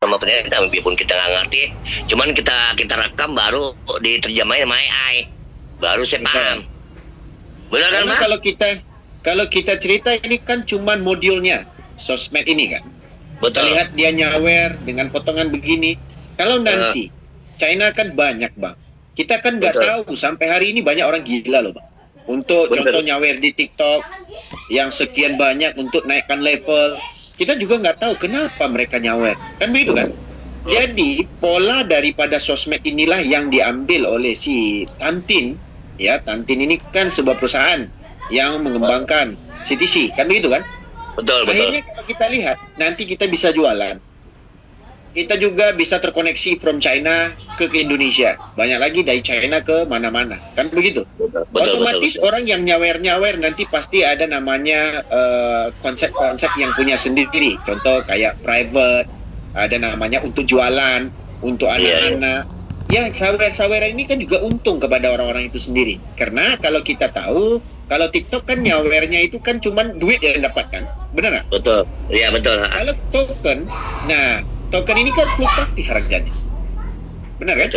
sama pemerintah, biarpun kita nggak ngerti, cuman kita rekam baru diterjemahin sama AI, baru saya paham. Benar kan, Pak? Kalau kita cerita ini kan cuman modulnya sosmed ini kan. Kita Betul. lihat dia nyawer dengan potongan begini. Kalau nanti China kan banyak, Bang. Kita kan nggak tahu sampai hari ini banyak orang gila loh, Bang. Untuk contoh nyawer di TikTok yang sekian banyak untuk naikkan level. Kita juga nggak tahu kenapa mereka nyawer. Kan begitu kan? Jadi pola daripada sosmed inilah yang diambil oleh si Tantin. Ya, Tantin ini kan sebuah perusahaan yang mengembangkan CTC, kan begitu kan? Betul. Akhirnya kalau kita lihat, nanti kita bisa jualan. Kita juga bisa terkoneksi from China ke Indonesia. Banyak lagi dari China ke mana-mana, kan begitu? Otomatis orang yang nyawer-nyawer nanti pasti ada namanya konsep-konsep yang punya sendiri. Contoh kayak private, ada namanya untuk jualan, untuk anak-anak. Ya, sawer-saweran ini kan juga untung kepada orang-orang itu sendiri. Karena kalau kita tahu, kalau TikTok kan nyawernya itu kan cuman duit yang dapatkan. Benar nggak? Betul. Iya, betul. Kalau token, nah, token ini kan fluktuatif harganya. Benar kan?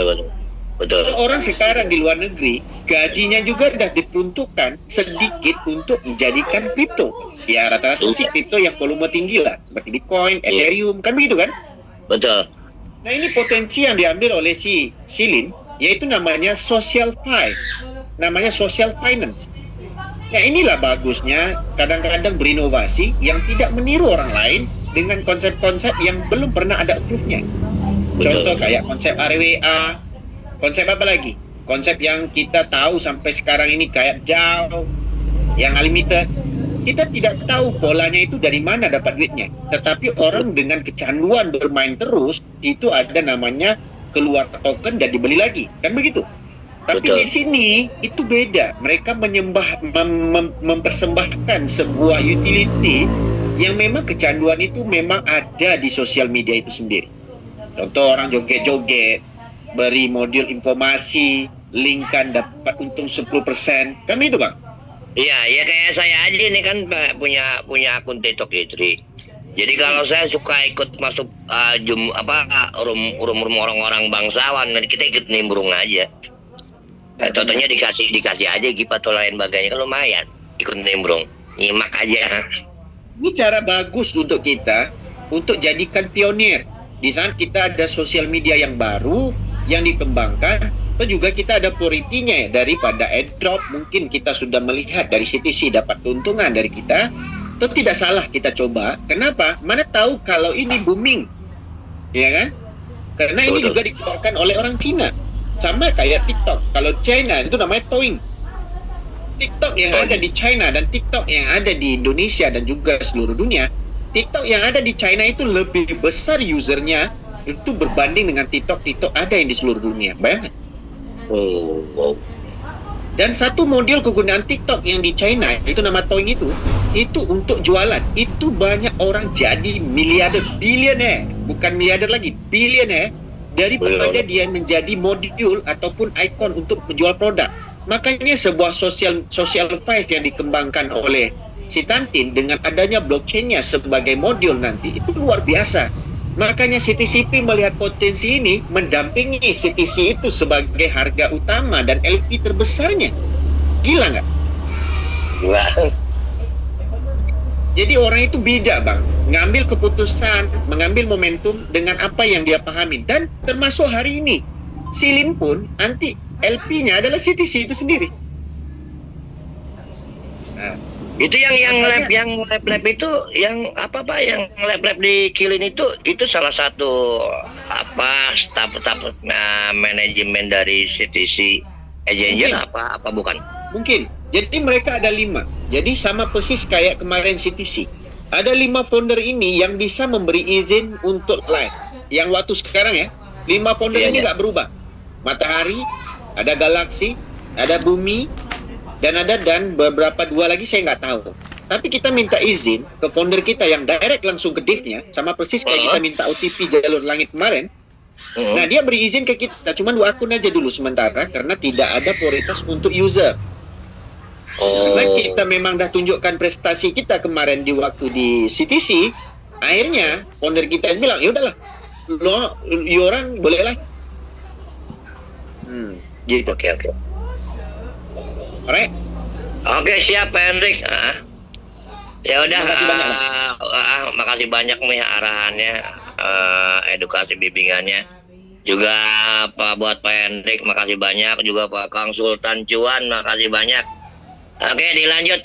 Betul. Orang sekarang di luar negeri, gajinya juga sudah diperuntukkan sedikit untuk menjadikan kripto. Ya, rata-rata sih kripto yang volume tinggi lah. Seperti Bitcoin, Ethereum, kan begitu kan? Betul. Nah, ini potensi yang diambil oleh si Silin, yaitu namanya social finance. Nah, inilah bagusnya kadang-kadang berinovasi yang tidak meniru orang lain dengan konsep-konsep yang belum pernah ada proof-nya. Contoh kayak konsep RWA, konsep apa lagi? Konsep yang kita tahu sampai sekarang ini kayak DAO, yang unlimited. Kita tidak tahu polanya itu dari mana dapat duitnya. Tetapi orang dengan kecanduan bermain terus, itu ada namanya keluar token dan dibeli lagi. Kan begitu? Tapi di sini itu beda. Mereka mempersembahkan sebuah utility yang memang kecanduan itu memang ada di sosial media itu sendiri. Contoh orang joget-joget, beri modul informasi, linkkan dapat untung 10%. Kan begitu, Bang? Iya, ya kayak saya aja ini kan punya akun TikTok Itri. Jadi kalau saya suka ikut masuk room orang-orang bangsawan, nanti kita ikut nimbrung aja. Contohnya dikasih aja gift atau lain bagainya, kan lumayan ikut nimbrung, nyimak aja. Ini cara bagus untuk kita untuk jadikan pionir. Di saat kita ada sosial media yang baru yang dikembangkan. Atau juga kita ada prioritinya ya, daripada airdrop mungkin kita sudah melihat dari CTC dapat keuntungan dari kita, itu tidak salah kita coba. Kenapa? Mana tahu kalau ini booming, ya kan? Karena ini juga dikeluarkan oleh orang Cina, sama kayak TikTok. Kalau China itu namanya Toing. TikTok yang ada di China dan TikTok yang ada di Indonesia dan juga seluruh dunia, TikTok yang ada di China itu lebih besar usernya itu berbanding dengan TikTok ada yang di seluruh dunia. Bayangkan. Dan satu model kegunaan TikTok yang di China itu nama Toing itu untuk jualan. Itu banyak orang jadi miliarder, bilioner, bukan miliarder lagi, bilioner daripada dia menjadi modul ataupun ikon untuk menjual produk. Makanya sebuah social five yang dikembangkan oleh si Tantin dengan adanya blockchain-nya sebagai modul nanti itu luar biasa. Makanya CTCP melihat potensi ini mendampingi CTC itu sebagai harga utama dan LP terbesarnya. Gila nggak? Gila. Jadi orang itu bijak, Bang, ngambil keputusan, mengambil momentum dengan apa yang dia pahami. Dan termasuk hari ini Silin pun nanti LP-nya adalah CTC itu sendiri. Nah, itu yang lab itu yang apa Pak, yang lab di Kilin itu salah satu staf manajemen dari CTC Agent apa bukan? Mungkin. Jadi mereka ada 5. Jadi sama persis kayak kemarin CTC. Ada 5 founder ini yang bisa memberi izin untuk live. Yang waktu sekarang ya, 5 founder ini nggak berubah. Matahari, ada Galaxy, ada Bumi, dan beberapa 2 lagi saya nggak tahu. Tapi kita minta izin ke founder kita yang direct langsung ke divnya, sama persis kayak kita minta OTP jalur langit kemarin. Nah, dia beri izin ke kita cuma 2 akun aja dulu sementara karena tidak ada prioritas untuk user. Karena kita memang dah tunjukkan prestasi kita kemarin di waktu di CTC, akhirnya founder kita bilang, ya udahlah, lo orang boleh lah. Gitu. Oke. Alright. Oke, siap Pak Hendrik. Ya udah, Makasih banyak, makasih banyak nih arahannya, edukasi bimbingannya. Juga buat Pak Hendrik, makasih banyak. Juga Pak Kang Sultan Cuan, makasih banyak. Oke, dilanjut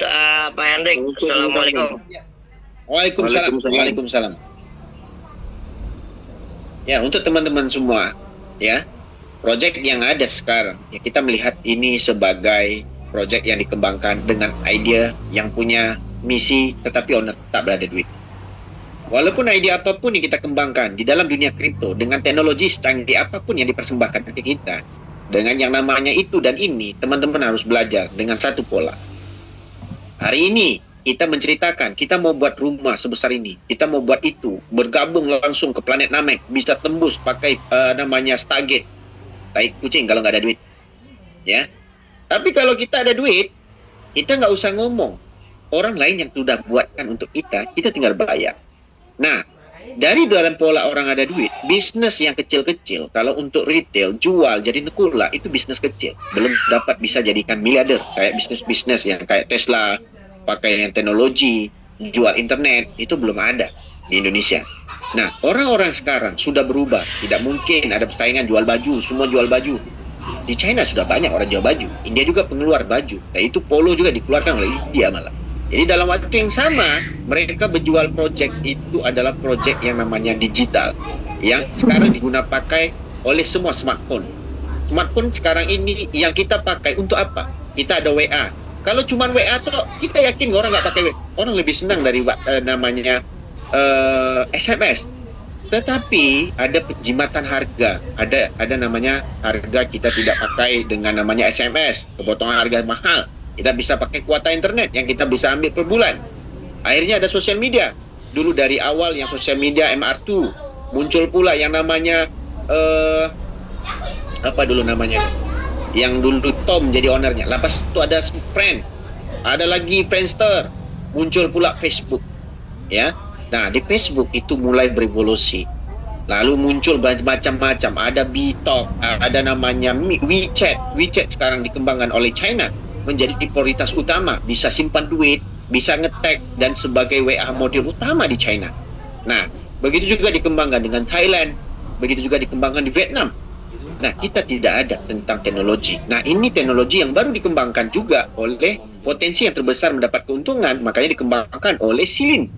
Pak Hendrik. Assalamualaikum. Waalaikumsalam. Ya, untuk teman-teman semua, ya, proyek yang ada sekarang, ya kita melihat ini sebagai proyek yang dikembangkan dengan ide yang punya misi, tetapi owner tak berada duit. Walaupun ide apapun yang kita kembangkan di dalam dunia kripto, dengan teknologi secanggih apapun yang dipersembahkan ke kita, dengan yang namanya itu dan ini, teman-teman harus belajar dengan satu pola. Hari ini kita menceritakan, kita mau buat rumah sebesar ini, kita mau buat itu, bergabung langsung ke planet Namek, bisa tembus pakai namanya Stargate, tai kucing kalau nggak ada duit, ya. Tapi kalau kita ada duit, kita nggak usah ngomong. Orang lain yang sudah buatkan untuk kita tinggal bayar. Nah, dari dalam pola orang ada duit, bisnis yang kecil-kecil, kalau untuk retail, jual, jadi nekula, itu bisnis kecil. Belum dapat bisa jadikan miliarder, kayak bisnis-bisnis yang kayak Tesla, pakai yang teknologi, jual internet, itu belum ada di Indonesia. Nah, orang-orang sekarang sudah berubah. Tidak mungkin ada persaingan jual baju, semua jual baju. Di China sudah banyak orang jual baju. India juga pengeluar baju. Nah, itu polo juga dikeluarkan oleh India malah. Jadi dalam waktu yang sama, mereka berjual project itu adalah project yang namanya digital. Yang sekarang digunakan pakai oleh semua smartphone. Smartphone sekarang ini yang kita pakai untuk apa? Kita ada WA. Kalau cuma WA tuh, kita yakin orang nggak pakai WA. Orang lebih senang dari namanya SMS. Tetapi ada penjimatan harga, ada namanya harga kita tidak pakai dengan namanya SMS, kepotongan harga mahal. Kita bisa pakai kuota internet yang kita bisa ambil per bulan. Akhirnya ada sosial media. Dulu dari awal yang sosial media MR2, muncul pula yang namanya apa dulu namanya? Yang dulu Tom jadi ownernya. Lepas itu ada Friend, ada lagi Friendster, muncul pula Facebook, ya. Nah, di Facebook itu mulai berevolusi. Lalu muncul macam-macam. Ada BeeTalk, ada namanya WeChat. WeChat sekarang dikembangkan oleh China menjadi prioritas utama. Bisa simpan duit, bisa nge-tag, dan sebagai WA model utama di China. Nah, begitu juga dikembangkan dengan Thailand. Begitu juga dikembangkan di Vietnam. Nah, kita tidak ada tentang teknologi. Nah, ini teknologi yang baru dikembangkan juga oleh potensi yang terbesar mendapat keuntungan. Makanya dikembangkan oleh Silin.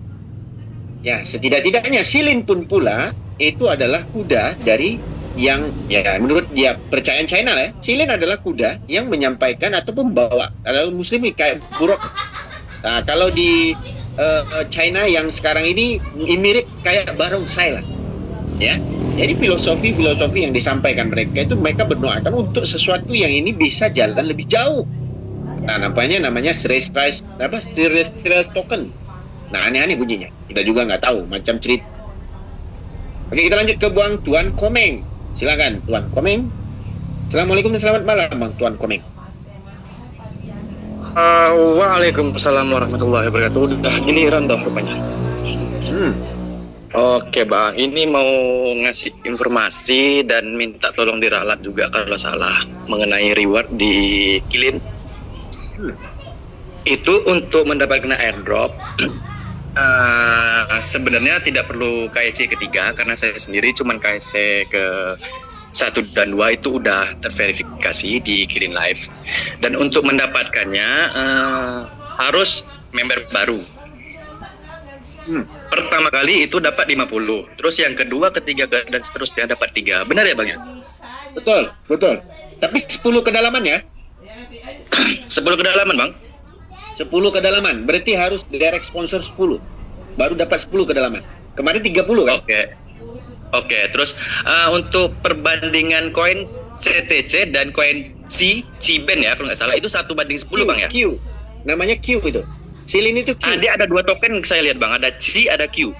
Ya, setidak-tidaknya Silin pun pula itu adalah kuda dari yang, ya menurut dia percayaan China lah, Silin adalah kuda yang menyampaikan atau pembawa adalah muslim kayak buruk. Nah, kalau di China yang sekarang ini mirip kayak barongsai lah, ya. Jadi filosofi yang disampaikan mereka itu mereka berdoakan untuk sesuatu yang ini bisa jalan lebih jauh. Nah, namanya stress token. Nah, aneh-aneh bunyinya. Kita juga nggak tahu, macam cerita. Oke, kita lanjut ke Tuan Komeng. Silakan, Tuan Komeng. Assalamualaikum dan selamat malam, Bang Tuan Komeng. Waalaikumsalam warahmatullahi wabarakatuh. Udah giliran dong rupanya. Oke Bang, ini mau ngasih informasi dan minta tolong diralat juga kalau salah mengenai reward di Kilin. Itu untuk mendapatkan airdrop. Sebenarnya tidak perlu KSC ketiga karena saya sendiri cuman KSC ke 1 dan 2 itu udah terverifikasi di Kilin Live. Dan untuk mendapatkannya harus member baru. Pertama kali itu dapat 50, terus yang kedua, ketiga dan seterusnya dapat 3. Benar ya Bang ya? Betul. Tapi 10 kedalaman ya? 10 kedalaman Bang? 10 kedalaman, berarti harus direct sponsor 10. Baru dapat 10 kedalaman. Kemarin 30 kan? Oke, terus untuk perbandingan koin CTC dan koin Ciben ya, kalau nggak salah itu 1:10 Bang ya? Q. Namanya Q itu. Silin itu Q. Dia ada 2 token saya lihat Bang, ada C, ada Q.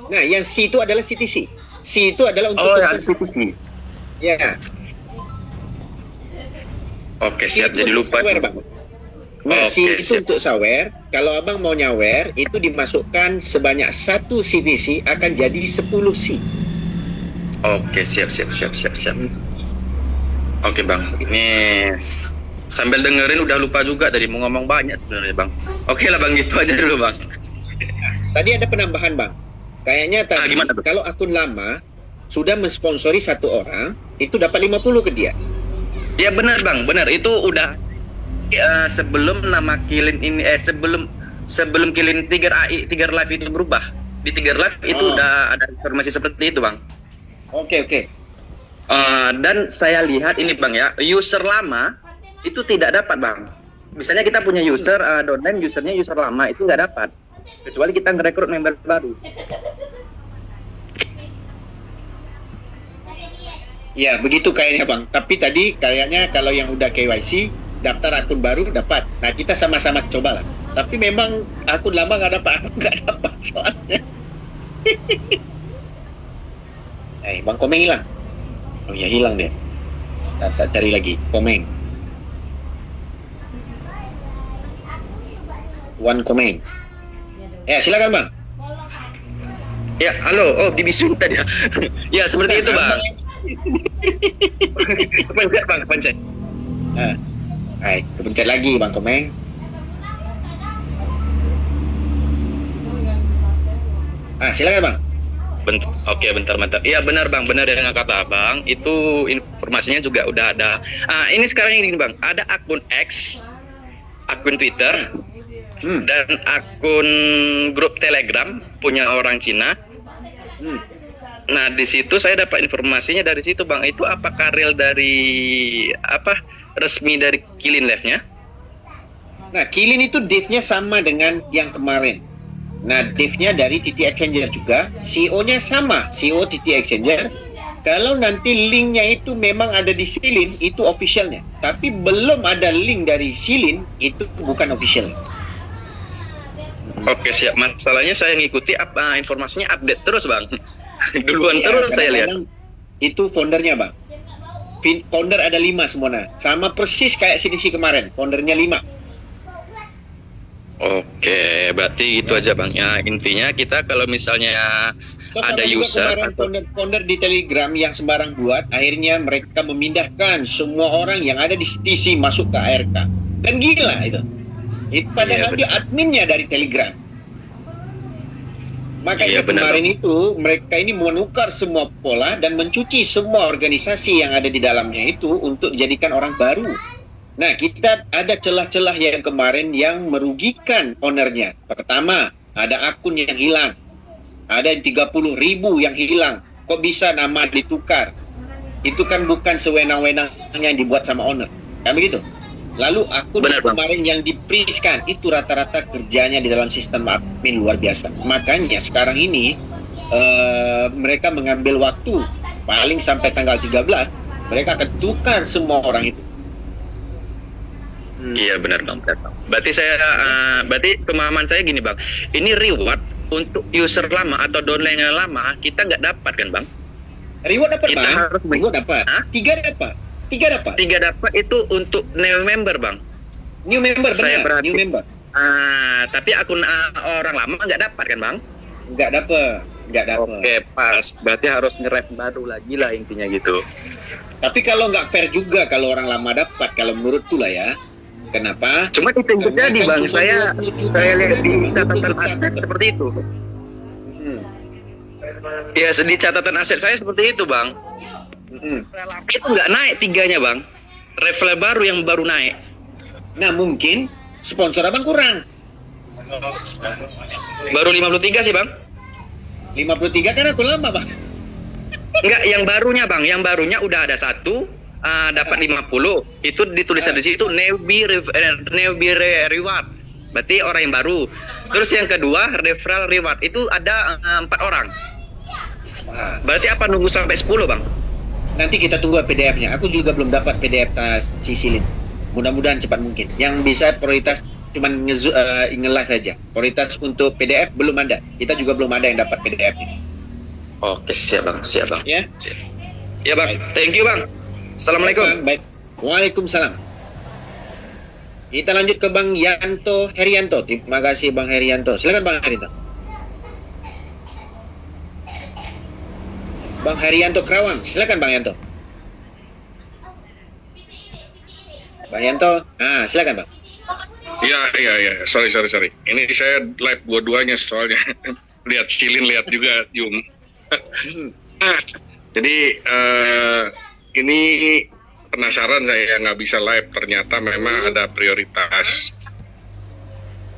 Nah, yang C itu adalah CTC. C itu adalah untuk CTC. Ya. Oke, siap, jadi lupa. Nah, C itu untuk sawer. Kalau abang mau nyawer, itu dimasukkan sebanyak 1 CTC akan jadi 10 C. Oke, siap. Oke bang, ini sambil dengerin udah lupa juga tadi mau ngomong banyak sebenarnya bang. Oke lah bang, gitu aja dulu bang. Tadi ada penambahan bang. Kayaknya tadi gimana tuh? kalau akun lama sudah mensponsori satu orang, itu dapat 50 ke dia. Ya benar bang, benar itu udah sebelum nama Kilin ini sebelum Kilin Tiger Live itu berubah. Di Tiger Live itu udah ada informasi seperti itu bang. Oke. Dan saya lihat ini bang ya, user lama itu tidak dapat bang. Misalnya kita punya user domain, usernya user lama itu nggak dapat, kecuali kita ngerekrut member baru. Ya begitu kayaknya bang. Tapi tadi kayaknya kalau yang udah KYC daftar akun baru dapat. Nah kita sama-sama coba lah. Tapi memang akun lama nggak dapat, aku nggak dapat soalnya. Bang Komeng hilang. Oh ya hilang dia. Tak cari lagi Komeng. One Komeng. Ya silakan bang. Ya halo, oh Bibisun tadi ya. Ya seperti itu bang. Kepencet bang, kepencet. Kepencet lagi bang Komeng. Silakan bang. Oke, bentar. Iya benar bang, benar dengan kata abang. Itu informasinya juga udah ada. Ini sekarang ini bang, ada akun X, akun Twitter, dan akun grup Telegram punya orang Cina. Nah di situ saya dapat informasinya dari situ bang. Itu apakah real dari resmi dari Kilin Live-nya? Nah Kilin itu div-nya sama dengan yang kemarin. Nah, div-nya dari TT Exchanger juga, CEO-nya sama, CEO TT Exchanger. Kalau nanti link-nya itu memang ada di Silin, itu official-nya. Tapi belum ada link dari Silin, itu bukan official. Oke, siap. Masalahnya saya ngikuti informasinya update terus, Bang. Duluan terus saya lihat. Itu foundernya, Bang. Founder ada 5 semuanya. Sama persis kayak CDC kemarin, foundernya 5. Oke, berarti itu aja bang. Ya intinya kita kalau misalnya ada user atau founder di Telegram yang sembarang buat, akhirnya mereka memindahkan semua orang yang ada di CTC masuk ke ARK. Dan gila itu. Padahal dia adminnya dari Telegram. Makanya kemarin itu mereka ini menukar semua pola dan mencuci semua organisasi yang ada di dalamnya itu untuk dijadikan orang baru. Nah, kita ada celah-celah yang kemarin yang merugikan ownernya. Pertama, ada akun yang hilang. Ada 30.000 yang hilang. Kok bisa nama ditukar? Itu kan bukan sewenang-wenang yang dibuat sama owner. Kan begitu? Lalu akun kemarin yang di-freeze-kan, itu rata-rata kerjanya di dalam sistem admin luar biasa. Makanya sekarang ini mereka mengambil waktu paling sampai tanggal 13, mereka akan tukar semua orang itu. Iya benar bang. Berarti berarti pemahaman saya gini bang. Ini reward untuk user lama atau downline yang lama kita nggak dapat kan bang? Reward dapat kita bang. Harus reward dapat. 3 dapat. 3 dapat. 3 dapat itu untuk new member bang. New member saya benar. New member. Tapi akun orang lama nggak dapat kan bang? Nggak dapat. Oke pas. Berarti harus nge-ref baru lagi lah intinya gitu. Tapi kalau nggak fair juga kalau orang lama dapat, kalau menurutku lah ya. Kenapa? Cuma itu yang terjadi bang. Saya lihat di catatan aset seperti itu. Ya di catatan aset saya seperti itu bang. Itu nggak naik 3-nya bang. Revel baru yang baru naik. Nah mungkin sponsor abang kurang. Baru 53 sih bang. 53 kan aku lama bang. Enggak, yang barunya bang. Yang barunya udah ada 1. Dapat 50 itu ditulis di situ newbie reward, berarti orang yang baru. Terus yang kedua referral reward itu ada 4 orang. Berarti apa nunggu sampai 10 bang? Nanti kita tunggu PDF-nya. Aku juga belum dapat PDF tas Silin. Mudah-mudahan cepat mungkin. Yang bisa prioritas cuma nge-live saja. Prioritas untuk PDF belum ada. Kita juga belum ada yang dapat PDF ini. Oke siap bang, siap bang. Ya. Ya bang, thank you bang. Assalamualaikum. Baik. Waalaikumsalam. Kita lanjut ke Bang Yanto Herianto. Terima kasih Bang Herianto. Silakan Bang Herianto. Bang Haryanto Kerawang, silakan Bang Yanto. Bang Yanto, silakan Bang. Iya. Sorry. Ini saya live dua-duanya soalnya. Lihat Silin, lihat juga Jum. Jadi ini penasaran saya nggak bisa live. Ternyata memang ada prioritas.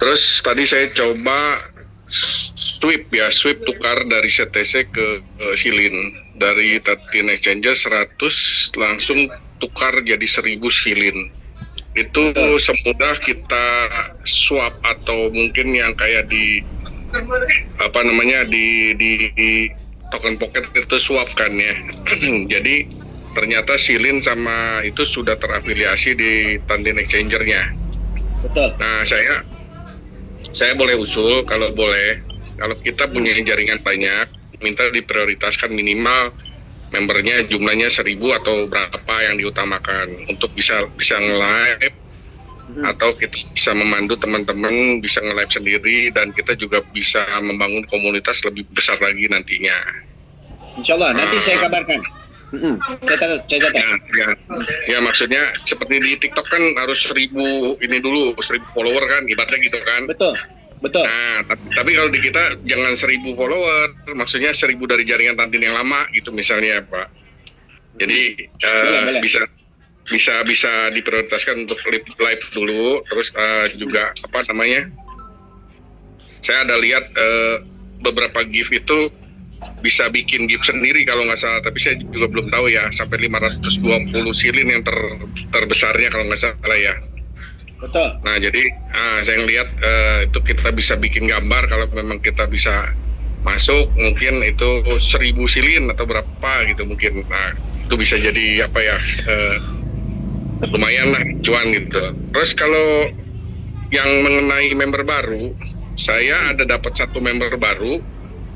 Terus tadi saya coba sweep tukar dari CTC ke Silin. Dari 13 Exchanger 100 langsung tukar jadi 1000 Silin. Itu semudah kita swap atau mungkin yang kayak di token pocket itu swap kan ya. Jadi ternyata Silin sama itu sudah terafiliasi di 13 Exchanger-nya. Betul. Nah, saya boleh usul kalau kita punya jaringan banyak, minta diprioritaskan minimal membernya jumlahnya 1000 atau berapa yang diutamakan untuk bisa nge-live atau kita bisa memandu teman-teman bisa nge-live sendiri dan kita juga bisa membangun komunitas lebih besar lagi nantinya. Insya Allah nanti saya kabarkan. Saya catat. Ya maksudnya seperti di TikTok kan harus 1000 follower kan ibaratnya gitu kan. Betul. Nah, tapi kalau di kita jangan 1000 follower, maksudnya 1000 dari jaringan Tantin yang lama gitu misalnya Pak. Jadi boleh. bisa diprioritaskan untuk live dulu, terus juga saya ada lihat beberapa gift itu bisa bikin gift sendiri kalau nggak salah, tapi saya juga belum tahu ya sampai 520 Silin yang terbesarnya kalau nggak salah ya. Betul. Nah jadi saya ngelihat itu kita bisa bikin gambar kalau memang kita bisa masuk mungkin itu 1000 Silin atau berapa gitu mungkin. Nah itu bisa jadi lumayan lah cuan gitu. Terus kalau yang mengenai member baru, saya ada dapat 1 member baru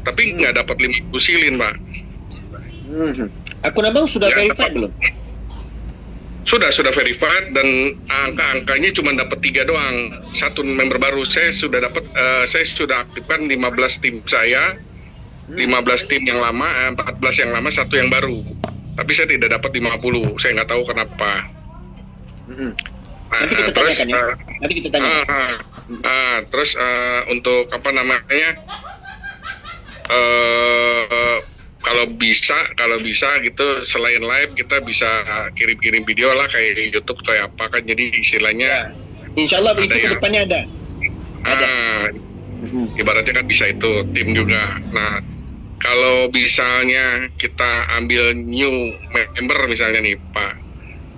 tapi nggak dapat 50 Silin Pak. Akun abang sudah verified belum? Sudah verified dan angka-angkanya cuma dapat 3 doang. 1 member baru saya sudah aktifkan 15 tim saya, 15 tim yang lama, 14 yang lama, 1 yang baru. Tapi saya tidak dapat 50. Saya nggak tahu kenapa. Nanti kita tanya. Terus untuk kalau bisa gitu selain live kita bisa kirim video lah kayak YouTube kayak apa kan, jadi istilahnya Insya Allah itu kedepannya ada. Ibaratnya kan bisa itu tim juga. Nah kalau misalnya kita ambil new member misalnya nih Pak,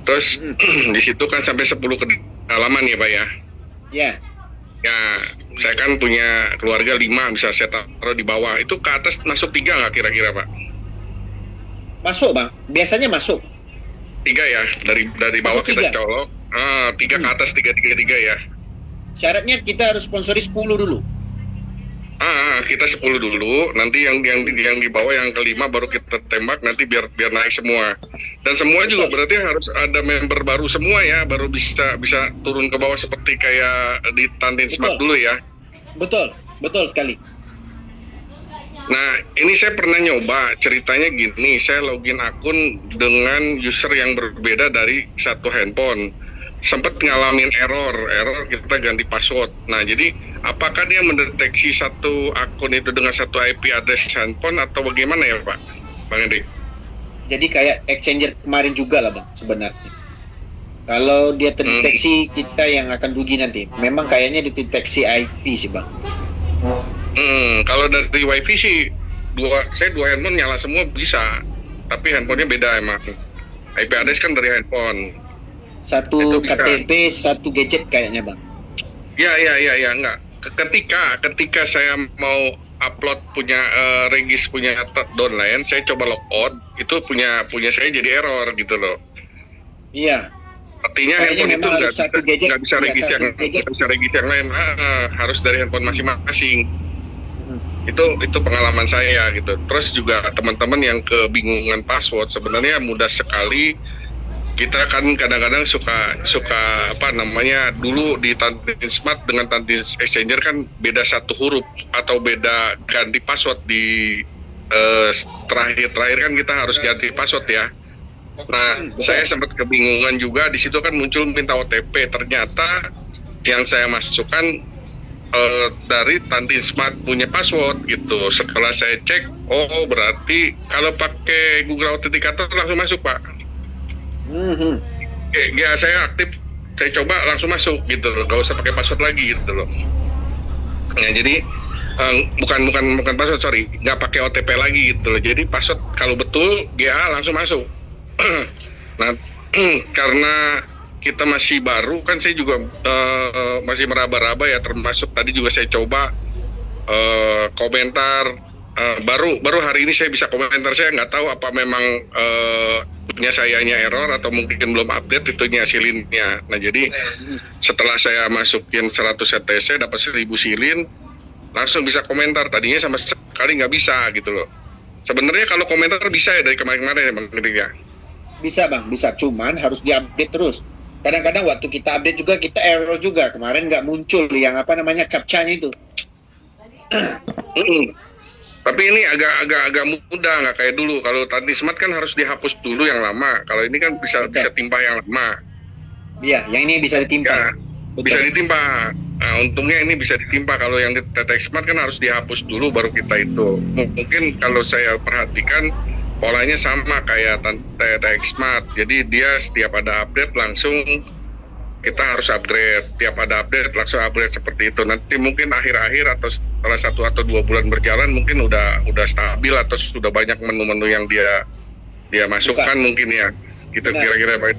terus di situ kan sampai 10 kedalaman ya Pak ya. Ya, saya kan punya keluarga 5 bisa saya taruh di bawah. Itu ke atas masuk 3 nggak kira-kira Pak? Masuk Bang, biasanya masuk. 3 ya, dari bawah masuk kita colok. 3 ke atas 3 ya. Syaratnya kita harus sponsori 10 dulu. Kita 10 dulu, nanti yang di bawah yang kelima baru kita tembak nanti biar naik semua. Dan semua juga berarti harus ada member baru semua ya, baru bisa turun ke bawah seperti kayak di Tantin Smart dulu ya. Betul sekali. Nah, ini saya pernah nyoba, ceritanya gini, saya login akun dengan user yang berbeda dari satu handphone. Sempat ngalamin error kita ganti password. Nah jadi apakah dia mendeteksi satu akun itu dengan satu IP address handphone atau bagaimana ya Pak Bang Edi? Jadi kayak exchanger kemarin juga lah Bang sebenarnya. Kalau dia terdeteksi kita yang akan rugi nanti. Memang kayaknya dideteksi IP sih Bang. Kalau dari WiFi sih saya dua handphone nyala semua bisa, tapi handphonenya beda emang. IP address kan dari handphone. Satu KTP, satu gadget kayaknya Bang. Ya, enggak. Ketika saya mau upload punya regis punya downline, saya coba logout, itu punya saya jadi error gitu loh. Iya. Artinya handphone itu nggak bisa regis yang lain, harus dari handphone masing-masing. Itu pengalaman saya gitu. Terus juga teman-teman yang kebingungan password sebenarnya mudah sekali. Kita kan kadang-kadang suka dulu di Tantin Smart dengan Tantin Exchanger kan beda satu huruf atau beda ganti password di terakhir kan kita harus ganti password ya. Nah, saya sempat kebingungan juga di situ kan muncul minta OTP. Ternyata yang saya masukkan dari Tantin Smart punya password gitu. Setelah saya cek, oh berarti kalau pakai Google Authenticator langsung masuk Pak. Ya saya aktif, saya coba langsung masuk gitu loh, gak usah pakai password lagi gitu loh. Ya jadi bukan password, sorry, nggak pakai OTP lagi gitu loh. Jadi password kalau betul GA langsung masuk. Nah karena kita masih baru kan, saya juga masih meraba-raba ya, termasuk tadi juga saya coba komentar baru hari ini saya bisa komentar. Saya nggak tahu apa memang punya sayanya error atau mungkin belum update itunya silinnya. Nah jadi setelah saya masukin 100 CTC dapat 1000 silin, langsung bisa komentar. Tadinya sama sekali nggak bisa gitu loh. Sebenarnya kalau komentar bisa ya dari kemarin-kemarin ya Bang Gedik ya? Bisa Bang, bisa. Cuman harus diupdate terus. Kadang-kadang waktu kita update juga kita error juga. Kemarin nggak muncul yang apa namanya captcha-nya itu. Tapi ini agak mudah, nggak kayak dulu. Kalau Tantin Smart kan harus dihapus dulu yang lama. Kalau ini kan bisa timpah yang lama. Iya, yang ini bisa ditimpa. Ya, bisa ditimpa. Nah, untungnya ini bisa ditimpa. Kalau yang di TTX Smart kan harus dihapus dulu baru kita itu. Mungkin kalau saya perhatikan polanya sama kayak TTX Smart. Jadi dia setiap ada update langsung kita harus upgrade. Tiap ada update langsung upgrade seperti itu. Nanti mungkin akhir-akhir atau setelah 1 atau 2 bulan berjalan mungkin udah stabil atau sudah banyak menu-menu yang dia masukkan. Mungkin ya. Kita kira-kira baik.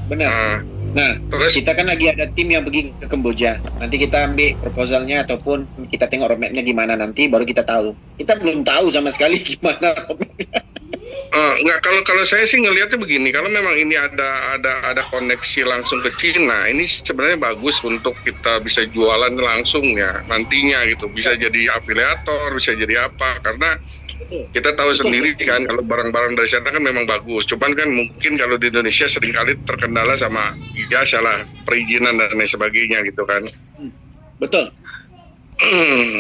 Benar. Nah, terus kita kan lagi ada tim yang pergi ke Kamboja. Nanti kita ambil proposalnya ataupun kita tengok roadmapnya gimana nanti, baru kita tahu. Kita belum tahu sama sekali gimana roadmapnya. Enggak, kalau saya sih ngelihatnya begini, kalau memang ini ada koneksi langsung ke Cina, ini sebenarnya bagus untuk kita bisa jualan langsung ya nantinya gitu, bisa jadi afiliator, bisa jadi apa, karena kita tahu sendiri kan kalau barang-barang dari sana kan memang bagus, cuman kan mungkin kalau di Indonesia seringkali terkendala sama ya salah perizinan dan lain sebagainya gitu kan. Betul.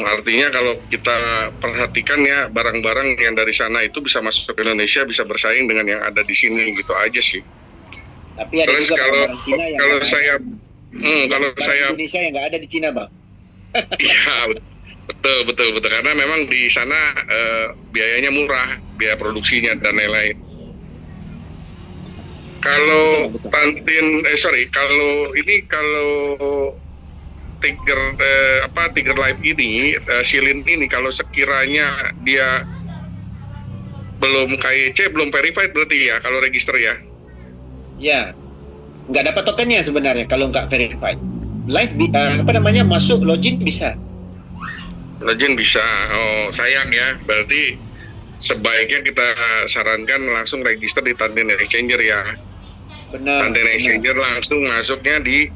Artinya kalau kita perhatikan ya, barang-barang yang dari sana itu bisa masuk ke Indonesia, bisa bersaing dengan yang ada di sini gitu aja sih. Tapi ada terus juga kalau Cina yang kalau saya Indonesia yang nggak ada di Cina Bang. Iya betul karena memang di sana biayanya murah, biaya produksinya dan lain-lain. Kalau kalau Tiger Live ini silin ini kalau sekiranya dia belum KYC, belum verified berarti ya kalau register ya? Ya, nggak dapat tokennya sebenarnya kalau nggak verified. Live masuk login bisa. Login bisa. Oh sayang ya, berarti sebaiknya kita sarankan langsung register di Tantin Exchanger ya. Benar. Tantin Exchanger langsung masuknya di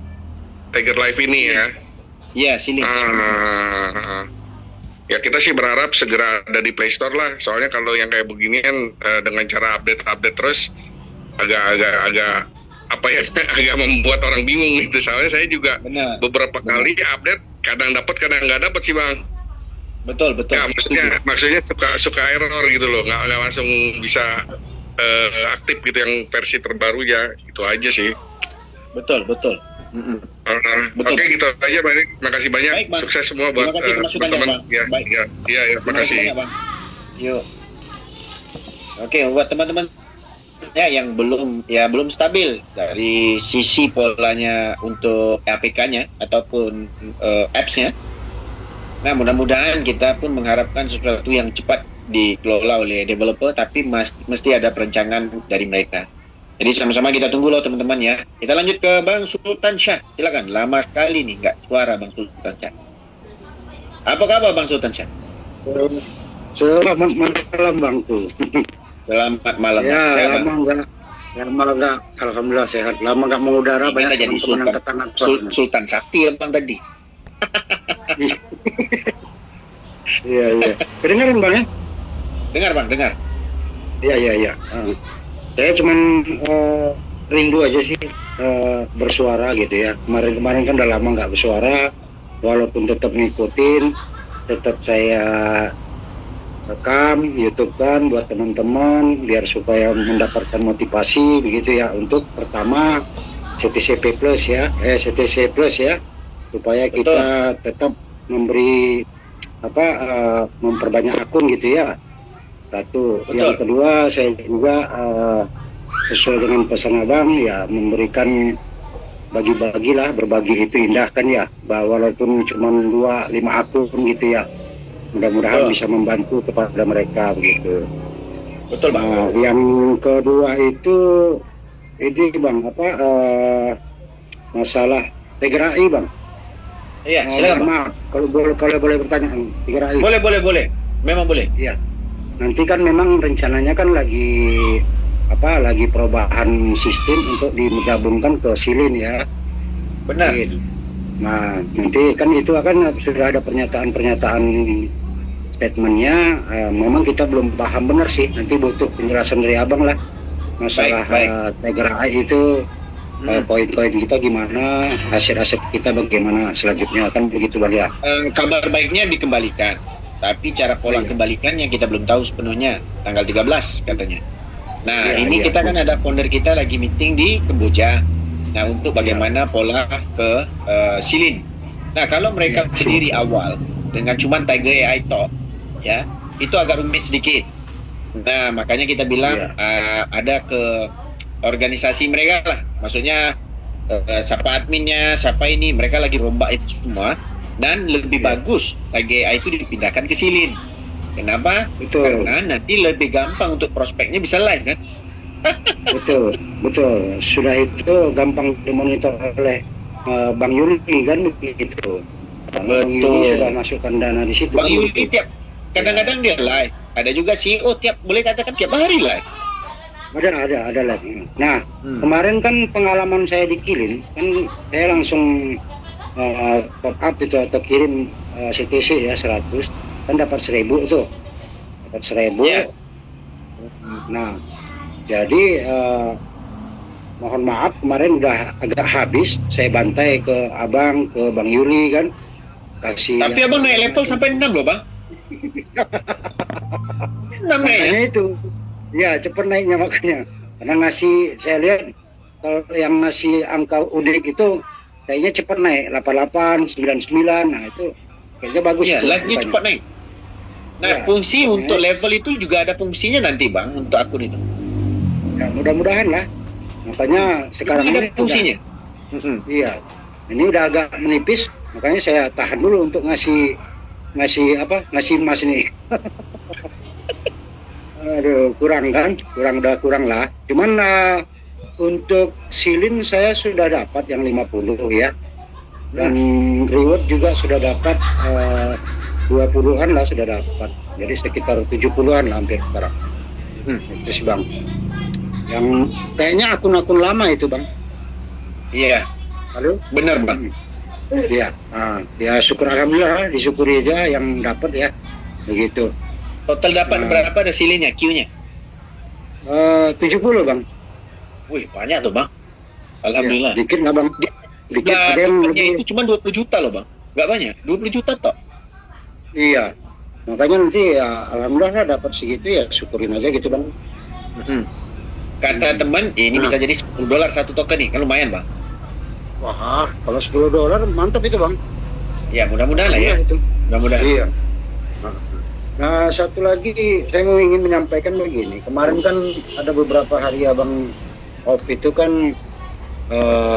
Tiger Live ini ya. Iya, sini. Ya kita sih berharap segera ada di Play Store lah. Soalnya kalau yang kayak begini kan dengan cara update terus agak agak membuat orang bingung gitu. Soalnya saya juga beberapa kali update, kadang dapat kadang nggak dapat sih Bang. Betul. Ya maksudnya suka error gitu loh, nggak langsung bisa aktif gitu yang versi terbaru ya. Itu aja sih. Betul. Oke, gitu aja Bang. Makasih banyak. Baik, Bang. Sukses semua buat teman-teman. Ya, makasih. Yuk. Oke, buat teman-teman ya yang belum stabil dari sisi polanya untuk APK-nya ataupun apps-nya. Nah, mudah-mudahan kita pun mengharapkan sesuatu yang cepat dikelola oleh developer, tapi mesti ada perencanaan dari mereka. Jadi sama-sama kita tunggu loh teman-teman ya. Kita lanjut ke Bang Sultan Syah. Silakan. Lama sekali nih nggak suara Bang Sultan Syah. Apa kabar Bang Sultan Syah? Selamat malam Bang tuh. Selamat malam. Ya, sehat, lama nggak. Alhamdulillah sehat. Lama nggak mengudara, banyak jadi teman-teman Sultan Sakti ya Bang tadi. Iya. Kedengaran Bang ya? Dengar Bang, dengar. Iya. Saya cuman rindu aja sih bersuara gitu ya. Kemarin kan udah lama nggak bersuara, walaupun tetap ngikutin, tetap saya rekam YouTube kan buat teman-teman biar supaya mendapatkan motivasi begitu ya, untuk pertama CTCP Plus ya, CTC Plus ya, supaya kita tetap memberi memperbanyak akun gitu ya. Satu. Yang kedua, saya juga sesuai dengan pesan abang ya, memberikan bagi-bagilah, berbagi itu indah kan ya, bahwa walaupun cuma 5 akun gitu ya, mudah-mudahan bisa membantu kepada mereka begitu. Betul Bang. Nah, yang kedua itu ini Bang, masalah TGRI Bang. Iya, silakan Bang. Maaf, kalau boleh bertanya, TGRI. Boleh. Memang boleh. Iya. Nanti kan memang rencananya kan lagi perubahan sistem untuk digabungkan ke Silin ya. Benar. Nah, nanti kan itu akan sudah ada pernyataan statementnya. Memang kita belum paham benar sih. Nanti butuh penjelasan dari abang lah masalah TGRI itu. Poin-poin kita gimana, aset-aset kita bagaimana selanjutnya, kan begitu Bang ya. Kabar baiknya dikembalikan, tapi cara pola kembalikannya kita belum tahu sepenuhnya. Tanggal 13 katanya. Nah, ini kita kan ada founder kita lagi meeting di Kamboja. Nah, untuk bagaimana pola ke Silin. Nah, kalau mereka berdiri awal dengan cuma Tiger AI Talk, ya, itu agak rumit sedikit. Nah, makanya kita bilang ada ke organisasi mereka lah, maksudnya siapa adminnya, siapa ini, mereka lagi rombak itu semua, dan lebih bagus Tiger AI itu dipindahkan ke Silin. Kenapa? Betul. Karena nanti lebih gampang untuk prospeknya bisa live kan? Betul. Sudah itu gampang dimonitor oleh Bang Yuli kan begitu. Bang Yuli sudah masukkan dana di situ. Bang Yuli tiap kadang-kadang dia live. Ada juga CEO boleh katakan tiap hari live. Ada live. Nah, kemarin kan pengalaman saya di Kilin kan saya langsung top up itu atau kirim CTC ya 100, kan dapat 1000 itu. Dapat 1000. Yeah. Nah, jadi mohon maaf kemarin udah agak habis, saya bantai ke abang, ke Bang Yuli kan, kasih. Tapi abang naik level sampai 6 loh Bang. 6 naiknya itu. Ya cepat naiknya makanya. Karena ngasih, saya lihat kalau yang ngasih angka udik itu kayaknya cepat naik 88, 99. Nah itu kayaknya bagus. Ya, live-nya cepat naik. Nah, fungsi untuk level itu juga ada fungsinya nanti Bang untuk akun itu. Ya, mudah-mudahan lah. Makanya sekarang ini ada ini fungsinya. Iya. Ini udah agak menipis, makanya saya tahan dulu untuk ngasih emas nih. Aduh, kurang lah. Cuman untuk Silin saya sudah dapat yang 50 ya. Dan reward juga sudah dapat 20-an lah sudah dapat. Jadi sekitar 70-an lah hampir sekarang. Itu sih Bang. Yang kayaknya akun-akun lama itu Bang. Iya. Halo? Benar Bang. Iya. Ya syukur alhamdulillah, disyukuri aja yang dapat ya. Begitu. Total dapat berapa ada Silinnya, Q-nya? 70 Bang. Wih, banyak tuh Bang. Alhamdulillah. Ya, dikit nggak Bang? Dikit. Nah, ada yang itu cuma 20 juta loh Bang. Nggak banyak, 20 juta toh. Iya. Makanya nanti ya alhamdulillah dapat segitu ya syukurin aja gitu Bang. Kata teman, ini bisa jadi $10 satu token nih, kan lumayan Bang. Wah, kalau $10 mantap itu Bang. Ya, mudah-mudahan lah ya. Itu. Mudah-mudahan. Iya. Nah, satu lagi saya mau ingin menyampaikan begini. Kemarin kan ada beberapa hari Abang off itu kan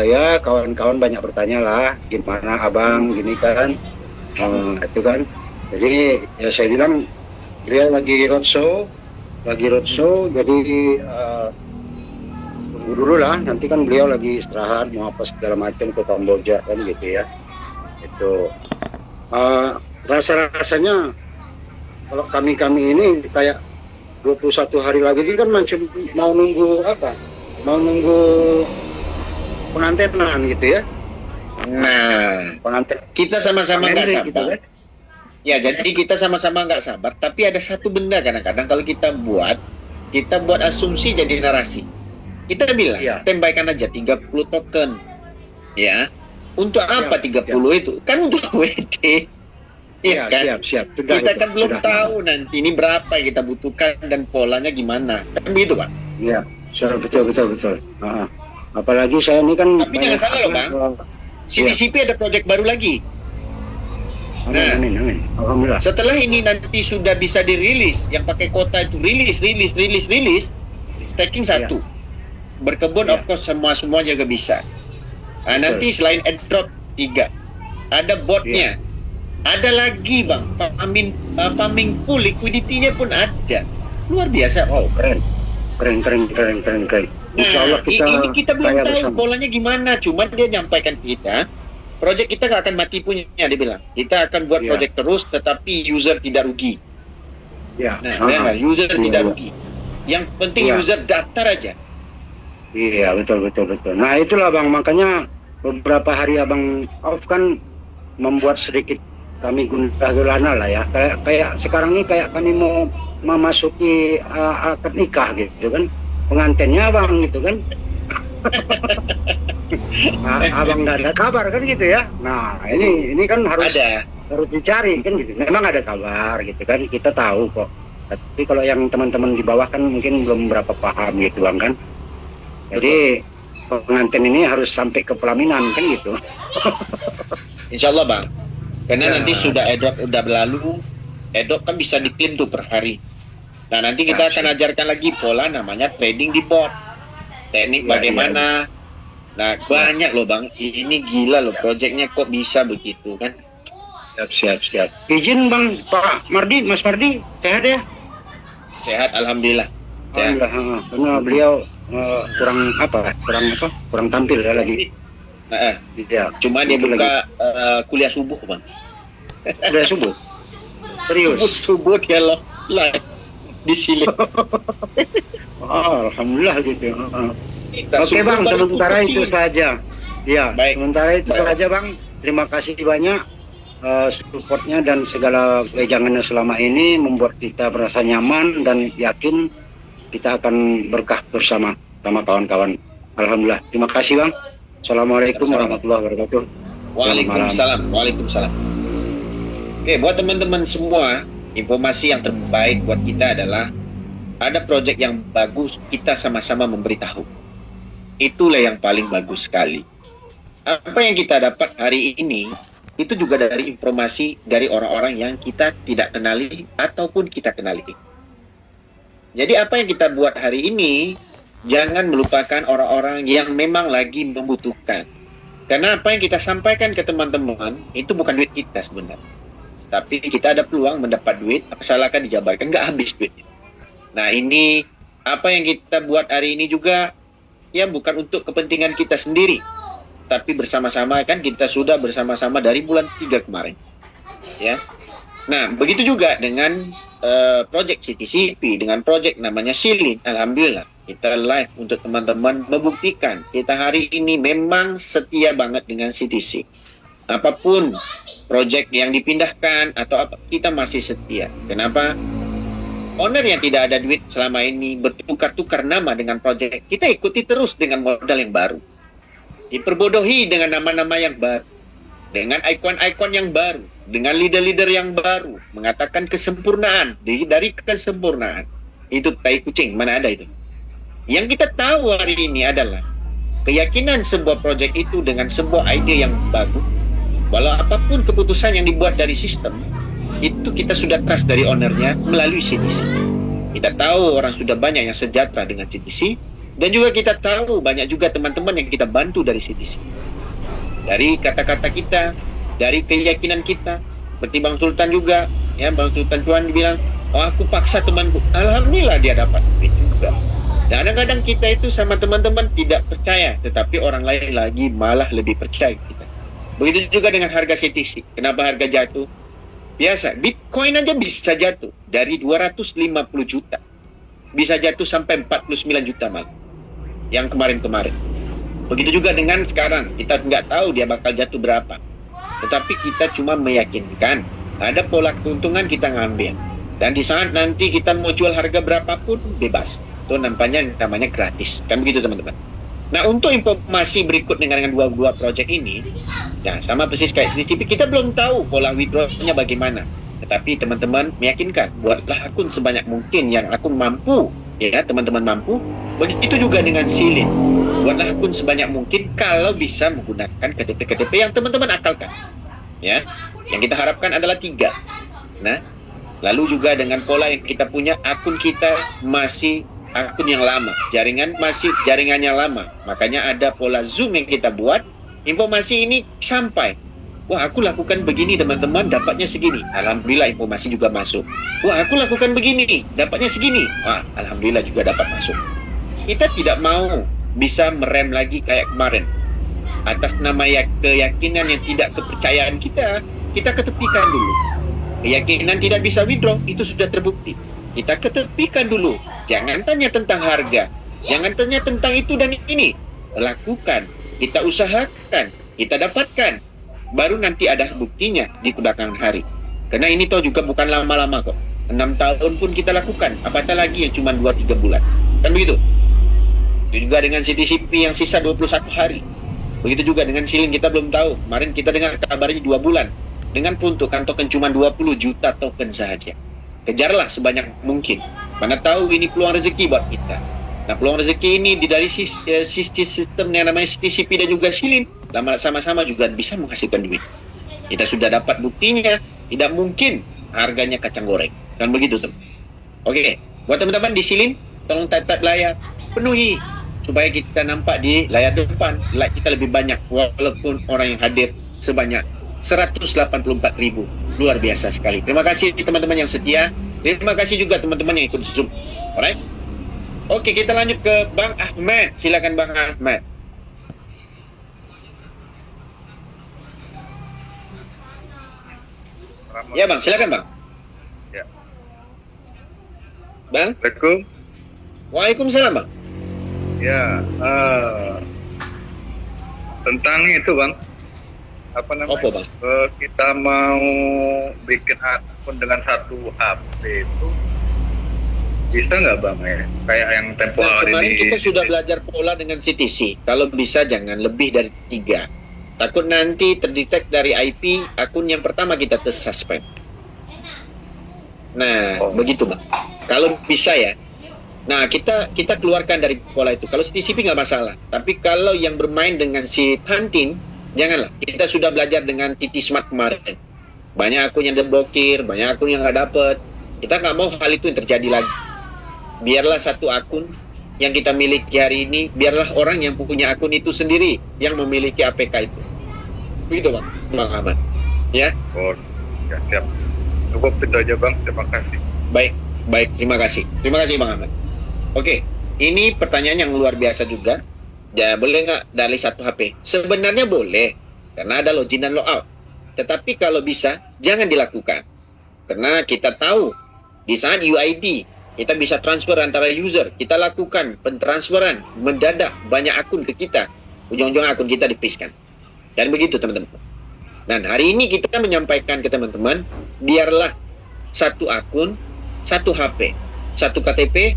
ya kawan-kawan banyak bertanya lah gimana Abang gini kan. Itu kan. Jadi ya saya bilang dia lagi roadshow, jadi tunggu dulu lah, nanti kan beliau lagi istirahat mau apa segala macam ke Kamboja kan gitu ya. Itu rasa-rasanya kalau kami ini kayak 21 hari lagi kan macam mau nunggu pengantenan gitu ya. Nah, Pengantin kita sama-sama nggak sabar. gitu, kan? Ya, jadi kita sama-sama nggak sabar. Tapi ada satu benda kadang-kadang kalau kita buat asumsi jadi narasi. Kita bilang, tembakan aja 30 token. Ya, untuk apa 30 itu? Kan untuk WD. Iya, kan? siap. Sudah Kita itu, kan belum sudah. tahu nanti ini berapa yang kita butuhkan dan polanya gimana. Kan begitu, Bang. Iya, betul. Apalagi saya ini kan Tapi jangan salah loh, Bang. CTCP ada proyek baru lagi. Amin. Alhamdulillah. Setelah ini nanti sudah bisa dirilis, yang pakai kota itu rilis, stacking satu. Berkebun of course semua juga bisa. Nah, nanti selain airdrop 3, ada botnya. Ada lagi, Bang, farming pool, liquidity-nya pun ada. Luar biasa. Wow, keren. Insya Allah ini kita belum kaya tahu bersama. polanya gimana. Cuma dia nyampaikan kita, project kita nggak akan mati punya, dia bilang. Kita akan buat project terus, tetapi user tidak rugi. Ya. Nah, user tidak rugi. Yang penting user daftar aja. Iya, betul. Nah, itulah Bang, makanya beberapa hari Abang off kan membuat sedikit kami gundah gulana lah ya. Kayak sekarang ini kayak kami mau memasuki akad nikah gitu kan. Pengantinnya Abang gitu kan. Abang nggak ada kabar kan gitu ya. Nah, ini kan harus dicari kan gitu. Memang ada kabar gitu kan, kita tahu kok. Tapi kalau yang teman-teman di bawah kan mungkin belum berapa paham gitu Bang kan. Jadi pengantin ini harus sampai ke pelaminan kan gitu. Insya Allah, Bang. Karena nanti sudah airdrop udah berlalu, airdrop kan bisa diklaim tuh per hari. Nah, nanti kita akan ajarkan lagi pola namanya trading di bot. Teknik bagaimana. Nah, banyak loh, Bang. Ini gila loh, proyeknya kok bisa begitu kan. Siap. Izin Bang, Pak Mardi, Mas Mardi, sehat ya? Sehat, alhamdulillah. Sehat. Alhamdulillah, karena beliau kurang tampil ya lagi. Ya, cuma dia buka kuliah subuh, Bang. Kuliah subuh? Serius? Subuh dia live di sini. Alhamdulillah gitu. Oke Bang, sementara itu saja. Ya, sementara itu saja Bang. Terima kasih banyak supportnya dan segala wejangannya selama ini membuat kita merasa nyaman dan yakin kita akan berkah bersama sama kawan-kawan. Alhamdulillah. Terima kasih Bang. Assalamualaikum warahmatullahi wabarakatuh. Waalaikumsalam. Oke, buat teman-teman semua, informasi yang terbaik buat kita adalah ada proyek yang bagus, kita sama-sama memberitahu. Itulah yang paling bagus sekali. Apa yang kita dapat hari ini itu juga dari informasi dari orang-orang yang kita tidak kenali ataupun kita kenali. Jadi apa yang kita buat hari ini, jangan melupakan orang-orang yang memang lagi membutuhkan. Karena apa yang kita sampaikan ke teman-teman itu bukan duit kita sebenarnya. Tapi kita ada peluang mendapat duit, asalkan dijabarkan, nggak habis duit. Nah, ini apa yang kita buat hari ini juga ya bukan untuk kepentingan kita sendiri, tapi bersama-sama kan kita sudah bersama-sama dari bulan 3 kemarin. Ya. Nah, begitu juga dengan project CTCP, dengan project namanya Silin. Alhamdulillah, kita live untuk teman-teman membuktikan kita hari ini memang setia banget dengan CTC. Apapun project yang dipindahkan atau apa, kita masih setia. Kenapa? Owner yang tidak ada duit selama ini bertukar-tukar nama dengan project, kita ikuti terus dengan modal yang baru. Diperbodohi dengan nama-nama yang baru, dengan ikon-ikon yang baru, dengan leader-leader yang baru, mengatakan kesempurnaan, dari kesempurnaan. Itu tai kucing, mana ada itu. Yang kita tahu hari ini adalah keyakinan sebuah project itu dengan sebuah ide yang bagus. Walau apapun keputusan yang dibuat dari sistem, itu kita sudah trust dari ownernya melalui CTC. Kita tahu orang sudah banyak yang sejahtera dengan CTC, dan juga kita tahu banyak juga teman-teman yang kita bantu dari CTC. Dari kata-kata kita, dari keyakinan kita, seperti Bang Sultan juga, ya Bang Sultan Cuan bilang, oh aku paksa temanku, alhamdulillah dia dapat duit juga. Dan kadang-kadang kita itu sama teman-teman tidak percaya, tetapi orang lain lagi malah lebih percaya kita. Begitu juga dengan harga CTC. Kenapa harga jatuh? Biasa, Bitcoin aja bisa jatuh dari 250 juta. Bisa jatuh sampai 49 juta malah. Yang kemarin-kemarin. Begitu juga dengan sekarang. Kita nggak tahu dia bakal jatuh berapa. Tetapi kita cuma meyakinkan ada pola keuntungan kita ngambil. Dan di saat nanti kita mau jual harga berapapun, bebas. Itu namanya gratis. Kan begitu teman-teman. Nah, untuk informasi berikut dengan dua project ini, nah sama persis kayak CCTV, kita belum tahu pola withdrawnya bagaimana. Tetapi teman-teman meyakinkan, buatlah akun sebanyak mungkin yang akun mampu, ya teman-teman mampu. Begitu juga dengan Silin, buatlah akun sebanyak mungkin kalau bisa menggunakan KTP-KTP yang teman-teman akalkan. Ya, yang kita harapkan adalah 3. Nah, lalu juga dengan pola yang kita punya, akun kita masih akun yang lama, jaringannya lama. Makanya ada pola Zoom yang kita buat. Informasi ini sampai, wah aku lakukan begini teman-teman, dapatnya segini. Alhamdulillah informasi juga masuk. Wah aku lakukan begini, dapatnya segini. Wah alhamdulillah juga dapat masuk. Kita tidak mau bisa merem lagi kayak kemarin. Atas nama keyakinan yang tidak kepercayaan kita ketepikan dulu. Keyakinan tidak bisa withdraw, itu sudah terbukti. Kita ketepikan dulu. Jangan tanya tentang harga. Jangan tanya tentang itu dan ini. Lakukan. Kita usahakan. Kita dapatkan. Baru nanti ada buktinya di belakangan hari. Karena ini toh juga bukan lama-lama kok. 6 tahun pun kita lakukan. Apatah lagi yang cuma 2-3 bulan. Kan begitu? Itu juga dengan CTCP yang sisa 21 hari. Begitu juga dengan Silin, kita belum tahu. Kemarin kita dengar kabarnya 2 bulan. Dengan peruntukan token cuma 20 juta token saja. Kejarlah sebanyak mungkin. Mana tahu ini peluang rezeki buat kita. Nah, peluang rezeki ini dari sistem yang namanya CTCP dan juga Silin, sama-sama juga bisa menghasilkan duit. Kita sudah dapat buktinya. Tidak mungkin harganya kacang goreng. Kan begitu, teman. Oke, buat teman-teman di Silin, tolong type layar, penuhi supaya kita nampak di layar depan. Like kita lebih banyak, walaupun orang yang hadir sebanyak 184.000. Luar biasa sekali. Terima kasih teman-teman yang setia. Terima kasih juga teman-teman yang ikut Zoom. Alright. Oke, kita lanjut ke Bang Ahmad. Silakan Bang Ahmad. Ya Bang, silakan Bang. Ya. Bang. Assalamualaikum. Waalaikumsalam Bang. Ya, tentang itu Bang. Apa namanya? Apa, Bang? Kita mau bikin akun dengan satu HP itu bisa nggak Bang ya? Kayak yang tempo hari Kemarin ini. kita sudah belajar pola dengan CTC. Kalau bisa jangan lebih dari 3. Takut nanti terdetek dari IP akun yang pertama kita tersuspend. Nah, begitu Bang. Kalau bisa ya. Nah, kita keluarkan dari pola itu. Kalau CTCP nggak masalah. Tapi kalau yang bermain dengan si Tantin, janganlah. Kita sudah belajar dengan TT Smart kemarin. Banyak akun yang diblokir, banyak akun yang nggak dapet. Kita nggak mau hal itu yang terjadi lagi. Biarlah satu akun yang kita miliki hari ini, biarlah orang yang punya akun itu sendiri yang memiliki APK itu. Begitu Bang Ahmad. Ya. Oh, ya siap. Cukup itu aja Bang. Terima kasih. Baik. Terima kasih Bang Ahmad. Oke, ini pertanyaan yang luar biasa juga. Ya, boleh nggak dari satu HP? Sebenarnya boleh, karena ada login dan logout. Tetapi kalau bisa, jangan dilakukan. Karena kita tahu, di saat UID, kita bisa transfer antara user. Kita lakukan pentransferan mendadak banyak akun ke kita. Ujung-ujung akun kita dipiskan. Dan begitu teman-teman. Dan hari ini kita menyampaikan ke teman-teman, biarlah satu akun, satu HP, satu KTP,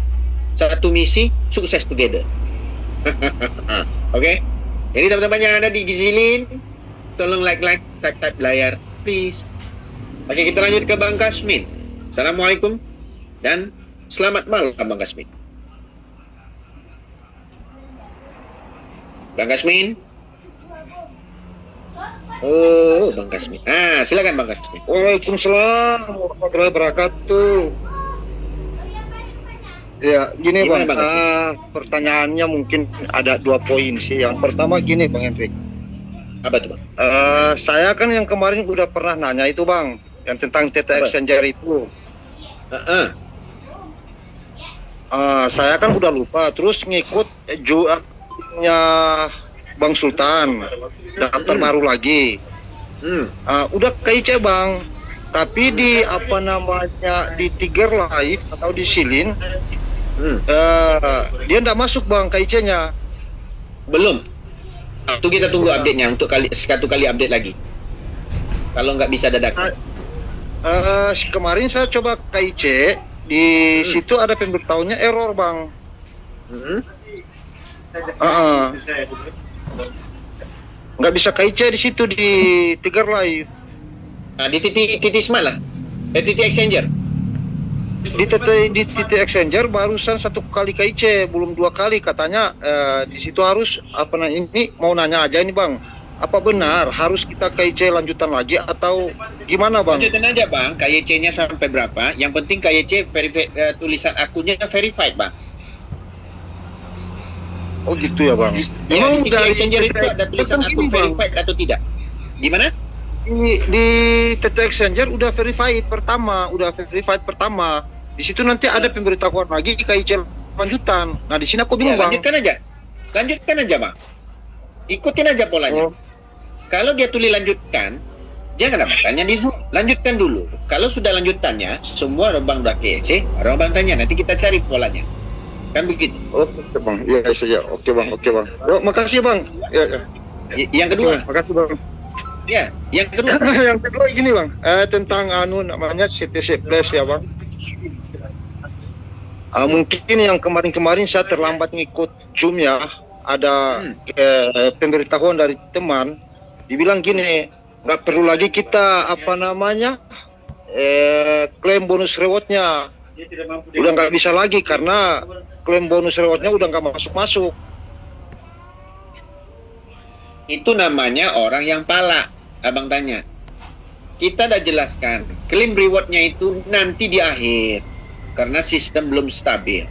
satu misi, sukses together. Oke. Jadi teman-teman yang ada di Gizilin, tolong like, type layar, please. Oke, kita lanjut ke Bang Kasmin. Assalamualaikum dan selamat malam Bang Kasmin. Bang Kasmin. Oh, Bang Kasmin. Silakan Bang Kasmin. Waalaikumsalam warahmatullahi wabarakatuh. Ya, gini Gimana, Bang, Bang pertanyaannya mungkin ada 2 poin sih. Yang pertama gini Bang Hendrik. Apa tuh Bang? Saya kan yang kemarin udah pernah nanya itu Bang, yang tentang Theta Apa? Exchanger itu. Saya kan udah lupa, terus ngikut jualnya Bang Sultan, daftar baru lagi. Udah KIC Bang, tapi di apa namanya di Tiger Live atau di Silin, dia nggak masuk Bang KIC-nya. Belum. Itu kita tunggu update-nya untuk satu kali update lagi. Kalau nggak bisa dadakan. Kemarin saya coba KIC, di situ ada pemberitahuannya error Bang. Nggak bisa KIC di situ di Tiger Live. Nah, di titik smart lah. Titik exchanger. Di titik exchanger barusan 1 kali KIC, belum 2 kali katanya. Di situ harus apa namanya, ini mau nanya aja ini bang, apa benar harus kita KIC lanjutan lagi atau gimana bang? Lanjutin aja bang, KIC-nya sampai berapa? Yang penting KIC tulisan akunnya verified bang. Oh gitu ya bang. Ya, Memang di dari exchanger itu ada tulisan akun verified atau tidak? Gimana? di TT Exchanger udah verified pertama. Di situ nanti ada pemberitahuan lagi KIC lanjutan. Nah di sini aku bingung bang. Lanjutkan aja bang. Ikutin aja polanya. Kalau dia tulis lanjutkan, jangan apa tanya di Zoom. Lanjutkan dulu. Kalau sudah lanjutannya, semua bang udah KIC, orang bang tanya. Nanti kita cari polanya. Kan begitu. Oke bang, iya saja. Oke bang. Oh, makasih bang. Ya. Yang kedua, makasih bang. ya, yang kedua. Yang kedua gini bang, tentang namanya CTC Plus ya bang. Mungkin yang kemarin saya terlambat ngikut Zoom ya. Ada pemberitahuan dari teman, dibilang gini, nggak perlu lagi kita apa namanya klaim bonus rewardnya. Udah nggak bisa lagi karena klaim bonus rewardnya udah nggak masuk. Itu namanya orang yang pala. Abang tanya. Kita udah jelaskan. Klaim rewardnya itu nanti di akhir. Karena sistem belum stabil.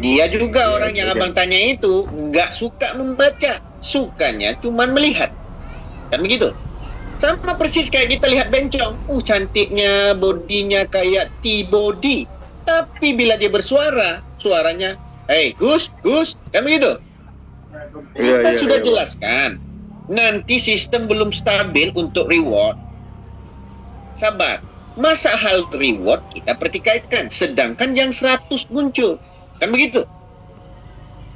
Dia juga orang yang abang tanya itu nggak suka membaca. Sukanya cuman melihat. Kan begitu? Sama persis kayak kita lihat bencong. Cantiknya, bodinya kayak T-body. Tapi bila dia bersuara, suaranya, hey Gus, kan begitu? Kita sudah jelaskan. Nanti sistem belum stabil untuk reward. Sabar. Masa hal reward kita pertikaikan. Sedangkan yang 100 muncul. Kan begitu?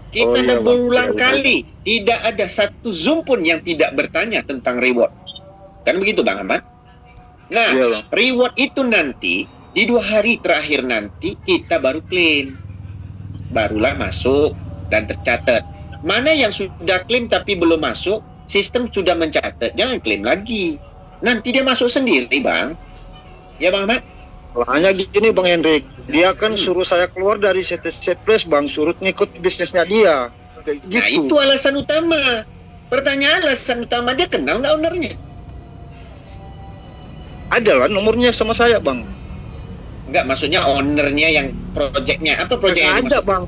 Kita dah berulang kali. Tidak ada satu Zoom pun yang tidak bertanya tentang reward. Kan begitu Bang Ahmad? Nah, reward itu nanti, di 2 hari terakhir nanti, kita baru klaim. Barulah masuk dan tercatat. Mana yang sudah klaim tapi belum masuk, sistem sudah mencatat, jangan klaim lagi. Nanti dia masuk sendiri, Bang. Ya, Bang Ahmad? Hanya gini, Bang Hendrik. Dia kan suruh saya keluar dari CTC Plus, Bang. Suruh ngikut bisnisnya dia. Kayak gitu. Nah, itu alasan utama. Pertanyaan alasan utama, dia kenal nggak ownernya? Ada lah nomornya sama saya, Bang. Enggak, maksudnya ownernya yang projectnya. Apa projectnya? Nggak ada, Bang.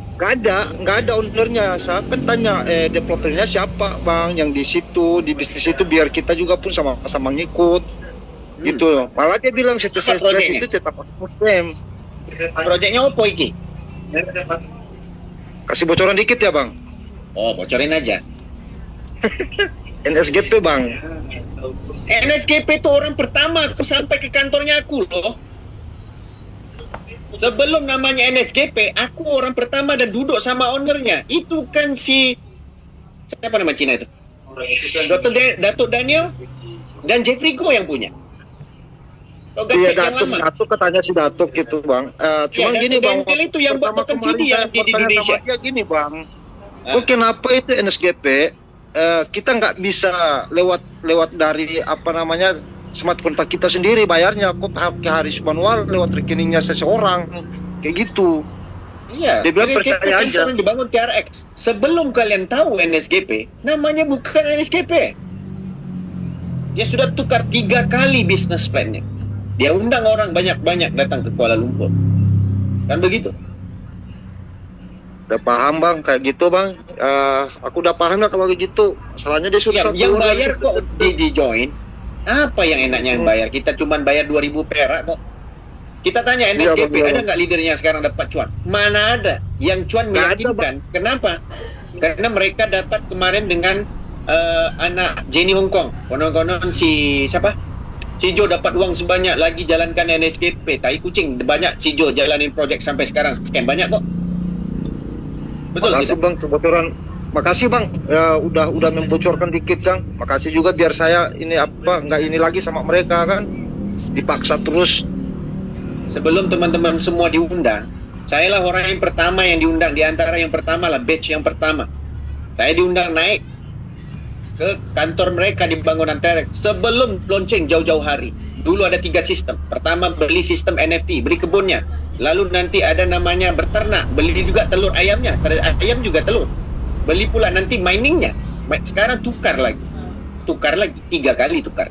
Nggak ada ownernya. Saya kan tanya, developernya siapa, Bang, yang di situ, di bisnis itu, biar kita juga pun sama-sama ngikut. Gitu. Malah dia bilang CTC Plus itu tetap muslim. Projectnya apa iki? Kasih bocoran dikit ya, Bang. Oh, bocorin aja. NSGP, Bang. NSGP itu orang pertama aku sampai ke kantornya aku loh. Sebelum namanya NSGP, aku orang pertama dan duduk sama ownernya. Itu kan si siapa nama Cina itu? Datuk Daniel dan Jeffrey Go yang punya. Iya, Datuk katanya si Datuk gitu, Bang. Cuman gini, Bang. Itu yang buat subsidi yang di Indonesia. Dia gini, Bang. Kenapa itu NSGP? Kita nggak bisa lewat dari apa namanya smart kontak kita sendiri bayarnya, kok harus manual lewat rekeningnya seseorang kayak gitu. Iya. Dia bilang percaya aja. Yang dibangun TRX. Sebelum kalian tahu NSGP, namanya bukan NSGP. Dia sudah tukar 3 kali business plan-nya. Dia undang orang banyak-banyak datang ke Kuala Lumpur. Kan begitu? Udah paham, Bang, kayak gitu, Bang. Aku udah paham lah kalau gitu. Masalahnya dia sudah yang bayar kok di join. Apa yang enaknya yang bayar? Kita cuma bayar 2.000 perak kok. Kita tanya NSGP, ada nggak leadernya sekarang dapat cuan? Mana ada? Yang cuan meyakinkan. Kenapa? Karena mereka dapat kemarin dengan anak Jenny Hongkong. Konon-konon si siapa? Si Jo dapat uang sebanyak lagi jalankan NSGP. Tai kucing, banyak si Jo jalanin project sampai sekarang. Sekian banyak kok. Betul. Makasih, Bang, kebocoran. Makasih, Bang, udah membocorkan dikit, Kang. Makasih juga biar saya ini nggak ini lagi sama mereka kan, dipaksa terus. Sebelum teman-teman semua diundang, saya lah orang yang pertama yang diundang, di antara yang pertama lah, batch yang pertama. Saya diundang naik ke kantor mereka di Bangunan Terek sebelum launching jauh-jauh hari. Dulu ada 3 sistem. Pertama beli sistem NFT, beli kebunnya. Lalu nanti ada namanya berternak, beli juga telur ayamnya, ayam juga telur. Beli pula nanti miningnya. Sekarang tukar lagi, 3 kali tukar.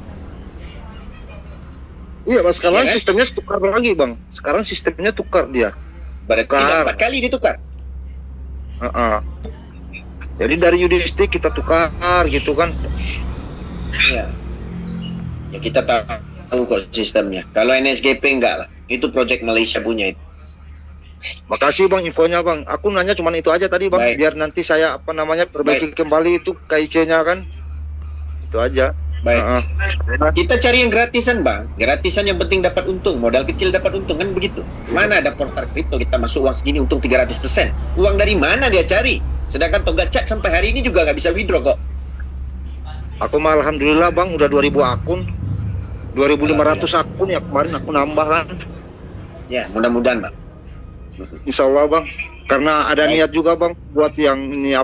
Iya, Bang, sekarang Iya kan? sistemnya tukar lagi, Bang. Sekarang sistemnya tukar dia. Berarti Tukar. 4 kali ditukar. Heeh. Jadi dari USD kita tukar gitu kan. Ya. Ya kita tahu kok sistemnya. Kalau NSGP enggak lah. Itu project Malaysia punya itu. Makasih Bang infonya Bang. Aku nanya cuma itu aja tadi Bang. Baik. Biar nanti saya perbaiki kembali itu KIC-nya kan. Itu aja. Baik. Heeh. Kita cari yang gratisan bang. Gratisan yang penting dapat untung. Modal kecil dapat untung kan begitu. Mana ada portal kripto kita masuk uang segini untung 300%. Uang dari mana dia cari? Sedangkan Toga Chat sampai hari ini juga nggak bisa withdraw kok. Aku mah alhamdulillah Bang udah 2000 akun. 2500 akun ya kemarin aku nambah kan. Ya mudah-mudahan bang. Insya Allah Bang. Karena ada Baik. niat juga Bang buat yang ini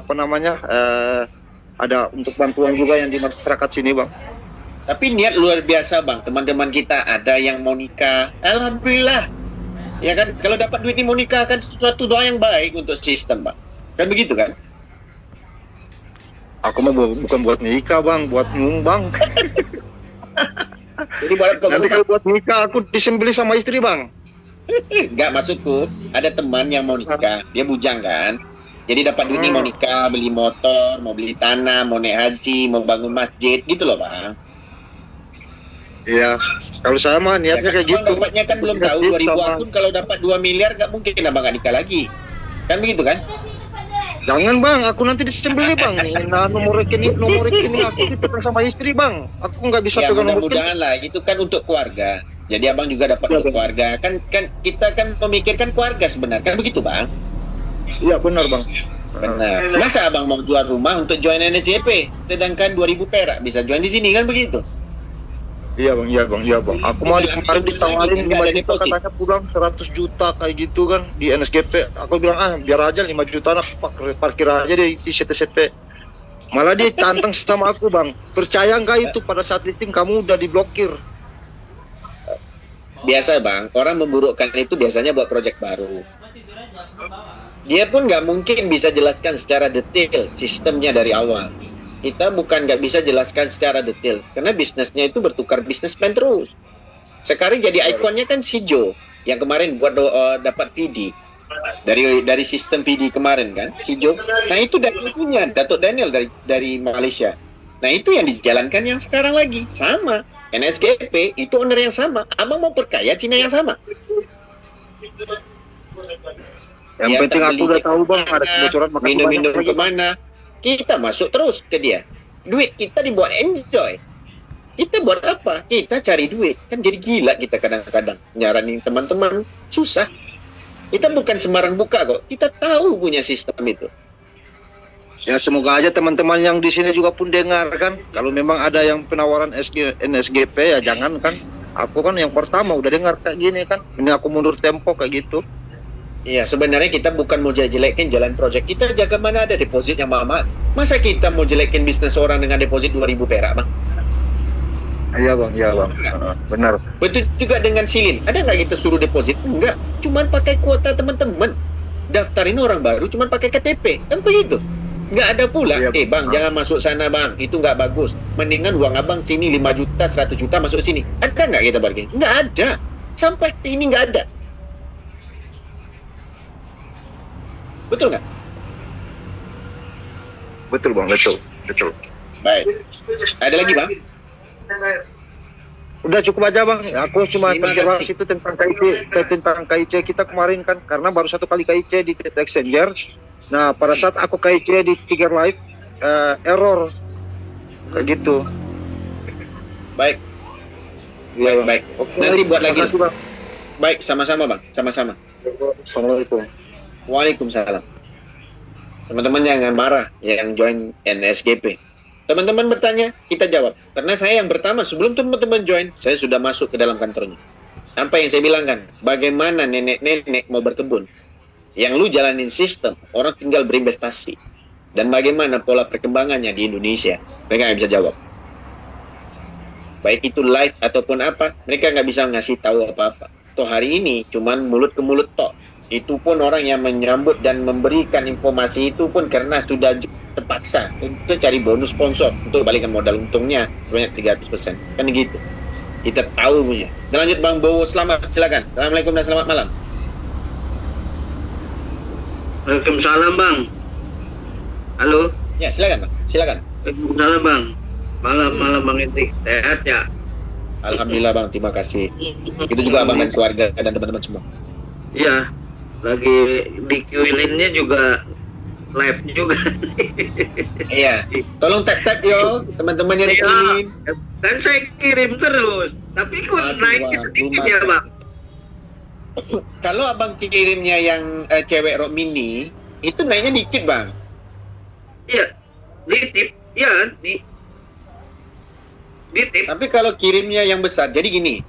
ada untuk bantuan juga yang di masyarakat sini Bang. Tapi niat luar biasa bang. Teman-teman kita ada yang mau nikah. Alhamdulillah. Ya kan kalau dapat duit ini mau nikah kan suatu doa yang baik untuk sistem bang. Kan begitu kan? Aku mah bukan buat nikah Bang, buat nyumbang. Jadi buat Nanti kalau buat nikah aku disembelih sama istri Bang. Enggak, maksudku ada teman yang mau nikah, dia bujang kan. Jadi dapat duit ini mau nikah, beli motor, mau beli tanah, mau naik haji, mau bangun masjid, gitu loh bang. Iya. Kalau saya mah niatnya kayak gitu. Abang dapatnya kan belum tahu 2000 akun, kalau dapat 2 miliar nggak mungkin abang nggak nikah lagi. Kan begitu kan? Jangan Bang, aku nanti disembelih Bang. Nah, nomor rekening aku dipegang sama istri Bang. Aku nggak bisa Ya pegang nomor mudah-mudahan rekening. lah, itu kan untuk keluarga. Jadi abang juga dapat untuk keluarga. Kan kita kan memikirkan keluarga sebenarnya, kan begitu bang? Iya benar Bang. Benar. Masa abang mau jual rumah untuk join NSGP, sedangkan 2000 perak bisa join di sini kan begitu? Iya Bang. Aku mau kemarin ditawarin 5 Nggak ada juta deposit. katanya pulang 100 juta kayak gitu kan di NSGP. Aku bilang biar aja 5 juta lah parkir aja di CTCP. Malah dia tantang sama aku Bang. Percaya nggak itu pada saat meeting kamu udah diblokir? Biasa bang, orang memburukkan itu biasanya buat proyek baru. Dia pun nggak mungkin bisa jelaskan secara detail sistemnya dari awal. Kita bukan nggak bisa jelaskan secara detail, karena bisnisnya itu bertukar bisnis plan terus. Sekarang jadi ikonnya kan si Joe, yang kemarin buat dapat PD. Dari sistem PD kemarin kan, si Joe. Nah itu dari punya Datuk Daniel dari Malaysia. Nah itu yang dijalankan yang sekarang lagi sama NSGP itu owner yang sama. Abang mau perkaya Cina yang sama. Yang Dia penting tak aku beli udah cek tahu Bang ada kemana, kebocoran makasih minum-minum banyak lagi. kemana, kita masuk terus ke dia. Duit kita dibuat enjoy. Kita buat apa? Kita cari duit. Kan jadi gila kita kadang-kadang nyaranin teman-teman susah. Kita bukan sembarang buka kok. Kita tahu punya sistem itu. Ya semoga aja teman-teman yang di sini juga pun dengar kan. Kalau memang ada yang penawaran NSGP ya jangan kan. Aku kan yang pertama udah dengar kayak gini kan. Ini aku mundur tempo kayak gitu. Iya, sebenarnya kita bukan mau jelekin jalan proyek. Kita jaga mana ada deposit yang mahal. Masa kita mau jelekin bisnis orang dengan deposit 2000 perak, Bang? Iya Bang. Benar. Betul juga dengan silin. Ada nggak kita suruh deposit? Enggak. Cuman pakai kuota teman-teman. Daftarin orang baru cuman pakai KTP. Kan begitu. Nggak ada pula. Iya, Bang, jangan masuk sana, Bang. Itu nggak bagus. Mendingan uang abang sini 5 juta, 100 juta masuk sini. Ada nggak kita bargain? Nggak ada. Sampai ini nggak ada. Betul nggak? Betul Bang, betul. Baik. Ada lagi, Bang? Udah cukup aja Bang. Aku cuma Terima konfirmasi kasih. itu tentang KIC kita kemarin kan karena baru satu kali KIC di Trade Exchanger. Nah, pada saat aku KIC di Tiger Live error kayak gitu. Baik. Iya, Bang. Baik. Oke, Nanti buat lagi. makasih, Bang. Baik, sama-sama, Bang. Sama-sama. Assalamualaikum. Waalaikumsalam. Teman-teman jangan marah yang join NSGP. Teman-teman bertanya, kita jawab. Karena saya yang pertama, sebelum teman-teman join, saya sudah masuk ke dalam kantornya. Apa yang saya bilang kan, bagaimana nenek-nenek mau berkebun? Yang lu jalanin sistem, orang tinggal berinvestasi. dan bagaimana pola perkembangannya di Indonesia? Mereka nggak bisa jawab. Baik itu live ataupun apa, mereka nggak bisa ngasih tahu apa-apa. Toh hari ini cuman mulut ke mulut toh. Itu pun orang yang menyambut dan memberikan informasi itu pun karena sudah terpaksa untuk cari bonus sponsor untuk balikan modal untungnya sebanyak 300%. Kan gitu. Kita tahu punya. Dan lanjut Bang Bowo, selamat, silakan. Assalamualaikum dan selamat malam. Waalaikumsalam Bang. Halo. Ya silakan Bang, silakan. Waalaikumsalam Bang. Malam Bang Intik. Sehat ya? Alhamdulillah Bang, terima kasih. Itu juga Abang dan keluarga dan teman-teman semua. Iya. Lagi di Q-Line-nya juga live juga. Iya. Tolong tag yo teman-teman yang Iya. dikirim. Kan saya kirim terus. Tapi kok Aduh, naiknya Bang, sedikit belum ya masuk. Bang? Kalau Abang kirimnya yang cewek rok mini, itu naiknya dikit Bang. Iya. Di tip. Iya, di tip. Tapi kalau kirimnya yang besar, jadi gini,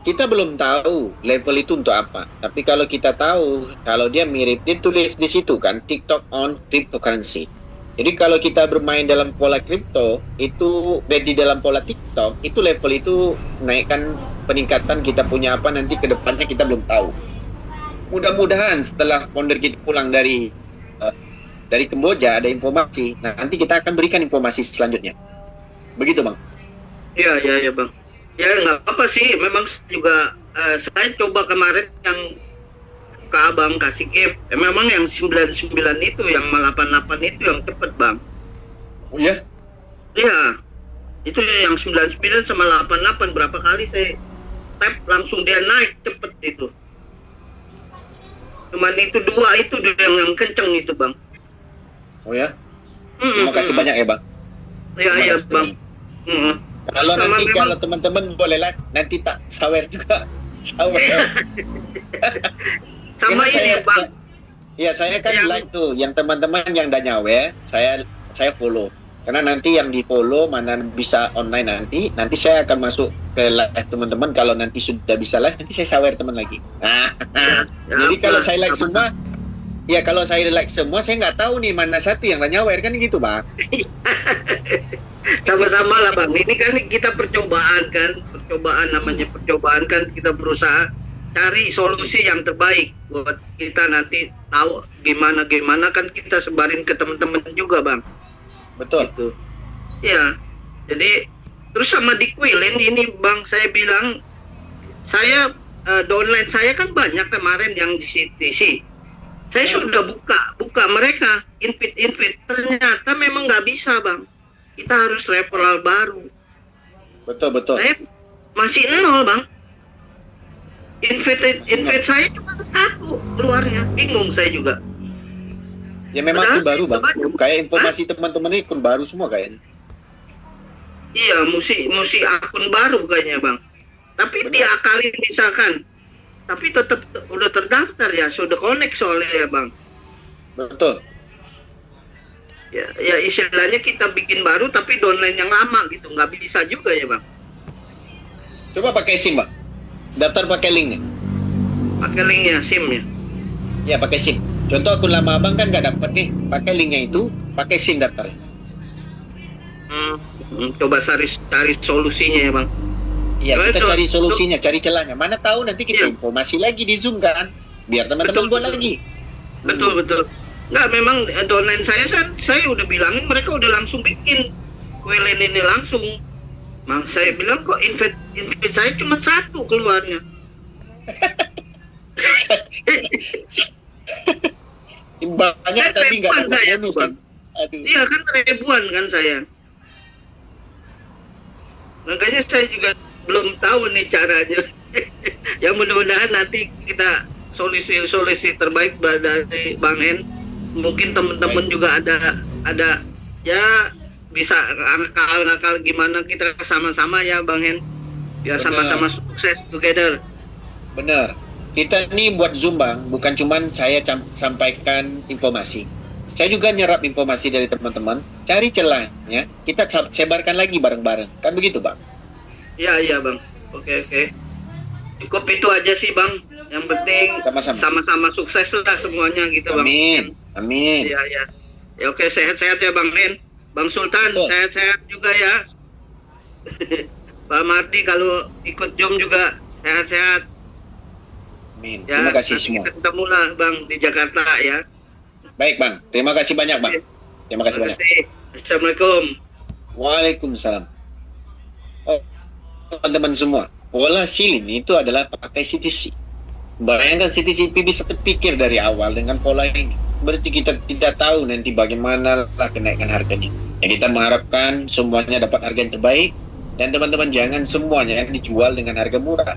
kita belum tahu level itu untuk apa. Tapi kalau kita tahu, kalau dia mirip, dia tulis di situ kan, TikTok on cryptocurrency. Jadi kalau kita bermain dalam pola kripto, itu di dalam pola TikTok, itu level itu naikkan peningkatan kita punya apa nanti ke depannya kita belum tahu. Mudah-mudahan setelah founder kita pulang dari Kamboja ada informasi. Nah, nanti kita akan berikan informasi selanjutnya. Begitu Bang. Iya Bang. Ya nggak apa sih, memang juga saya coba kemarin yang ke Abang kasih gift. Memang yang 99 itu, yang 88 itu yang cepet Bang. Oh iya? Iya. Itu yang 99 sama 88 berapa kali saya tap langsung dia naik cepet itu. Cuman itu dua itu yang kenceng itu Bang. Oh ya? Terima kasih banyak ya Bang. Iya Bang. Kalau Sama nanti memang- kalau teman-teman boleh lah nanti tak sawer juga. Sawer. Sama Karena ini Bang. Iya, saya kan Yang- like tuh yang teman-teman yang udah nyawer, saya follow. Karena nanti yang di follow mana bisa online nanti saya akan masuk ke live teman-teman. Kalau nanti sudah bisa live nanti saya sawer teman lagi. Nah, jadi kalau saya like semua, ya kalau saya like semua saya nggak tahu nih mana satu yang udah nyawer kan gitu Bang. Sama-sama lah Bang, ini kan kita percobaan namanya percobaan kan, kita berusaha cari solusi yang terbaik buat kita nanti tahu gimana kan kita sebarin ke teman-teman juga Bang. Betul. Gitu. Ya, jadi terus sama di Quilin ini Bang, saya bilang saya downline saya kan banyak kemarin yang di CTC. Saya sudah buka mereka invite, ternyata memang nggak bisa Bang. Kita harus referral baru. Betul. Saya masih 0 Bang. Invite saya cuma 1 keluarnya. Bingung saya juga. Ya memang Padahal itu baru Bang. banyak. Kayak informasi teman-teman ini akun baru semua kayaknya. Iya, mesti akun baru kayaknya Bang. Tapi diakalin misalkan. Tapi tetap udah terdaftar ya, sudah connect soalnya ya Bang. Betul. Ya istilahnya kita bikin baru tapi downline yang lama gitu, nggak bisa juga ya Bang. Coba pakai SIM Bang. Daftar pakai linknya. Pakai linknya, SIM-nya. Ya pakai SIM. Contoh akun lama Abang kan nggak dapat nih. Pakai linknya itu, pakai SIM daftar. Coba cari solusinya ya Bang. Iya, Coba kita itu- cari solusinya, cari celahnya. Mana tahu nanti kita Iya. informasi lagi di Zoom kan. Biar teman-teman Betul, buat betul. lagi. Betul. Nggak, memang downline saya udah bilangin, mereka udah langsung bikin Quilin ini langsung. Saya bilang kok invite saya cuma 1 keluarnya. Banyak Kan tapi nggak ribuan dapat saya, bonus Bang. kan. Aduh. Iya kan ribuan kan saya. Makanya saya juga belum tahu nih caranya. Ya mudah-mudahan nanti kita solusi terbaik dari Bang En. Mungkin teman-teman juga ada ya bisa ngakal gimana kita sama-sama ya Bang En. Biar Benar. sama-sama sukses together. Bener. Kita nih buat Zoom Bang, bukan cuman saya sampaikan informasi. Saya juga nyerap informasi dari teman-teman, cari celahnya, kita sebarkan lagi bareng-bareng. Kan begitu Bang? Iya Bang. Oke. Cukup itu aja sih Bang. Yang penting Sama-sama. sama-sama sukses lah semuanya gitu Bang. Amin. Iya. Ya oke, sehat-sehat ya Bang Hen. Bang Sultan, Betul. sehat-sehat juga ya. Pak Mardi kalau ikut Jom juga sehat-sehat. Amin. Ya, Terima kasih nanti semua. kita ketemu lah Bang di Jakarta ya. Baik Bang, terima kasih banyak Bang. Terima kasih Terima banyak. kasih. Assalamualaikum. Waalaikumsalam. Oh, teman-teman semua, pola silin itu adalah pakai CTC. Bayangkan CTCP bisa terpikir dari awal dengan pola ini. Berarti kita tidak tahu nanti bagaimana lah kenaikan harganya. Yang kita mengharapkan semuanya dapat harga yang terbaik, dan teman-teman jangan semuanya yang dijual dengan harga murah.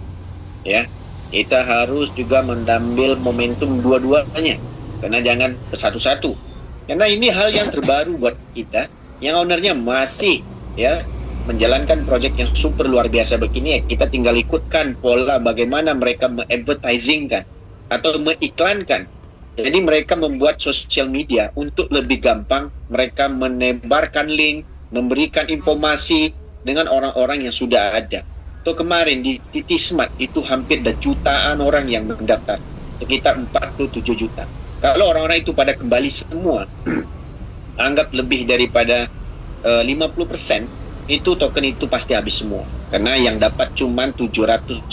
Ya, kita harus juga mengambil momentum dua-duanya, karena jangan satu-satu. Karena ini hal yang terbaru buat kita, yang ownernya masih ya menjalankan proyek yang super luar biasa begini. Ya, kita tinggal ikutkan pola bagaimana mereka me-advertisingkan atau mengiklankan. Jadi mereka membuat sosial media untuk lebih gampang mereka menebarkan link, memberikan informasi dengan orang-orang yang sudah ada. Tuh kemarin di Titi Smart itu hampir ada jutaan orang yang mendaftar, sekitar 47 juta. Kalau orang-orang itu pada kembali semua, anggap lebih daripada 50%, itu token itu pasti habis semua. Karena yang dapat cuma 705.000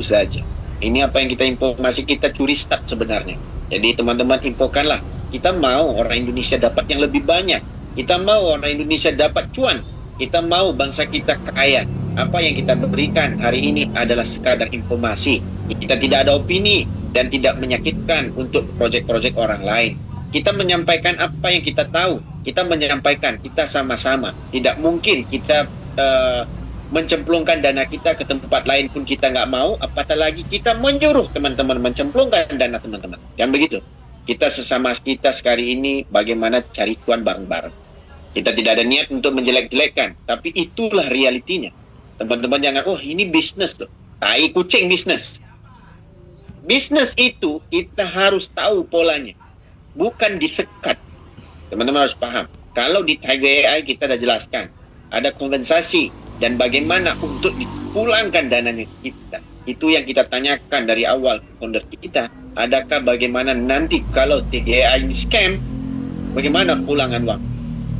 saja. Ini apa yang kita informasi, kita curi stat sebenarnya. Jadi teman-teman infokanlah. Kita mau orang Indonesia dapat yang lebih banyak. Kita mau orang Indonesia dapat cuan. Kita mau bangsa kita kaya. Apa yang kita berikan hari ini adalah sekadar informasi. Kita tidak ada opini dan tidak menyakitkan untuk proyek-proyek orang lain. Kita menyampaikan apa yang kita tahu. Kita menyampaikan, kita sama-sama. Tidak mungkin kita mencemplungkan dana kita ke tempat lain pun kita nggak mau. Apatah lagi kita menyuruh teman-teman mencemplungkan dana teman-teman. Yang begitu. Kita sesama kita sekali ini bagaimana cari cuan bareng-bareng. Kita tidak ada niat untuk menjelek-jelekkan. Tapi itulah realitinya. Teman-teman jangan, oh ini bisnis loh. Tai kucing bisnis. Bisnis itu kita harus tahu polanya. Bukan disekat. Teman-teman harus paham. Kalau di Tiger AI kita sudah jelaskan. Ada kompensasi. Dan bagaimana untuk dipulangkan dananya kita. Itu yang kita tanyakan dari awal founder kita. Adakah bagaimana nanti kalau Tiger AI ini scam, bagaimana pulangan uang?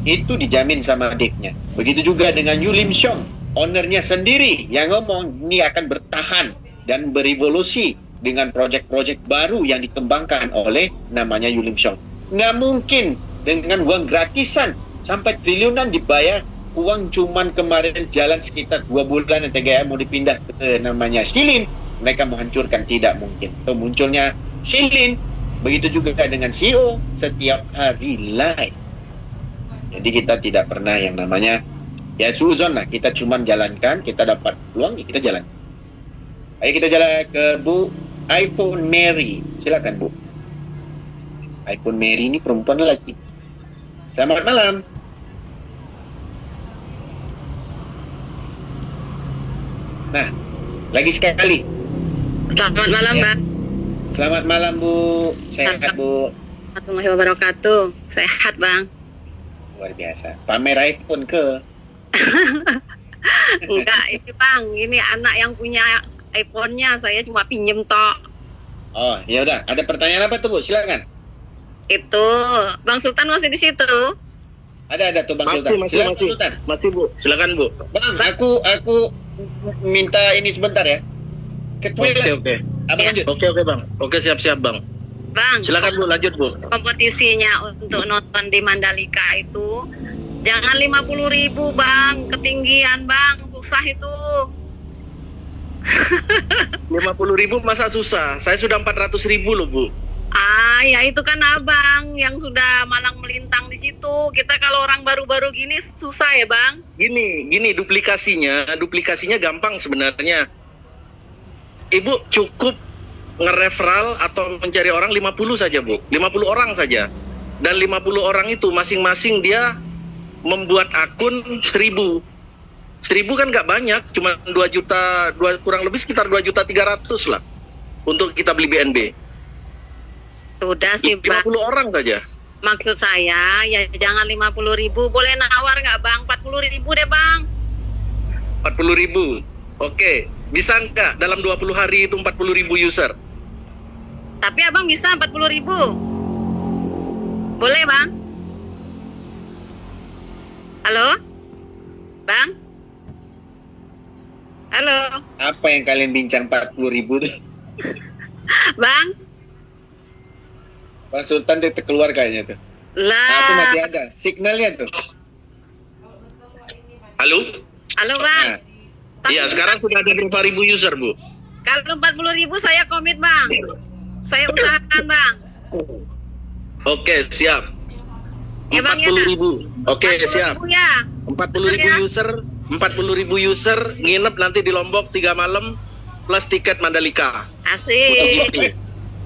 Itu dijamin sama adiknya. Begitu juga dengan Yu Lim Xiong. Ownernya sendiri yang ngomong ini akan bertahan dan berevolusi dengan proyek-proyek baru yang dikembangkan oleh namanya Yu Lim Xiong. Nggak mungkin dengan uang gratisan sampai triliunan dibayar. Uang cuman kemarin jalan sekitar 2 bulan TGA mau dipindah ke namanya Silin. Mereka menghancurkan, tidak mungkin. So, munculnya Silin. Begitu juga dengan CEO setiap hari live. Jadi kita tidak pernah yang namanya ya suzon lah. Kita cuman jalankan, kita dapat peluang, ya kita jalan. Ayo kita jalan ke Bu iPhone Mary. Silakan Bu. iPhone Mary ini perempuan lagi. Selamat malam. Nah, lagi sekali. Selamat malam, Ya. Bang. Selamat malam Bu. Sehat Bu. Warahmatullahi wabarakatuh. Sehat, Bang. Luar biasa. Pamer iPhone ke? Enggak, ini Bang, ini anak yang punya iPhone-nya, saya cuma pinjem tok. Oh, ya udah. Ada pertanyaan apa tuh Bu? Silakan. Itu, Bang Sultan masih di situ? Ada tuh Bang Masih, Sultan. masih, Silakan masih. Sultan. Masih Bu, silakan Bu. Bang, aku minta ini sebentar ya. Ke toilet. Oke. Abang Ya. lanjut. Oke Bang. Oke, siap-siap Bang. Bang, Silakan Bu, lanjut Bu. kompetisinya untuk nonton di Mandalika itu jangan 50.000 Bang, ketinggian Bang, susah itu. 50.000 masa susah? Saya sudah 400.000 loh Bu. Ah, ya itu kan abang yang sudah malang melintang di situ. Kita kalau orang baru-baru gini susah ya bang. Gini duplikasinya gampang sebenarnya. Ibu cukup nge-referral atau mencari orang 50 saja Bu. 50 orang saja. Dan 50 orang itu masing-masing dia membuat akun 1.000. 1.000 kan nggak banyak, cuma 2 juta, kurang lebih sekitar 2.300.000 lah untuk kita beli BNB. Sudah sih 50 bang. orang saja. Maksud saya ya jangan 50.000. Boleh nawar nggak bang? 40.000 deh bang. 40.000. Oke, bisa nggak dalam 20 hari itu 40.000 user? Tapi abang bisa 40.000. Boleh bang? Halo? Bang? Halo? Apa yang kalian bincang 40.000 tuh? Bang? Bang Sultan tuh keluar kayaknya tuh. Aku Lah. masih ada signalnya tuh. Halo? Halo, Bang. Nah, Iya, sekarang sudah ada 5.000 user, Bu. Kalau 40.000 saya komit, Bang. Saya usahakan, Bang. Oke, siap. Ya, Bang, ya. 40.000. Oke, 40.000 siap. ya. 40.000 Ya. user, 40.000 user nginep nanti di Lombok 3 malam plus tiket Mandalika. Asik. MotoGP.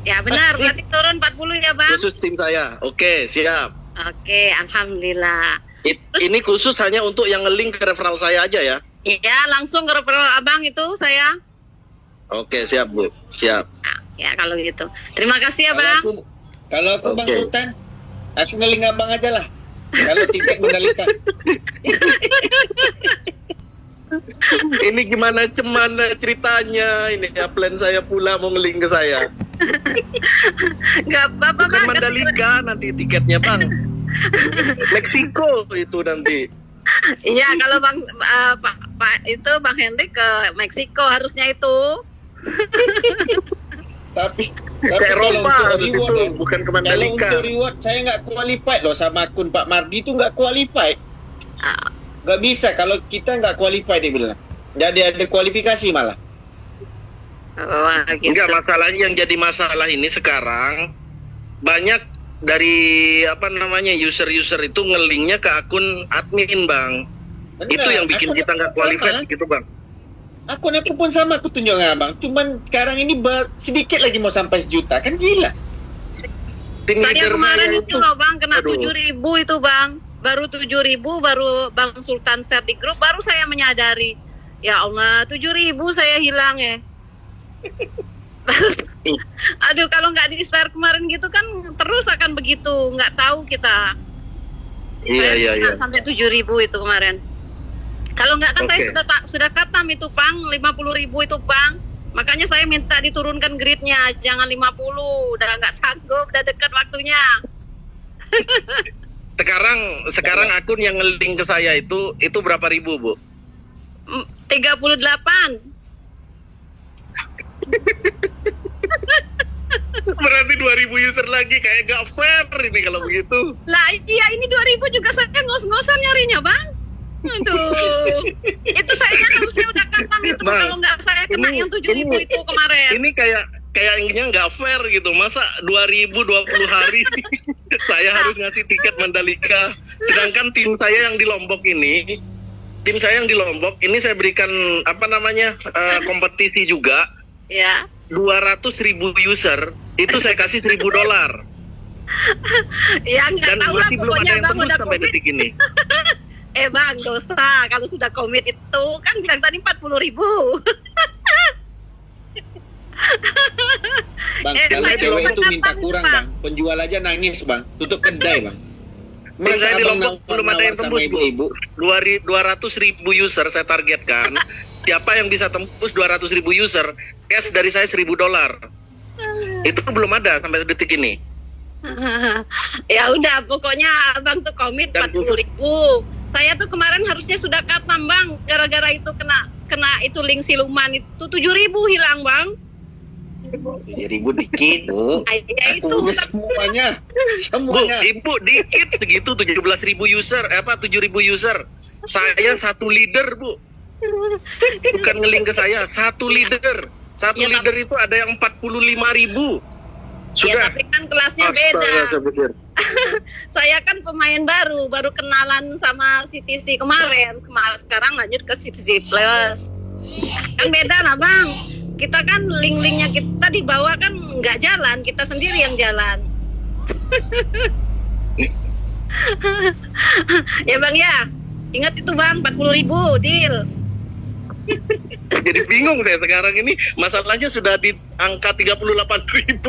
Ya, benar. Asik. Berarti turun 40 ya, Bang. Khusus tim saya. Oke, siap. Oke, alhamdulillah. Ini khusus hanya untuk yang nge-link ke referral saya aja ya. Iya, langsung ke referral Abang itu saya. Oke, siap, Bu. Siap. Nah, ya kalau gitu. Terima kasih ya, Bang. Kalau aku Bang Oke. Sultan, aku ngeling abang aja lah. Kalau tiket Mandalika. Ini gimana ceritanya? Ini ya plan saya pula mau nge-link ke saya. Gak apa-apa, Bukan Bang. Mandalika nanti tiketnya, Bang. Meksiko itu nanti. Iya, kalau Bang Pak itu Bang Henry ke Meksiko harusnya itu. Tapi Ke kalau Eropa untuk harus reward, itu, bukan ke kalau Mandalika. untuk reward saya nggak qualified loh sama akun Pak Mardi itu nggak qualified. Ah, Nggak bisa kalau kita nggak qualified dia bilang. Jadi ada kualifikasi malah. wah, gitu. Enggak, masalahnya yang jadi masalah ini sekarang banyak dari user-user itu nge-linknya ke akun admin, Bang. Benar, Itu yang bikin akun kita nggak aku qualified sama. gitu, Bang. Akun aku pun sama aku tunjukkan abang. Cuman sekarang ini sedikit lagi mau sampai 1 juta kan gila. Tim Saya leader kemarin saya itu loh, Bang, kena Aduh. 7.000 itu, Bang. Baru 7.000, baru Bang Sultan share di grup, baru saya menyadari. Ya Allah, 7.000 saya hilang ya. Aduh, kalau nggak di-share kemarin gitu kan terus akan begitu, nggak tahu kita. Iya. Sampai 7.000 itu kemarin. Kalau nggak kan saya Oke. sudah katam itu, Bang, 50.000 itu, Bang. Makanya saya minta diturunkan gridnya, jangan 50, udah nggak sanggup, udah dekat waktunya. Sekarang akun yang nge-link ke saya itu berapa ribu, Bu? 38. Berarti 2.000 user lagi, kayak gak fair ini kalau begitu. Lah iya, ini 2.000 juga saya ngos-ngosan nyarinya, Bang. Aduh, itu saya harusnya udah katam itu, Bang, kalau nggak saya kena yang 7.000 itu kemarin. Ini kayaknya nggak fair gitu. Masa 2.000 20 hari saya harus ngasih tiket Mandalika, sedangkan tim saya yang di Lombok ini saya berikan kompetisi juga. Ya. 200.000 user itu saya kasih $1.000 Ya nggak dan tahu lah, masih belum ada pokoknya yang Bang tembus udah sampai komit. detik ini. Bang, dosa kalau sudah komit itu, kan bilang tadi 40.000. Bang, Eh, kalau saya cewek juga itu minta kapan, kurang Bang? bang, penjual aja nangis bang, tutup kedai bang. Tim saya di abang Lombok belum ada yang nawar-nawar tembus, sama ibu-ibu? 200.000 user saya targetkan. Siapa yang bisa tembus 200.000 user, cash dari saya $1.000. Itu belum ada sampai detik ini. Ya udah, pokoknya Abang tuh komit Dan 40.000. Saya tuh kemarin harusnya sudah katam, Bang. Gara-gara itu kena itu link siluman itu 7.000 hilang, Bang. 7.000 dikit bu. Ya itu. Aku udah semuanya. Bu, Ibu dikit segitu 17.000 user, 7.000 user. Saya satu leader, Bu. Bukan nge-link ke saya, satu leader. Satu Ya, leader itu ada yang 45.000. Ya, Sudah. tapi kan kelasnya beda. Astaga, saya pikir. Saya kan pemain baru kenalan sama CTC kemarin. Sekarang lanjut ke CTC Plus. Kan beda lah, Bang. Kita kan link-linknya kita di bawah kan nggak jalan, kita sendiri yang jalan. Ya Bang ya, ingat itu Bang, 40.000 deal. Jadi bingung saya sekarang ini. Masalahnya sudah di angka 38.000.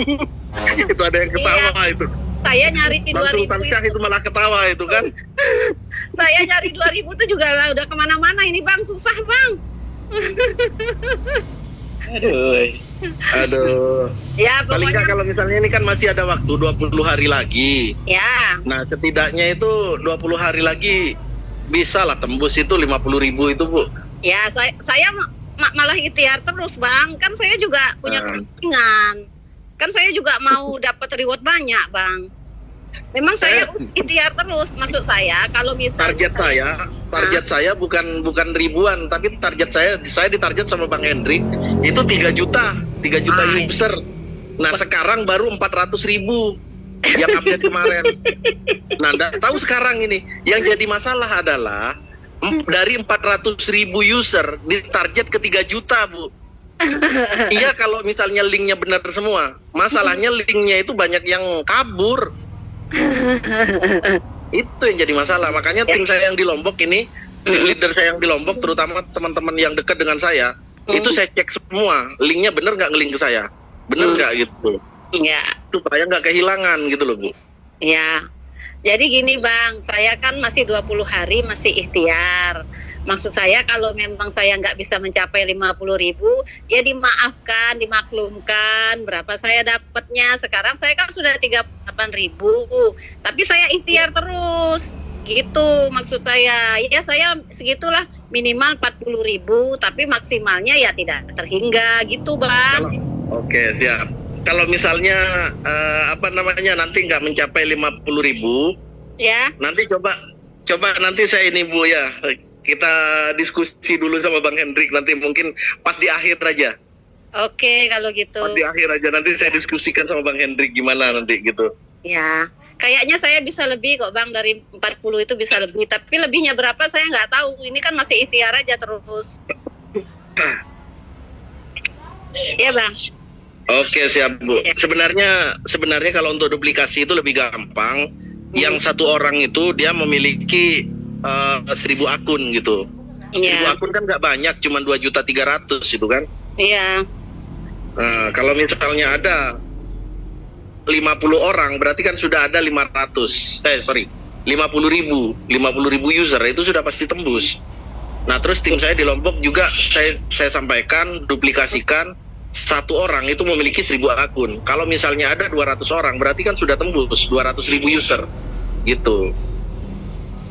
Itu ada yang ketawa itu. Saya nyari di Bang 2.000 Sultan Syah itu malah ketawa itu kan. Saya nyari 2.000 itu juga lah, udah kemana-mana ini Bang, susah Bang. Aduh. Ya Paling nggak pokoknya kalau misalnya ini kan masih ada waktu 20 hari lagi. ya. Nah setidaknya itu 20 hari lagi bisa lah tembus itu 50.000 itu, Bu. Ya, saya malah ikhtiar terus, Bang. Kan saya juga punya kepentingan. Kan saya juga mau dapat reward banyak, Bang. Memang saya ikhtiar terus. Maksud saya kalau misalnya target saya bukan ribuan, tapi target saya ditarget sama Bang Hendrik itu 3 juta user. Nah, sekarang baru 400.000 yang update kemarin. Nah, tahu sekarang ini yang jadi masalah adalah dari 400.000 user ditarget ke 3 juta, Bu. Iya, kalau misalnya linknya benar semua. Masalahnya linknya itu banyak yang kabur. Itu yang jadi masalah. Makanya tim saya yang di Lombok ini, tim leader saya yang di Lombok, terutama teman-teman yang dekat dengan saya, itu saya cek semua linknya bener nggak ngelink ke saya, bener nggak gitu. Ya. Supaya nggak kehilangan gitu loh, Bu. Ya. Jadi gini, Bang, saya kan masih 20 hari masih ikhtiar. Maksud saya kalau memang saya nggak bisa mencapai 50.000, ya dimaafkan, dimaklumkan. Berapa saya dapatnya? Sekarang saya kan sudah 38.000, tapi saya ikhtiar terus. Gitu maksud saya. Ya saya segitulah, minimal 40.000, tapi maksimalnya ya tidak terhingga gitu, Bang. Oke, siap. Kalau misalnya nanti nggak mencapai 50.000, ya. Nanti coba nanti saya ini, Bu, ya. Kita diskusi dulu sama Bang Hendrik, nanti mungkin pas di akhir aja. Oke, kalau gitu. Pas di akhir aja, nanti saya diskusikan sama Bang Hendrik gimana nanti gitu. Ya, kayaknya saya bisa lebih kok, Bang, dari 40 itu bisa lebih. Tapi lebihnya berapa saya nggak tahu. Ini kan masih ikhtiar aja terus. Iya, Bang. Oke, siap, Bu. Sebenarnya kalau untuk duplikasi itu lebih gampang. Yang satu orang itu dia memiliki 1.000 akun gitu. 1.000 akun kan nggak banyak, cuma 2.300.000 itu kan. Iya. Nah, kalau misalnya ada 50 orang, berarti kan sudah ada 50.000 user, itu sudah pasti tembus. Nah, terus tim saya di Lombok juga saya sampaikan, duplikasikan, satu orang itu memiliki 1.000 akun. Kalau misalnya ada 200 orang, berarti kan sudah tembus 200.000 user gitu.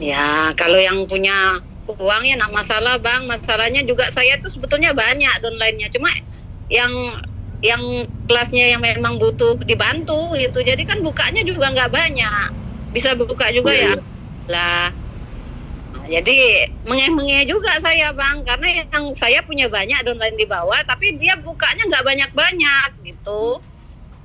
Ya, kalau yang punya uang ya nak masalah, Bang. Masalahnya juga saya tuh sebetulnya banyak downline-nya. Cuma yang kelasnya yang memang butuh dibantu gitu. Jadi kan bukanya juga nggak banyak. Bisa buka juga ya. Lah. Nah, jadi menge-menge juga saya, Bang. Karena yang saya punya banyak downline di bawah, tapi dia bukanya nggak banyak-banyak gitu.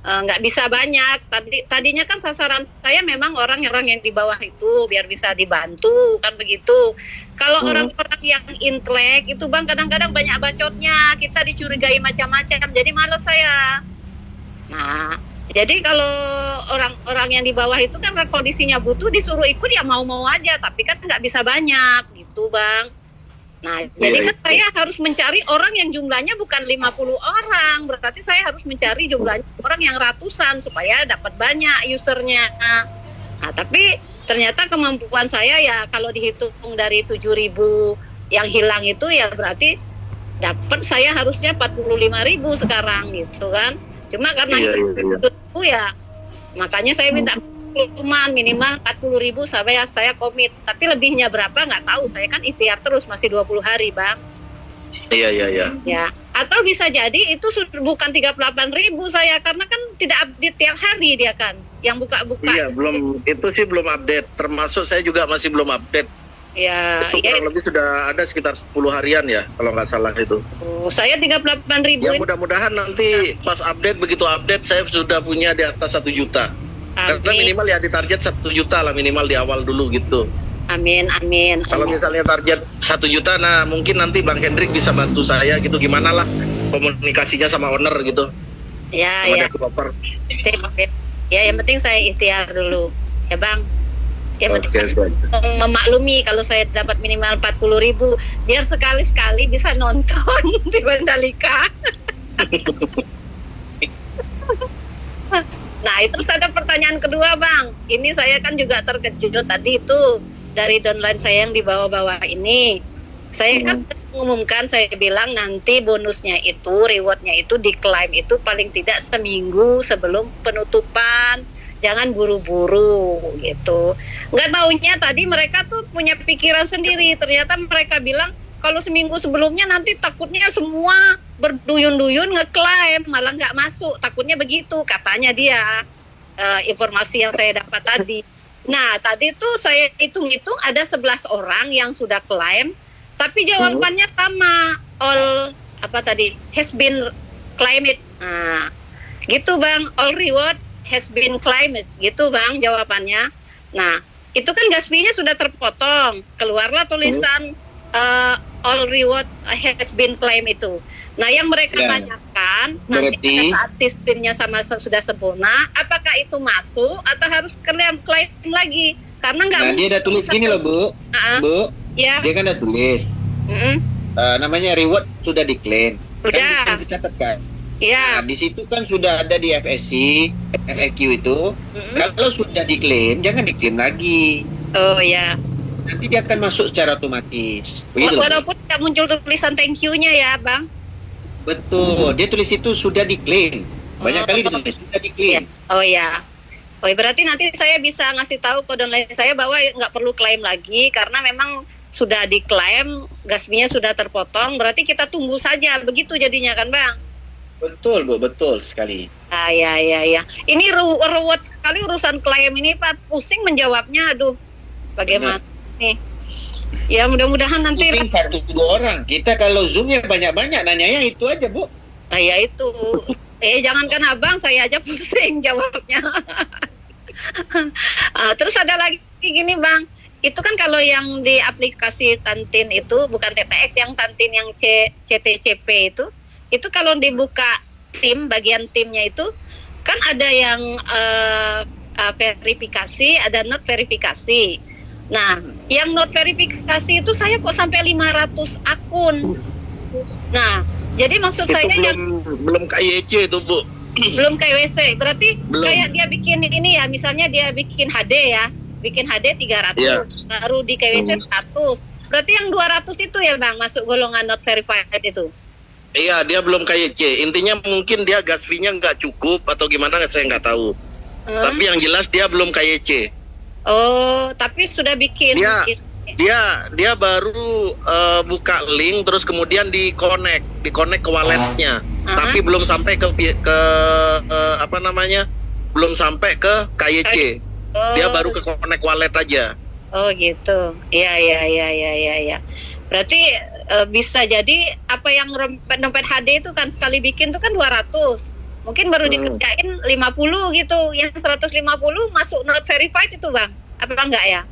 Nggak bisa banyak. Tadinya kan sasaran saya memang orang-orang yang di bawah itu biar bisa dibantu kan begitu. Kalau orang-orang yang intelek itu, Bang, kadang-kadang banyak bacotnya, kita dicurigai macam-macam, jadi malas saya. Nah, jadi kalau orang-orang yang di bawah itu kan kondisinya butuh, disuruh ikut ya mau-mau aja, tapi kan nggak bisa banyak gitu, Bang. Nah, jadi kan saya harus mencari orang yang jumlahnya bukan 50 orang. Berarti saya harus mencari jumlahnya orang yang ratusan supaya dapat banyak usernya. Nah, tapi ternyata kemampuan saya ya kalau dihitung dari 7.000 yang hilang itu ya berarti dapat saya harusnya 45.000 sekarang gitu kan. Cuma karena itu ya makanya saya minta minimal 40.000 sampai saya komit. Tapi lebihnya berapa nggak tahu. Saya kan ikhtiar terus masih 20 hari, Bang. Iya. Ya, atau bisa jadi itu bukan 38.000 saya karena kan tidak update tiap hari dia kan. Yang buka-buka. Iya, itu sih belum update. Termasuk saya juga masih belum update. Ya, itu kurang lebih sudah ada sekitar 10 harian ya kalau nggak salah itu. Saya 38.000. Ya mudah-mudahan nanti pas update, begitu update saya sudah punya di atas 1 juta. Karena minimal ya ditarget 1 juta lah minimal di awal dulu gitu. Amin. Kalau misalnya target 1 juta, nah mungkin nanti Bang Hendrik bisa bantu saya gitu, gimana lah komunikasinya sama owner gitu. Ya. Ya, yang penting saya ikhtiar dulu, ya, Bang. Yang penting memaklumi kalau saya dapat minimal 40.000, biar sekali-sekali bisa nonton di Mandalika. Nah, itu ada pertanyaan kedua, Bang. Ini saya kan juga terkejut tadi itu dari downline saya yang di bawah-bawah ini. Saya kan mengumumkan, saya bilang nanti bonusnya itu, rewardnya itu diklaim itu paling tidak seminggu sebelum penutupan. jangan buru-buru gitu. Nggak taunya tadi mereka tuh punya pikiran sendiri. Ternyata mereka bilang kalau seminggu sebelumnya nanti takutnya semua berduyun-duyun ngeklaim malah nggak masuk. Takutnya begitu katanya dia. Informasi yang saya dapat tadi. Nah, tadi tuh saya hitung-hitung ada 11 orang yang sudah klaim, tapi jawabannya sama, all apa tadi, has been claimed. Nah, gitu Bang, all reward has been claimed, gitu Bang jawabannya. Nah, itu kan gas fee-nya sudah terpotong, keluarlah tulisan all reward has been claimed itu. Nah, yang mereka tanyakan nanti pada saat sistemnya sudah sempurna, apakah itu masuk atau harus klaim lagi? Karena nggak. Nah, dia ada tulis gini loh Bu, Bu. Ya. Dia kan ada tulis. Namanya reward sudah diklaim. Sudah. Kan dicatat kan. Iya. Nah, di situ kan sudah ada di FSC, FAQ itu. Kalau sudah diklaim, jangan diklaim lagi. Oh ya. Nanti dia akan masuk secara otomatis. Begitu, walaupun tidak muncul tulisan thank you-nya ya, Bang. Betul, dia tulis itu sudah diklaim. Banyak kali ditulis sudah diklaim. Oh ya. Oh, berarti nanti saya bisa ngasih tahu ke downline saya bahwa nggak perlu klaim lagi karena memang sudah diklaim, gas fee-nya sudah terpotong. Berarti kita tunggu saja, begitu jadinya kan, Bang? Betul, Bu, betul sekali. Ya. Ini reward sekali urusan klaim ini, Pak. Pusing menjawabnya, aduh. Bagaimana nih? Ya mudah-mudahan nanti satu dua orang. Kita kalau Zoom ya banyak-banyak nanyanya itu aja, Bu. Nah, ya itu. Jangankan Abang, saya aja pusing jawabnya. Terus ada lagi gini, Bang. Itu kan kalau yang di aplikasi Tantin itu bukan TTX, yang Tantin yang CTCP itu kalau dibuka tim, bagian timnya itu kan ada yang verifikasi, ada not verifikasi. Nah, yang not verifikasi itu saya kok sampai 500 akun. Nah, jadi maksud itu saya belum KYC itu, Bu. Belum KYC. Berarti belum. Kayak dia bikin ini ya, misalnya dia bikin HD ya. Bikin HD 300, baru di KYC 100. Berarti yang 200 itu ya, Bang, masuk golongan not verified itu. Iya, dia belum KYC. Intinya mungkin dia gas fee-nya nggak cukup atau gimana, saya nggak tahu. Tapi yang jelas dia belum KYC. Oh, tapi sudah bikin. Dia baru buka link terus kemudian dikonek ke walletnya. Tapi belum sampai ke apa namanya? Belum sampai ke KYC. Dia baru ke connect wallet aja. Oh, gitu. Iya. Berarti bisa jadi apa yang dompet HD itu kan sekali bikin itu kan 200. Mungkin baru dikerjain 50 gitu. Yang 150 masuk not verified itu, Bang. Apa enggak ya?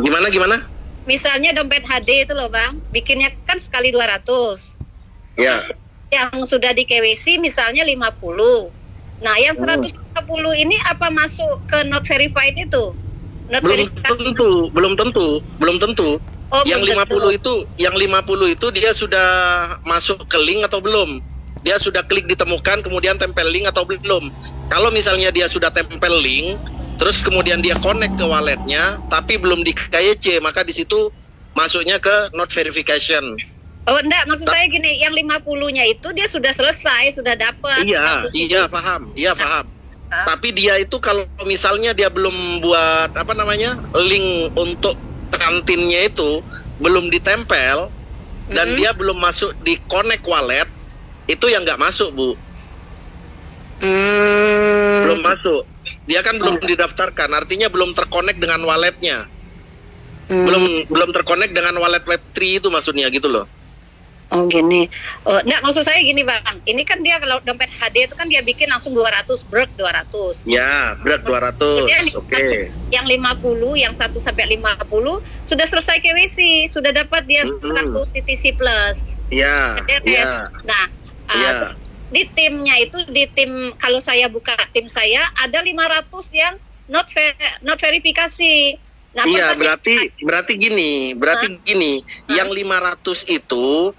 Gimana? Misalnya dompet HD itu loh, Bang. Bikinnya kan sekali 200. Ya. Yang sudah di KYC misalnya 50. Nah, yang 150 ini apa masuk ke not verified itu? Belum tentu. Oh, yang 50 itu dia sudah masuk ke link atau belum? Dia sudah klik ditemukan kemudian tempel link atau belum? Kalau misalnya dia sudah tempel link, terus kemudian dia connect ke walletnya, tapi belum di KYC, maka di situ masuknya ke not verification. Oh, enggak, maksud saya gini, yang 50-nya itu dia sudah selesai, sudah dapat. Iya, paham. Tapi dia itu kalau misalnya dia belum buat apa namanya? Link untuk kantinnya itu belum ditempel dan dia belum masuk di connect wallet, itu yang nggak masuk, Bu. Belum masuk. Dia kan belum didaftarkan, artinya belum terkonek dengan walletnya. Belum terkonek dengan wallet Web3 itu maksudnya gitu loh. Oh, gini. Oh, enggak, maksud saya gini, Bang. Ini kan dia kalau dompet HD itu kan dia bikin langsung 200, brek 200. Ya, brek 200. Oke. Yang 50, yang 1 sampai 50 sudah selesai KYC, sudah dapat dia kartu TTC Plus. Iya. Nah, di timnya itu, di tim, kalau saya buka tim saya ada 500 yang not verifikasi. Nah, iya, berarti gini, yang 500 itu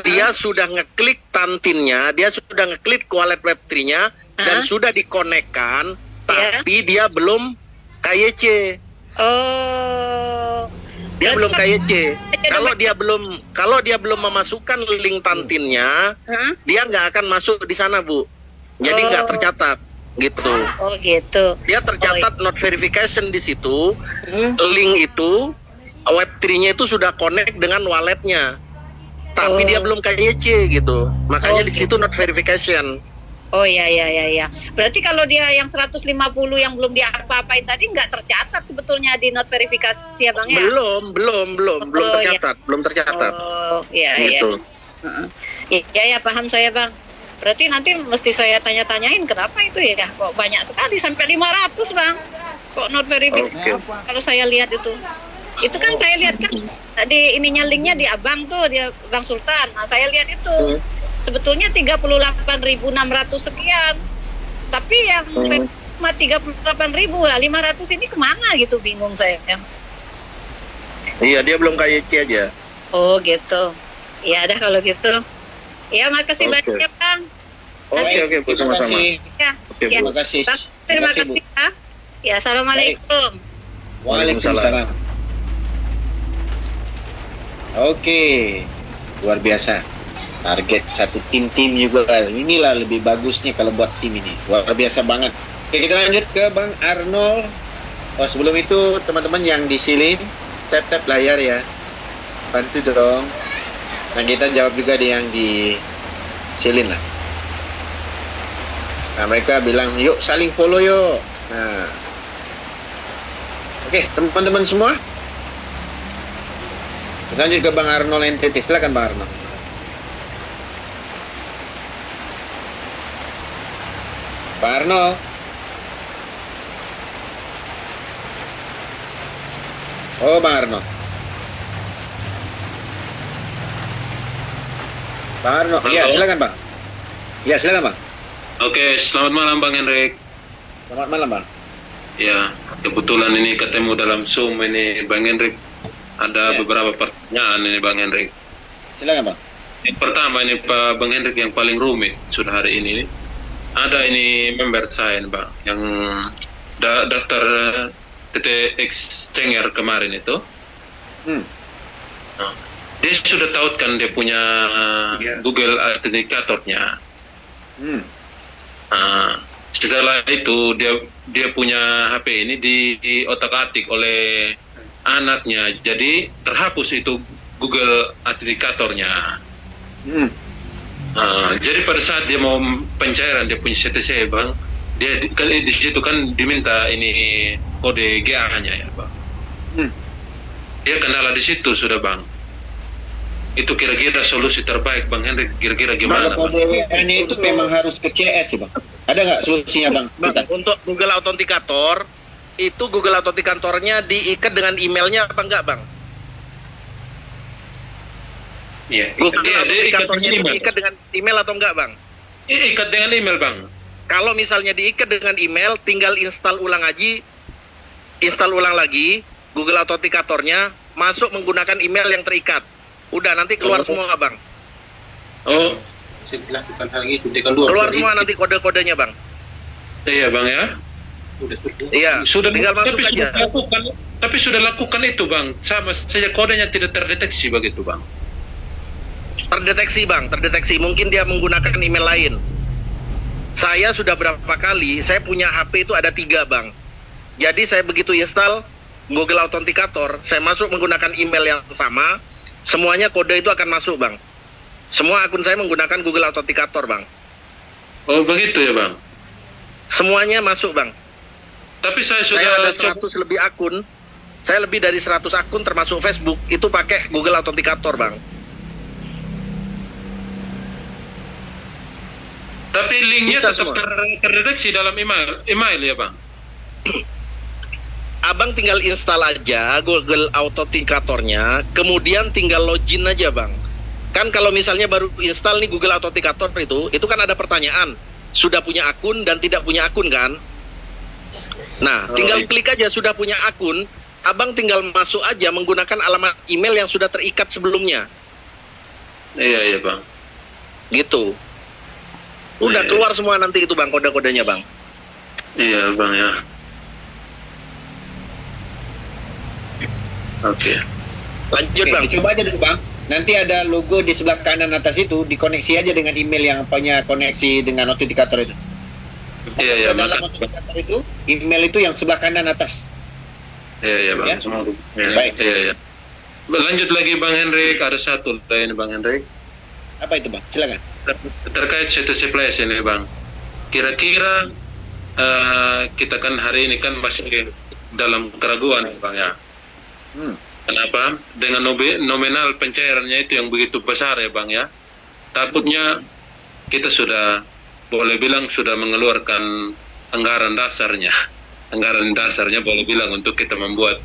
dia sudah ngeklik Tantinnya, dia sudah ngeklik wallet Web3-nya dan sudah dikonekkan, tapi dia belum KYC. Oh. Dia belum KYC. Kalau dia belum memasukkan link Tantinnya, dia nggak akan masuk di sana, Bu. Jadi nggak tercatat. gitu. Oh gitu. Dia tercatat not verification di situ. Link itu Web3-nya itu sudah connect dengan walletnya, tapi dia belum KYC gitu. Makanya di situ not verification. Oh iya. Berarti kalau dia yang 150 yang belum diapa-apain tadi nggak tercatat sebetulnya di not verifikasi ya Bang ya? Belum tercatat. Oh iya. Gitu. Ya paham saya Bang. Berarti nanti mesti saya tanya-tanyain kenapa itu ya? Kok banyak sekali sampai 500 Bang? Kok not verifikasi? Kalau saya lihat itu kan saya lihat kan tadi ininya linknya di Abang tuh, dia Bang Sultan. Nah saya lihat itu sebetulnya 38.600 sekian, tapi yang cuma 38.000 lah, 500 ini kemana gitu, bingung saya. Iya, dia belum KYC aja. Oh gitu. Ya udah kalau gitu. Ya makasih banyak ya Bang. Oke, sama-sama. Ya, Terima kasih. Terima kasih ya. Ya, assalamualaikum. Waalaikumsalam. Oke, luar biasa. Target satu tim juga. Inilah lebih bagusnya kalau buat tim ini. Luar biasa banget. Oke, kita lanjut ke Bang Arnold. Oh, sebelum itu teman-teman yang di sini tap layar ya. Bantu dong. Nah, kita jawab juga yang di silin lah. Nah, mereka bilang, yuk saling follow yuk. Nah, oke, teman-teman semua. Lanjut ke Bang Arnold NTT. Silakan Bang Arnold. Bang Arnold. Oh, Bang Arnold. Bang Arnold. Halo. Ya, silakan Bang. Ya, silakan Bang. Oke, selamat malam Bang Hendrik. Selamat malam Bang. Ya, kebetulan ini ketemu dalam Zoom ini Bang Hendrik. Ada beberapa pertanyaan ini Bang Hendrik. Silakan Bang. Yang pertama ini Pak Bang Hendrik, yang paling rumit sudah hari ini. Ada ini member saya nih, Bang, yang daftar TTX Cenger kemarin itu. Nah, dia sudah tahu kan dia punya Google Authenticator-nya. Nah, setelah itu dia punya HP ini di otak-atik oleh anaknya, jadi terhapus itu Google Authenticator-nya. Nah, jadi pada saat dia mau pencairan dia punya CTC Bang, dia di situ kan diminta ini kode GA-nya ya Bang. Dia kendala di situ sudah Bang. Itu kira-kira solusi terbaik Bang Hendrik, kira-kira gimana Bang? Kode WA-nya itu memang harus ke CS sih Bang. Ada nggak solusinya Bang? Untuk Google Authenticator, itu Google Authenticator-nya diikat dengan emailnya apa enggak Bang? Iya. Google Authenticator-nya diikat dengan email atau enggak Bang? Ikat dengan email Bang. Kalau misalnya diikat dengan email, tinggal install ulang lagi Google Authenticator-nya, masuk menggunakan email yang terikat. Udah, nanti keluar semua Bang. Oh, keluar semua nanti kode-kodenya Bang. Iya Bang ya. Iya. Sudah tinggal masuk aja. Tapi sudah lakukan itu Bang. Sama saja kodenya tidak terdeteksi begitu Bang. Terdeteksi Bang, terdeteksi. Mungkin dia menggunakan email lain. Saya sudah berapa kali, saya punya HP itu ada 3 Bang. Jadi saya begitu install Google Authenticator, saya masuk menggunakan email yang sama, semuanya kode itu akan masuk Bang. Semua akun saya menggunakan Google Authenticator Bang. Oh begitu ya Bang. Semuanya masuk Bang. Tapi saya sudah ada 100 lebih akun. Saya lebih dari 100 akun termasuk Facebook itu pakai Google Authenticator Bang. Tapi linknya Bisa tetap terdeteksi dalam email ya Bang. Abang tinggal install aja Google Authenticator-nya, kemudian tinggal login aja Bang. Kan kalau misalnya baru install nih Google Authenticator itu kan ada pertanyaan, sudah punya akun dan tidak punya akun kan? Nah, tinggal klik aja sudah punya akun, Abang tinggal masuk aja menggunakan alamat email yang sudah terikat sebelumnya. Iya Bang. Gitu. Udah keluar semua nanti itu Bang, kode-kodenya Bang. Iya Bang ya. Oke. Lanjut Bang. Coba aja dulu Bang. Nanti ada logo di sebelah kanan atas itu, dikoneksi aja dengan email yang punya koneksi dengan Authenticator itu. Iya, iya, Dalam maka. notifikator itu, email itu yang sebelah kanan atas. Iya, iya, Bang. Ya? Iya, Baik. iya, iya. Lanjut lagi Bang Hendrik, ada satu lain Bang Hendrik. Apa itu, Bang? Silakan. Terkait CTC Place ini Bang. Kira-kira kita kan hari ini kan masih dalam keraguan Bang ya. Kenapa? Dengan nominal pencairannya itu yang begitu besar ya Bang ya. Takutnya kita sudah boleh bilang sudah mengeluarkan anggaran dasarnya. Anggaran dasarnya boleh bilang untuk kita membuat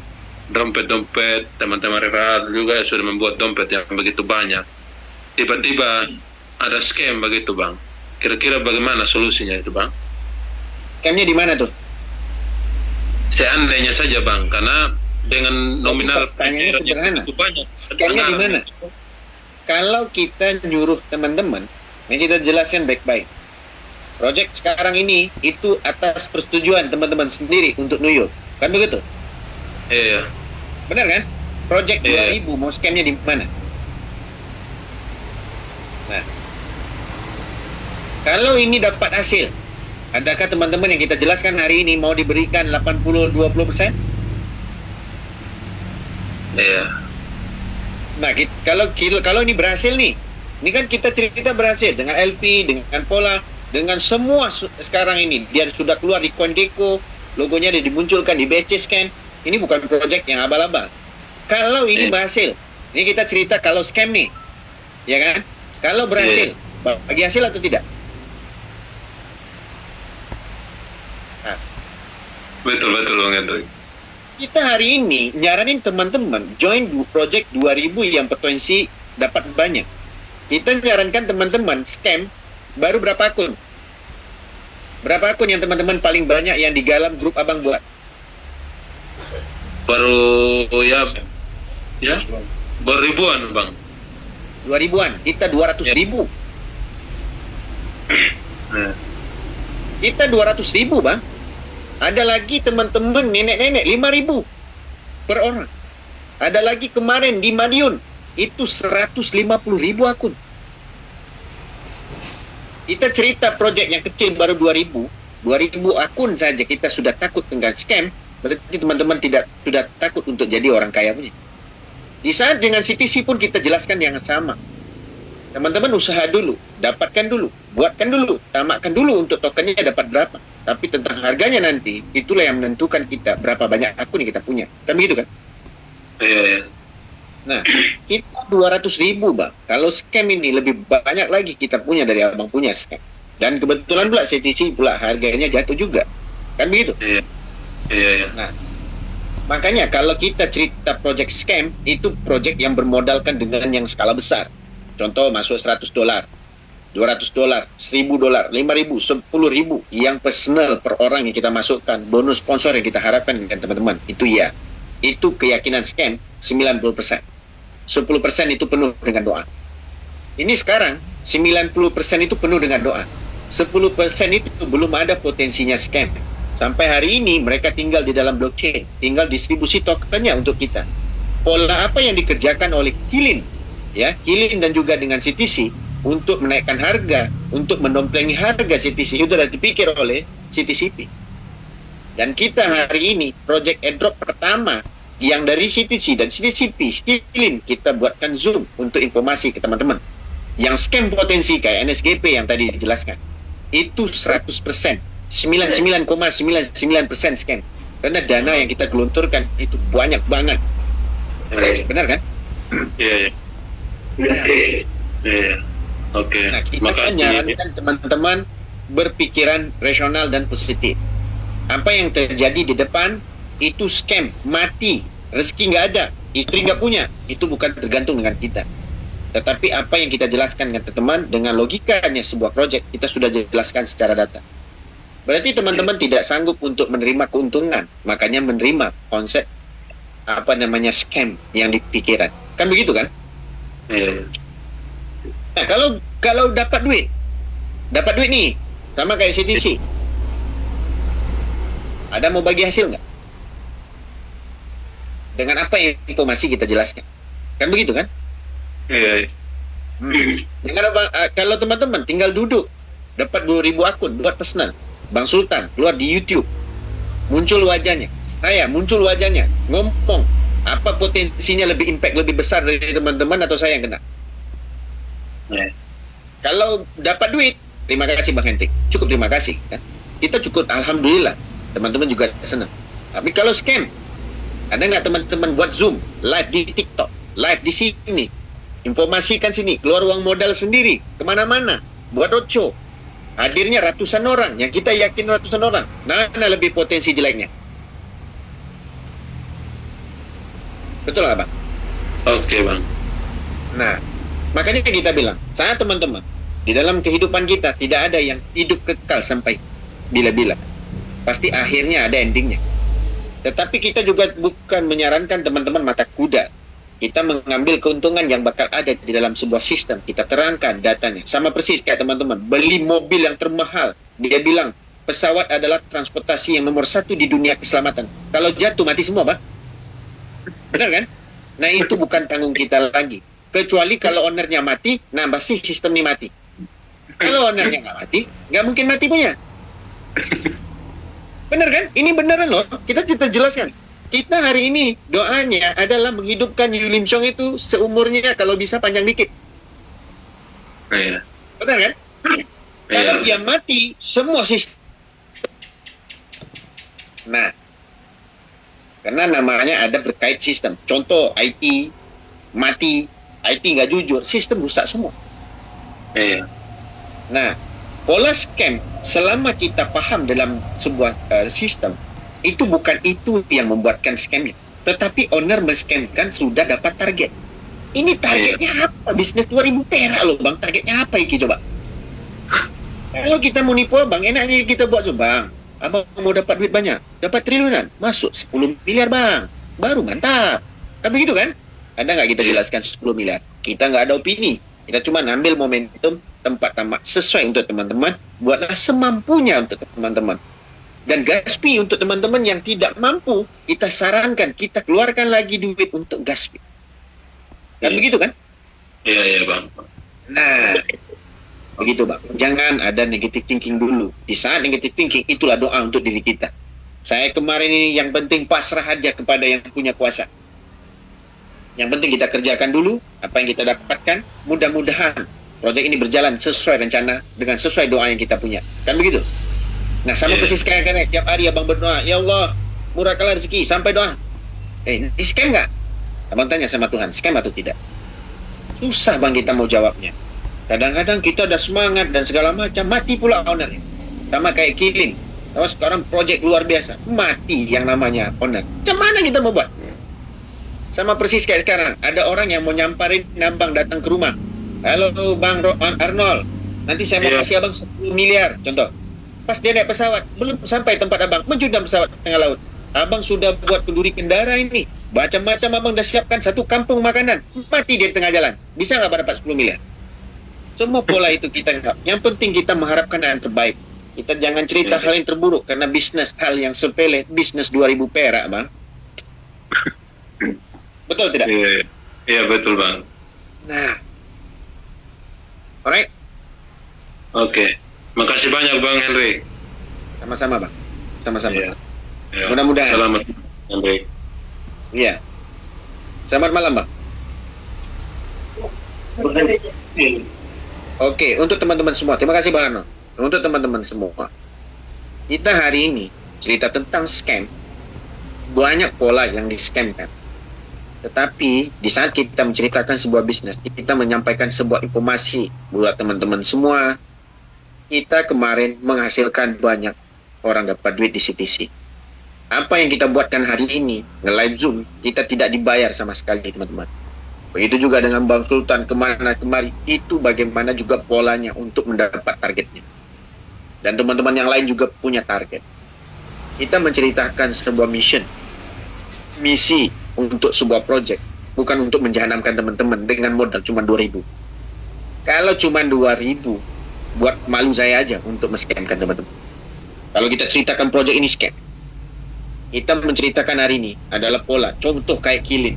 dompet-dompet, teman-teman referat juga sudah membuat dompet yang begitu banyak. Tiba-tiba ada scam begitu Bang. Kira-kira bagaimana solusinya itu Bang? Scamnya di mana tuh? Seandainya saja Bang, karena dengan nominal Pertanyaannya sederhana. itu banyak. Scamnya di mana? Kalau kita nyuruh teman-teman, ini kita jelaskan baik-baik. Project sekarang ini itu atas persetujuan teman-teman sendiri untuk nuyul. Kan begitu? Iya. Benar kan? Project Iya. 2000 mau scamnya di mana? Nah, kalau ini dapat hasil, adakah teman-teman yang kita jelaskan hari ini mau diberikan 80-20%? Iya. Nah, kalau ini berhasil nih, ini kan kita cerita berhasil dengan LP, dengan Pola, dengan semua sekarang ini dia sudah keluar di Coindeco, logonya dia dimunculkan di BSC Scan. Ini bukan project yang abal-abal. Kalau ini berhasil, ini kita cerita kalau scam nih, ya kan? Kalau berhasil, bagi hasil atau tidak? Nah, Betul Bang Hendrik. kita hari ini nyaranin teman-teman join project 2000 yang potensi dapat banyak. Kita nyarankan teman-teman scam baru berapa akun? Berapa akun yang teman-teman paling banyak yang di dalam grup abang buat? Baru ya beribuan Bang. 2000-an, kita 200.000. Kita 200.000 Bang. Ada lagi teman-teman nenek-nenek 5.000 per orang. Ada lagi kemarin di Madiun itu 150.000 akun. Kita cerita project yang kecil baru 2.000 akun saja kita sudah takut dengan scam. Berarti teman-teman sudah takut untuk jadi orang kaya punya. Di saat dengan CTC pun kita jelaskan yang sama. Teman-teman usaha dulu, dapatkan dulu, buatkan dulu, tamakkan dulu untuk tokennya dapat berapa. Tapi tentang harganya nanti, itulah yang menentukan kita berapa banyak akun yang kita punya. Kan begitu kan? Iya. Nah, kita 200.000 Bang. Kalau scam ini lebih banyak lagi kita punya dari abang punya scam. Dan kebetulan pula CTC pula harganya jatuh juga. Kan begitu? Iya. Nah, makanya kalau kita cerita project scam, itu project yang bermodalkan dengan yang skala besar. Contoh masuk $100, $200, $1.000, $5.000, $10.000 yang personal per orang yang kita masukkan, bonus sponsor yang kita harapkan dengan teman-teman. Itu ya. Itu keyakinan scam 90%. 10% itu penuh dengan doa. Ini sekarang 90% itu penuh dengan doa. 10% itu belum ada potensinya scam. Sampai hari ini mereka tinggal di dalam blockchain, tinggal distribusi tokennya untuk kita. Pola apa yang dikerjakan oleh Kilin, ya, Kilin dan juga dengan CTC untuk menaikkan harga, untuk mendomplengi harga CTC itu sudah dipikir oleh CTCP. Dan kita hari ini project airdrop pertama yang dari CTC dan CTCP, Kilin, kita buatkan Zoom untuk informasi ke teman-teman. Yang scam potensi kayak NSGP yang tadi dijelaskan, itu 100%. 99,99% scam. Karena dana yang kita gelontorkan itu banyak banget. Benar kan? Iya. Oke. Nah, kita kan nyarankan teman-teman berpikiran rasional dan positif. Apa yang terjadi di depan itu scam, mati, rezeki nggak ada, istri nggak punya, itu bukan tergantung dengan kita. Tetapi apa yang kita jelaskan dengan teman-teman dengan logikanya sebuah project kita sudah jelaskan secara data. Berarti teman-teman tidak sanggup untuk menerima keuntungan, makanya menerima konsep apa namanya scam yang dipikiran. Kan begitu kan? Nah, kalau dapat duit nih, sama kayak CTC. Ada mau bagi hasil nggak? Dengan apa yang informasi kita jelaskan? Kan begitu kan? Iya. Dengan apa, kalau teman-teman tinggal duduk, dapat 2.000 akun buat personal. Bang Sultan keluar di YouTube, muncul wajahnya, saya muncul wajahnya, ngomong apa potensinya lebih impact lebih besar dari teman-teman atau saya yang kena? Kalau dapat duit, terima kasih Bang Hendrik, cukup terima kasih kan? Kita cukup alhamdulillah, teman-teman juga senang. Tapi kalau scam, ada nggak teman-teman buat Zoom, live di TikTok, live di sini, informasikan sini, keluar uang modal sendiri, kemana-mana, buat roadshow, hadirnya ratusan orang, yang kita yakin ratusan orang, mana lebih potensi jeleknya? Betul nggak Bang? Oke Bang. Nah, makanya kita bilang, saya teman-teman, di dalam kehidupan kita tidak ada yang hidup kekal sampai bila-bila. Pasti akhirnya ada endingnya. Tetapi kita juga bukan menyarankan teman-teman mata kuda. Kita mengambil keuntungan yang bakal ada di dalam sebuah sistem. Kita terangkan datanya. Sama persis kayak teman-teman, beli mobil yang termahal. Dia bilang, pesawat adalah transportasi yang nomor 1 di dunia keselamatan. Kalau jatuh, mati semua, Bang. Benar kan? Nah, itu bukan tanggung kita lagi. Kecuali kalau ownernya mati, nah pasti sistem ini mati. Kalau ownernya nggak mati, nggak mungkin mati punya. Benar kan? Ini beneran loh. Kita jelaskan. Kita hari ini doanya adalah menghidupkan Yu Lim Chong itu seumurnya kalau bisa panjang dikit. Iya. Benar kan? Kalau dia mati, semua sistem. Nah, karena namanya ada berkait sistem. Contoh IT mati, IT nggak jujur, sistem rusak semua. Iya. Nah, pola scam selama kita paham dalam sebuah sistem, itu bukan itu yang membuatkan scamnya, tetapi owner men-scamkan sudah dapat target. Ini targetnya apa? Bisnis 2000 perak loh Bang, targetnya apa ini coba? Kalau kita mau nipu Bang, enaknya kita buat so Bang. Abang mau dapat duit banyak, dapat triliunan, masuk 10 miliar Bang, baru mantap. Kan begitu kan? Ada nggak kita jelaskan 10 miliar? Kita nggak ada opini, kita cuma ambil momentum tempat tamak sesuai untuk teman-teman, buatlah semampunya untuk teman-teman. Dan gaspi untuk teman-teman yang tidak mampu, kita sarankan, kita keluarkan lagi duit untuk gaspi. Kan begitu kan? Iya Bang. Nah, begitu Bang. Jangan ada negative thinking dulu. Di saat negative thinking, itulah doa untuk diri kita. Saya kemarin ini yang penting pasrah aja kepada yang punya kuasa. Yang penting kita kerjakan dulu apa yang kita dapatkan. Mudah-mudahan proyek ini berjalan sesuai rencana dengan sesuai doa yang kita punya. Kan begitu? Nah, sama persis kayak tiap hari Abang berdoa, ya Allah, murahkanlah rezeki sampai doa. Ini scam nggak? Abang tanya sama Tuhan, scam atau tidak? Susah Bang kita mau jawabnya. Kadang-kadang kita ada semangat dan segala macam, mati pula ownernya. Sama kayak Killing. Kalau sekarang proyek luar biasa, mati yang namanya owner. Macam mana kita mau buat? Sama persis kayak sekarang, ada orang yang mau nyamparin Abang datang ke rumah. Halo Bang Arnold, nanti saya mau kasih Abang 10 miliar, contoh. Pas dia naik pesawat, belum sampai tempat Abang, menjudam pesawat tengah laut. Abang sudah buat kenduri kendara ini, macam-macam Abang dah siapkan satu kampung makanan, mati dia di tengah jalan. Bisa nggak dapat 10 miliar? Semua pola itu kita enggak. Yang penting kita mengharapkan yang terbaik. Kita jangan cerita hal yang terburuk, karena bisnis hal yang sepele, bisnis 2000 perak Bang. Betul tidak? Iya betul Bang. Nah, alright. Oke. Makasih banyak Bang Henry. Sama-sama Bang. Sama-sama. Ya. Mudah-mudahan. Selamat Henry. Iya. Selamat malam Bang. Oke, untuk teman-teman semua, terima kasih Bang Arno. Untuk teman-teman semua, kita hari ini cerita tentang scam. Banyak pola yang di-scamkan. Tetapi di saat kita menceritakan sebuah bisnis, kita menyampaikan sebuah informasi buat teman-teman semua. Kita kemarin menghasilkan banyak orang dapat duit di CTC. Apa yang kita buatkan hari ini, nge-live Zoom, kita tidak dibayar sama sekali teman-teman. Begitu juga dengan Bang Sultan kemana-kemari, itu bagaimana juga polanya untuk mendapat targetnya. Dan teman-teman yang lain juga punya target. Kita menceritakan sebuah misi untuk sebuah project, bukan untuk menjahanamkan teman-teman dengan modal cuma 2.000. Kalau cuma 2.000, buat malu saya aja untuk men-scamkan teman-teman. Kalau kita ceritakan project ini scam, kita menceritakan hari ini adalah pola, contoh kayak Killing.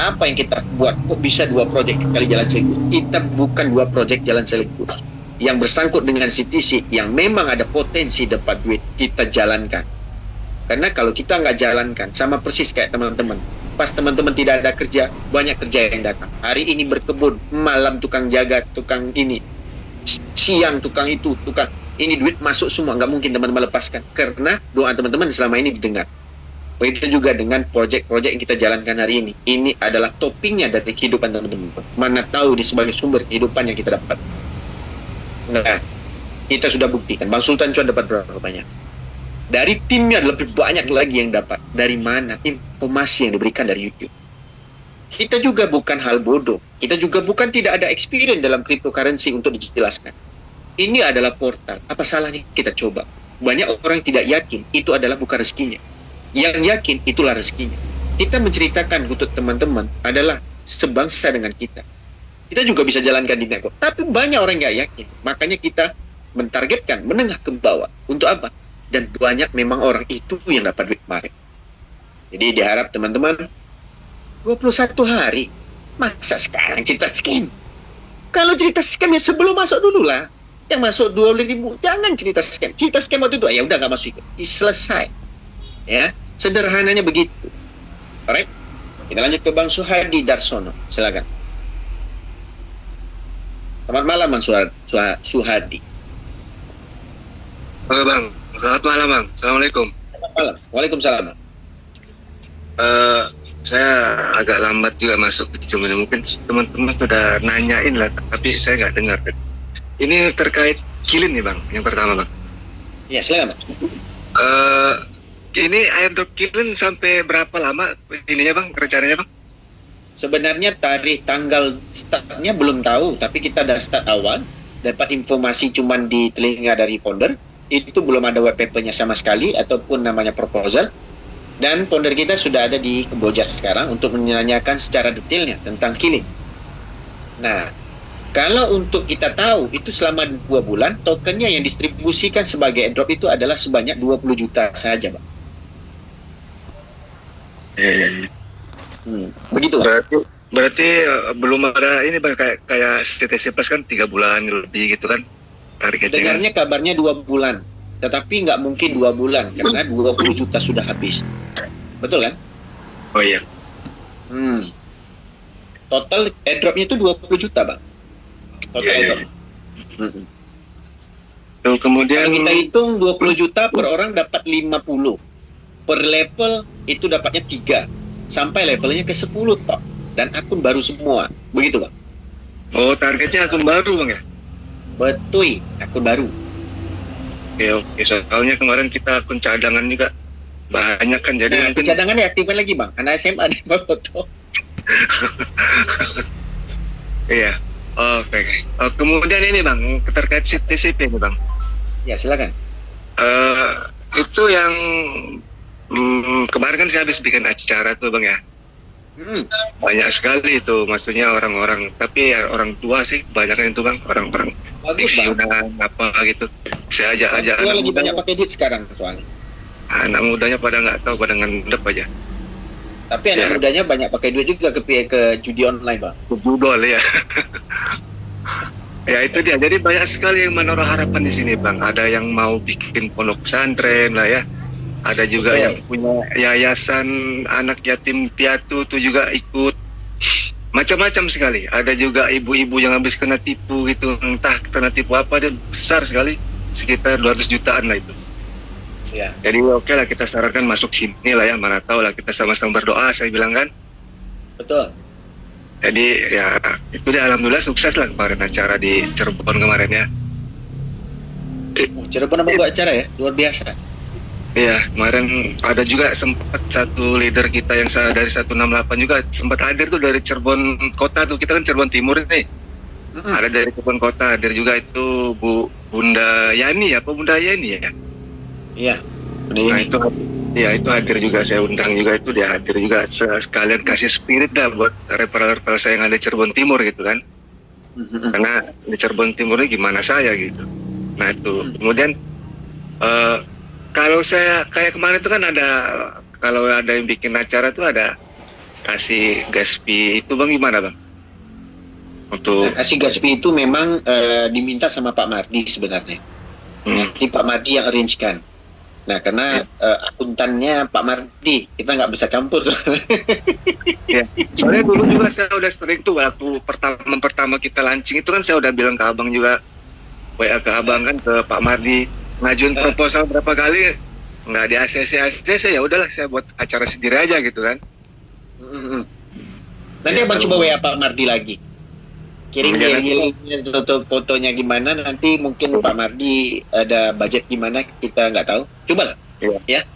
Apa yang kita buat, kok bisa 2 project kali jalan sekaligus? Kita bukan 2 project jalan sekaligus. yang bersangkut dengan CTC yang memang ada potensi dapat duit, kita jalankan. Karena kalau kita nggak jalankan, sama persis kayak teman-teman. Pas teman-teman tidak ada kerja, banyak kerja yang datang. Hari ini berkebun, malam tukang jaga, tukang ini, siang tukang itu, tukang ini, duit masuk semua. Nggak mungkin teman-teman lepaskan. Karena doa teman-teman selama ini didengar. Begitu juga dengan proyek-proyek yang kita jalankan hari ini. Ini adalah toppingnya dari kehidupan teman-teman. Mana tahu di sebagai sumber kehidupan yang kita dapat. Nah, kita sudah buktikan. Bang Sultan cuma dapat berapa banyak? Dari timnya lebih banyak lagi yang dapat. Dari mana? Informasi yang diberikan dari YouTube. Kita juga bukan hal bodoh. Kita juga bukan tidak ada experience dalam cryptocurrency untuk dijelaskan. Ini adalah portal. Apa salahnya kita coba? Banyak orang tidak yakin itu adalah bukan rezekinya. Yang yakin itulah rezekinya. Kita menceritakan untuk teman-teman adalah sebangsa dengan kita. Kita juga bisa jalankan di network. Tapi banyak orang nggak yakin. Makanya kita mentargetkan menengah ke bawah. Untuk apa? Dan banyak memang orang itu yang dapat duit kemarin. Jadi diharap teman-teman 21 hari. Masa sekarang cerita scam? Kalau cerita scam ya sebelum masuk dulu lah. Yang masuk 20.000 jangan cerita scam. Cerita scam waktu itu ya udah nggak masuk ikut. Selesai. Ya, sederhananya begitu. Alright. Kita lanjut ke Bang Suhadi Darsono. Silakan. Selamat malam Bang Suhadi. Halo Bang. Selamat malam Bang. Assalamualaikum. Selamat malam. Waalaikumsalam. Saya agak lambat juga masuk ke Zoom ini. Mungkin teman-teman sudah nanyain lah, tapi saya nggak dengar. Ini terkait Qlin nih Bang, yang pertama Bang. Iya, silakan Bang. Ini airdrop Qlin sampai berapa lama ininya Bang, rencananya Bang? Sebenarnya tarikh tanggal startnya belum tahu, tapi kita ada start awal. Dapat informasi cuman di telinga dari founder. Itu belum ada web papernya sama sekali ataupun namanya proposal. Dan founder kita sudah ada di Kamboja sekarang untuk menanyakan secara detailnya tentang Qlin. Nah, kalau untuk kita tahu itu selama 2 bulan tokennya yang distribusikan sebagai airdrop itu adalah sebanyak 20 juta saja, Pak. Begitu. Berarti belum ada ini Bang, kayak CTC Plus kan 3 bulan lebih gitu kan. Dengarnya kabarnya 2 bulan, tetapi nggak mungkin 2 bulan karena 20 juta sudah habis. Betul kan? Oh iya. Total airdropnya itu 20 juta Bang. Total airdrop. Kemudian kalau kita hitung 20 juta per orang dapat 50. Per level itu dapatnya 3. Sampai levelnya ke 10 toh. Dan akun baru semua. Begitu Bang. Oh, targetnya akun baru Bang ya? Betul, akun baru. Oke. Soalnya kemarin kita akun cadangan juga banyak kan, jadi akun cadangan diaktifkan lagi Bang. Anak SMA di foto. Iya. Oke. Kemudian ini Bang, terkait TCP ini Bang. Ya, silakan. Itu yang kemarin kan saya habis bikin acara tuh Bang ya. Banyak sekali itu, maksudnya orang-orang, tapi ya orang tua sih banyak itu Bang, orang-orang pensiunan apa gitu. Saya ajak anak lagi muda. banyak pakai duit sekarang soalnya. Anak mudanya pada nggak tahu, pada ngendep aja. Tapi anak mudanya banyak pakai duit juga ke judi online Bang. Judol ya. Ya itu dia. Jadi banyak sekali yang menaruh harapan di sini Bang. Ada yang mau bikin pondok pesantren lah ya. Ada juga yang punya yayasan anak yatim piatu tuh juga ikut. Macam-macam sekali. Ada juga ibu-ibu yang habis kena tipu gitu. Entah kena tipu apa, dia besar sekali. Sekitar 200 jutaan lah itu. Ya. Jadi oke lah, kita sarankan masuk sini lah ya. Mana tahu lah, kita sama-sama berdoa, saya bilang kan. Betul. Jadi ya itu dia, alhamdulillah sukses lah kemarin acara di Cirebon kemarin ya. Cirebon apa buat acara ya? Luar biasa. Iya, kemarin ada juga sempat satu leader kita yang dari 168 juga sempat hadir tuh dari Cirebon kota tuh. Kita kan Cirebon Timur nih. Ada dari Cirebon kota hadir juga itu Bunda Yani apa Bunda Yani ya? Iya. Nah itu ya itu hadir juga, saya undang juga, itu dia hadir juga sekalian kasih spirit dah buat referral saya yang ada di Cirebon Timur gitu kan. Karena di Cirebon Timur ini gimana saya gitu. Nah itu kemudian kalau saya kayak kemarin itu kan ada, kalau ada yang bikin acara tuh ada kasih gas fee itu Bang, gimana Bang? untuk Kasih Gaspi itu memang diminta sama Pak Mardi sebenarnya. Nanti Pak Mardi yang arrange-kan. Nah, karena akuntannya Pak Mardi, kita nggak bisa campur. ya. Soalnya dulu juga saya udah sering tuh waktu pertama kita launching itu kan saya udah bilang ke abang juga, WA ke abang kan, ke Pak Mardi, ngajuin proposal berapa kali nggak di ACC, ya udahlah saya buat acara sendiri aja gitu kan. Nanti abang coba WA Pak Mardi lagi. Kirim fotonya gimana, nanti mungkin Pak Mardi ada budget gimana, kita nggak tahu. Coba lah. Ya.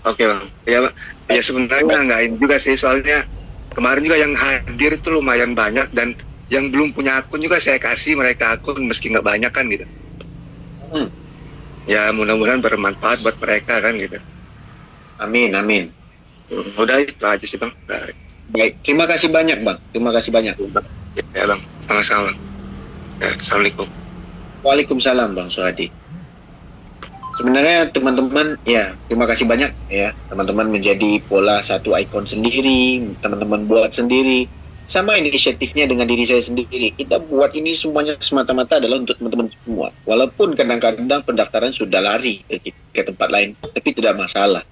Oke bang. Ya bang. Ya sebenarnya nggak ini juga sih, soalnya kemarin juga yang hadir itu lumayan banyak, dan yang belum punya akun juga saya kasih mereka akun meski nggak banyak kan gitu. Ya mudah-mudahan bermanfaat buat mereka kan gitu. Amin. Udah itu aja sih bang. Baik, terima kasih banyak bang. Terima kasih banyak. Ya bang, sama-sama. Ya, Assalamualaikum. Waalaikumsalam bang Suhadi. Sebenarnya teman-teman, ya terima kasih banyak ya. Teman-teman menjadi pola satu ikon sendiri, teman-teman buat sendiri. Sama inisiatifnya dengan diri saya sendiri. Kita buat ini semuanya semata-mata adalah untuk teman-teman semua. Walaupun kadang-kadang pendaftaran sudah lari ke tempat lain, tapi tidak masalah.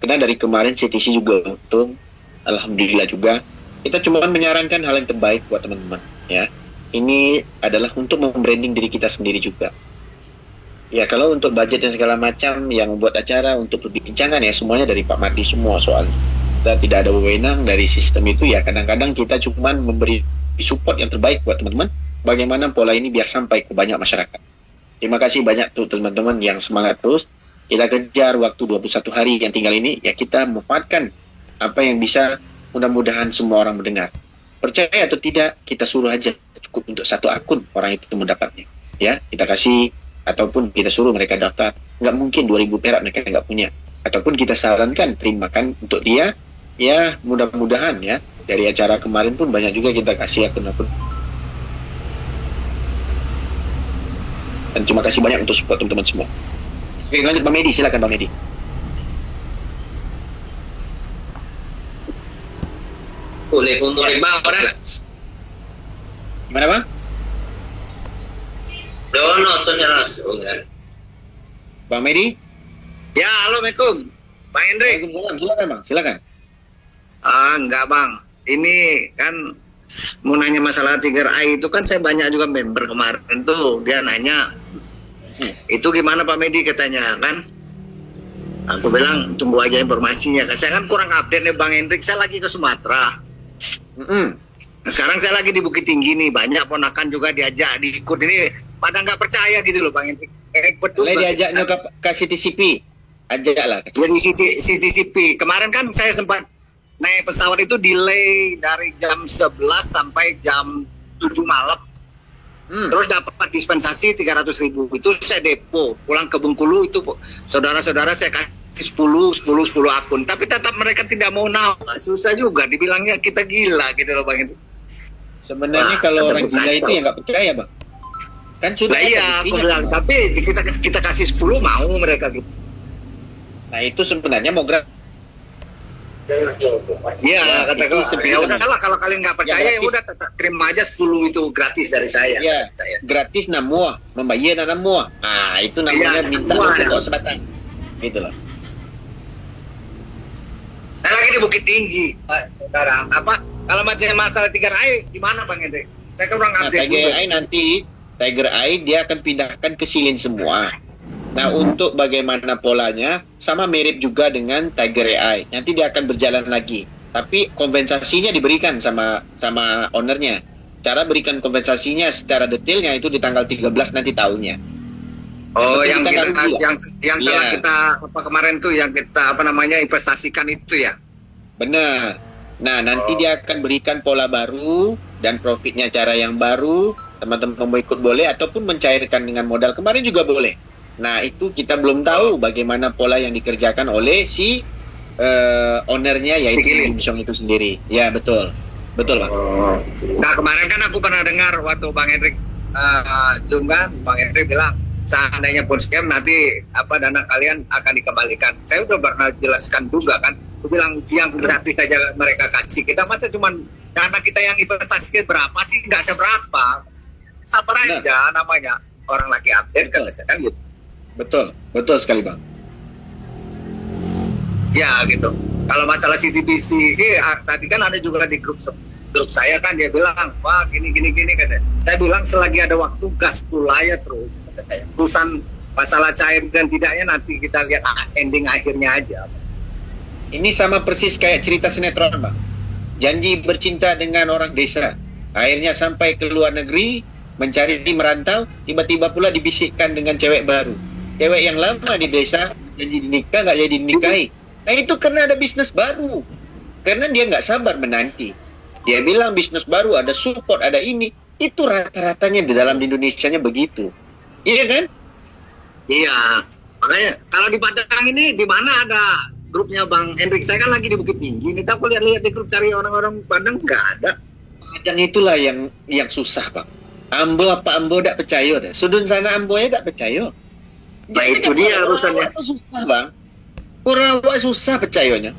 Karena dari kemarin CTC juga untung, alhamdulillah juga. Kita cuma menyarankan hal yang terbaik buat teman-teman ya. Ini adalah untuk membranding diri kita sendiri juga. Ya kalau untuk budget dan segala macam yang membuat acara untuk perbincangan ya semuanya dari Pak Mardi semua soal. Kita tidak ada wewenang dari sistem itu ya. Kadang-kadang kita cuma memberi support yang terbaik buat teman-teman. Bagaimana pola ini biar sampai ke banyak masyarakat. Terima kasih banyak tuh teman-teman yang semangat terus. Kita kejar waktu 21 hari yang tinggal ini ya, kita memanfaatkan apa yang bisa. Mudah-mudahan semua orang mendengar. Percaya atau tidak, kita suruh aja cukup untuk satu akun orang itu mendapatnya. Ya, kita kasih ataupun kita suruh mereka daftar. Nggak mungkin 2.000 perak mereka nggak punya. Ataupun kita sarankan terimakan untuk dia. Ya, mudah-mudahan ya. Dari acara kemarin pun banyak juga kita kasih akun-akun. Dan terima kasih banyak untuk support teman-teman semua. Oke, lanjut Bang Medi, silakan Bang Medi. Boleh bang, orang. Gimana bang? Bang Medi? Ya, halo, Assalamualaikum. Bang Hendrik. Silakan bang, silakan. Enggak bang, ini kan mau nanya masalah Tiger Eye itu kan saya banyak juga member kemarin tuh, dia nanya itu gimana Pak Medi katanya kan. Aku bilang tunggu aja informasinya kan, saya kan kurang update nih Bang Hendrik, saya lagi ke Sumatera. Sekarang saya lagi di Bukit Tinggi nih, banyak ponakan juga diajak diikut ini, pada nggak percaya gitu loh Bang Hendrik. Betul. Diajaknya ke CTCP, ajaklah. Jadi CTCP kemarin kan saya sempat naik pesawat itu delay dari jam 11 sampai jam 7 malam. Terus dapat dispensasi 300.000. Itu saya depo, pulang ke Bengkulu itu saudara-saudara saya kasih 10 akun, tapi tetap mereka tidak mau nawar. Susah juga dibilangnya kita gila gitu loh Bang. Sebenarnya kalau orang gila itu ya nggak percaya Bang. Kan sudah. Nah, iya, aku bilang, tapi kita kasih 10 mau mereka gitu. Nah itu sebenarnya mau gratis. Iya, kata gue, ya udahlah kalau kalian nggak percaya ya udah terima aja 10 itu gratis dari saya. Iya, gratis namua, membayar namua. Nah itu namanya minta untuk sebatang, gitu loh. Saya lagi di Bukit Tinggi, sekarang apa? Kalau macam masalah Tiger Eye gimana Bang Hendrik? Saya kurang update. Tiger Eye nanti Tiger Eye dia akan pindahkan ke Silin semua. Nah untuk bagaimana polanya sama mirip juga dengan Tiger Eye. Nanti dia akan berjalan lagi. Tapi kompensasinya diberikan sama ownernya. Cara berikan kompensasinya secara detailnya itu di tanggal 13 nanti tahunnya. Oh, yang telah kita apa kemarin tuh yang kita investasikan itu ya. Benar. Nah, nanti dia akan berikan pola baru dan profitnya cara yang baru. Teman-teman mau ikut boleh ataupun mencairkan dengan modal kemarin juga boleh. Nah, itu kita belum tahu bagaimana pola yang dikerjakan oleh si ownernya yaitu Kim Song itu sendiri. Ya, betul. Betul, Pak. Nah, kemarin kan aku pernah dengar waktu Bang Hendrik Zoom kan, Bang Hendrik bilang seandainya pun scam nanti dana kalian akan dikembalikan. Saya udah pernah jelaskan juga kan. Aku bilang yang gratis saja mereka kasih, kita masa cuma dana kita yang investasi berapa sih? Nggak seberapa. Sabar aja, namanya orang lagi update kata saya kan gitu. Betul sekali Bang. Ya gitu. Kalau masalah CTBC sih tadi kan ada juga di grup saya kan dia bilang, wah gini kata. Saya bilang selagi ada waktu gas pulaya terus kata saya. Urusan masalah cair dan tidaknya nanti kita lihat ending akhirnya aja. Ini sama persis kayak cerita sinetron Bang. Janji bercinta dengan orang desa, akhirnya sampai ke luar negeri mencari merantau, tiba-tiba pula dibisikkan dengan cewek baru. Cewek yang lama di desa janji dinikah nggak jadi dinikahi. Nah itu karena ada bisnis baru, karena dia nggak sabar menanti. Dia bilang bisnis baru, ada support, ada ini. Itu rata-ratanya di dalam Indonesianya begitu. Iya kan? Iya. Makanya kalau di Padang ini di mana ada grupnya Bang Hendrik? Saya kan lagi di Bukit Tinggi. Kita aku lihat di grup cari orang-orang Padang nggak ada. Padang itulah yang susah Bang. Ambo tak percaya deh. Sudun sana ambonya tak percaya. Nah itu dia urusannya. Susah Bang. Kurang susah percayanya.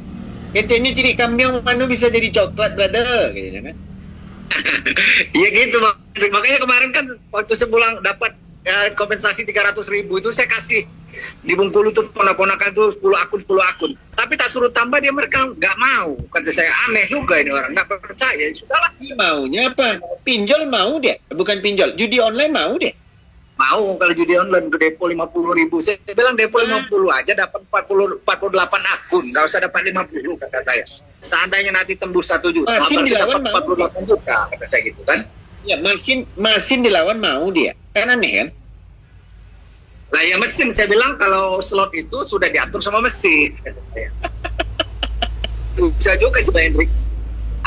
Katanya ciri kambing mana bisa jadi coklat, brother, gitu kan? Iya gitu Bang. Makanya kemarin kan waktu sebulan dapat kompensasi 300.000 itu saya kasih di Bengkulu tuh ponak-ponakan tuh 10 akun. Tapi tak suruh tambah mereka nggak mau. Kata saya aneh juga ini orang nggak percaya. Sudahlah. Maunya apa? Pinjol mau dia, bukan pinjol. Judi online mau dia. Mau kalau judi online ke depo 50.000. Saya bilang depo 50 aja dapat 48 akun, nggak usah dapat 50 kata saya. Seandainya nanti tembus 1 juta, Masin dilawan dapat 48 juta kata saya gitu kan. Ya Masin dilawan mau dia, kan aneh kan? Lah ya mesin, saya bilang kalau slot itu sudah diatur sama mesin. Susah juga sih Bang Hendrik.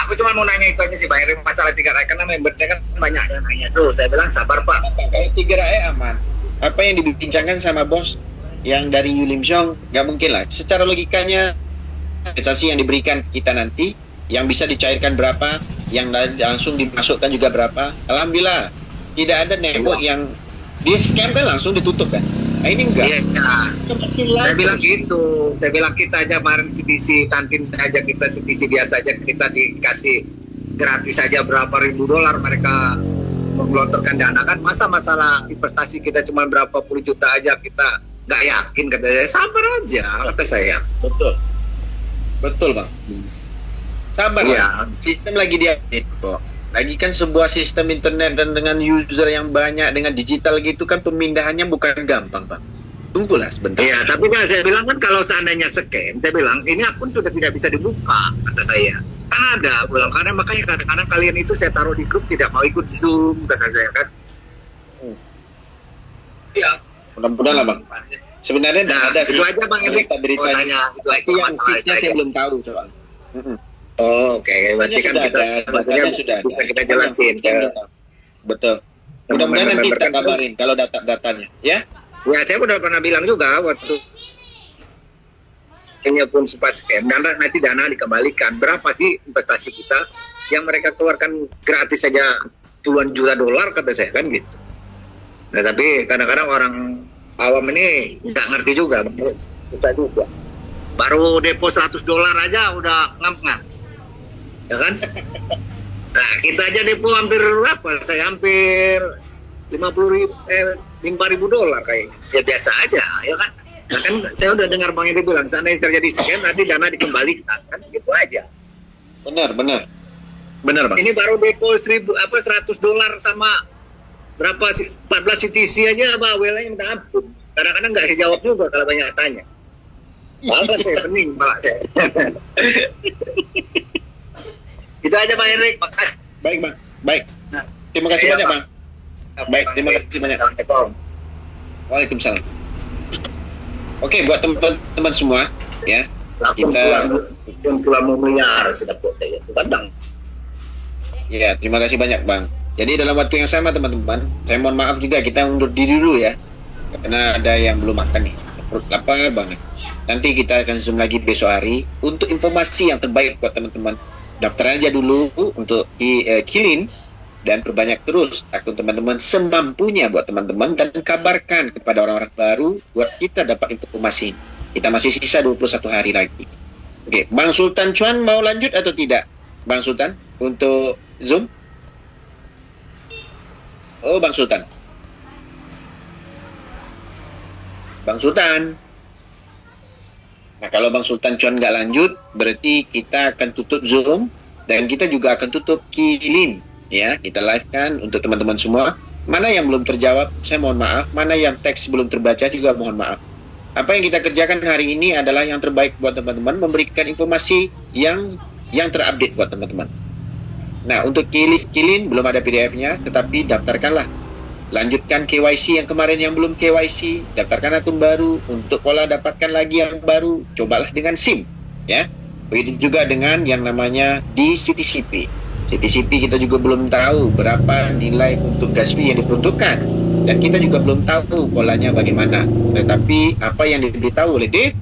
Aku cuma mau nanya itu aja sih Bang Hendrik, masalah 3 RAE karena member saya kan banyak yang nanya tuh. Saya bilang sabar Pak. Kayak 3 RAE aman. Apa yang dibincangkan sama bos yang dari Yulim Syong, nggak mungkin lah. Secara logikanya investasi yang diberikan kita nanti, yang bisa dicairkan berapa, yang langsung dimasukkan juga berapa. Alhamdulillah tidak ada network yang di scam kan langsung ditutup kan. Nah ini enggak. Iya. Saya bilang gitu. Saya bilang kita aja kemarin CTC kantin aja kita CTC biasa aja kita dikasih gratis aja berapa ribu dolar mereka menggelontorkan dana kan. Masa masalah investasi kita cuma berapa puluh juta aja kita nggak yakin kata saya. Sabar aja kata saya. Betul Bang. Sabar ya. Sistem lagi diupdate kok. Lagi kan sebuah sistem internet dan dengan user yang banyak dengan digital gitu kan pemindahannya bukan gampang Bang. Tunggulah sebentar. Iya, tapi kan saya bilang kan kalau seandainya scam, saya bilang ini akun sudah tidak bisa dibuka kata saya. Kan ada, bilang karena makanya kadang-kadang kalian itu saya taruh di grup tidak mau ikut Zoom kata saya kan. Iya. Mudah-mudahan lah Bang. Sebenarnya ada itu aja Bang Hendrik. Tanya itu aja yang fixnya saya belum tahu soal. Oh, oke. Berarti kan kita maksudnya sudah bisa kita jelasin. Betul. Mudah-mudahan nanti kita kabarin kalau datanya, ya. Ya, saya udah pernah bilang juga waktu ini pun sempat scam dan nanti dana dikembalikan. Berapa sih investasi kita yang mereka keluarkan gratis saja puluhan juta dolar kata saya kan gitu. Nah, tapi kadang-kadang orang awam ini nggak ngerti juga. Kita juga. Baru depo 100 dolar aja udah ngap-ngap. Ya kan? Nah, kita aja depo hampir berapa? Saya hampir 5.000 dolar kayaknya. Ya biasa aja, ya kan? Nah, kan saya udah dengar Bang Hendrik bilang, seandainya terjadi scam nanti dana dikembalikan, kan gitu aja. Benar Bang. Ini baru depo 100 dolar sama berapa 14 CTC aja bawelnya minta ampun. Kadang-kadang nggak saya jawab juga kalau banyak tanya. Malah saya pening Pak. Itu aja Bang Hendrik, makasih. Baik Bang, baik. Terima kasih banyak Bang. Baik, terima kasih banyak. Waalaikumsalam. Oke, buat teman-teman semua, ya. Kita pulang miliar sudah ya, Padang. Ya, terima kasih banyak Bang. Jadi dalam waktu yang sama teman-teman, saya mohon maaf juga kita undur diri dulu ya, karena ada yang belum makan nih, perut lapar banget. Nanti kita akan zoom lagi besok hari untuk informasi yang terbaik buat teman-teman. Daftar aja dulu untuk Kilin dan perbanyak terus akun teman-teman semampunya buat teman-teman dan kabarkan kepada orang-orang baru buat kita dapat informasi. Kita masih sisa 21 hari lagi. Oke, Bang Sultan Chuan mau lanjut atau tidak? Bang Sultan? untuk Zoom? Oh, Bang Sultan. Bang Sultan. Nah, kalau Bang Sultan cuan nggak lanjut, berarti kita akan tutup Zoom dan kita juga akan tutup Kilin. Ya, kita live kan untuk teman-teman semua. Mana yang belum terjawab, saya mohon maaf. Mana yang teks belum terbaca juga mohon maaf. Apa yang kita kerjakan hari ini adalah yang terbaik buat teman-teman, memberikan informasi yang terupdate buat teman-teman. Nah, untuk Kilin belum ada PDF-nya, tetapi daftarkanlah. Lanjutkan KYC yang kemarin yang belum KYC, daftarkan akun baru. Untuk pola dapatkan lagi yang baru, cobalah dengan SIM, ya. Begitu juga dengan yang namanya di CTCP. CTCP kita juga belum tahu berapa nilai untuk gas fee yang diperuntukkan, dan kita juga belum tahu polanya bagaimana. Tetapi apa yang diberitahu oleh Dave,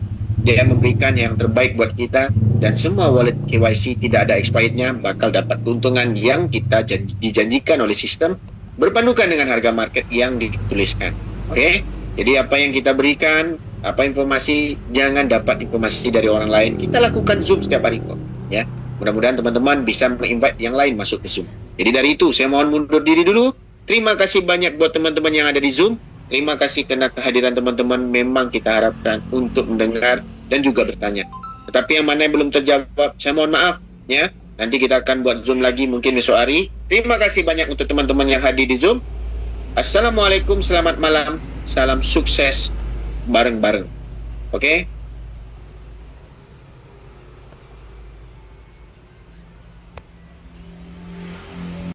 dia memberikan yang terbaik buat kita, dan semua wallet KYC tidak ada expirednya bakal dapat keuntungan yang kita dijanjikan oleh sistem, berpandukan dengan harga market yang dituliskan. Oke? Jadi apa yang kita berikan, apa informasi, jangan dapat informasi dari orang lain. Kita lakukan Zoom setiap hari kok, ya. Mudah-mudahan teman-teman bisa menginvite yang lain masuk ke Zoom. Jadi dari itu saya mohon mundur diri dulu. Terima kasih banyak buat teman-teman yang ada di Zoom. Terima kasih karena kehadiran teman-teman memang kita harapkan untuk mendengar dan juga bertanya. Tetapi yang mana yang belum terjawab, saya mohon maaf, ya. Nanti kita akan buat Zoom lagi mungkin besok hari. Terima kasih banyak untuk teman-teman yang hadir di Zoom. Assalamualaikum, selamat malam, salam sukses bareng-bareng. Oke?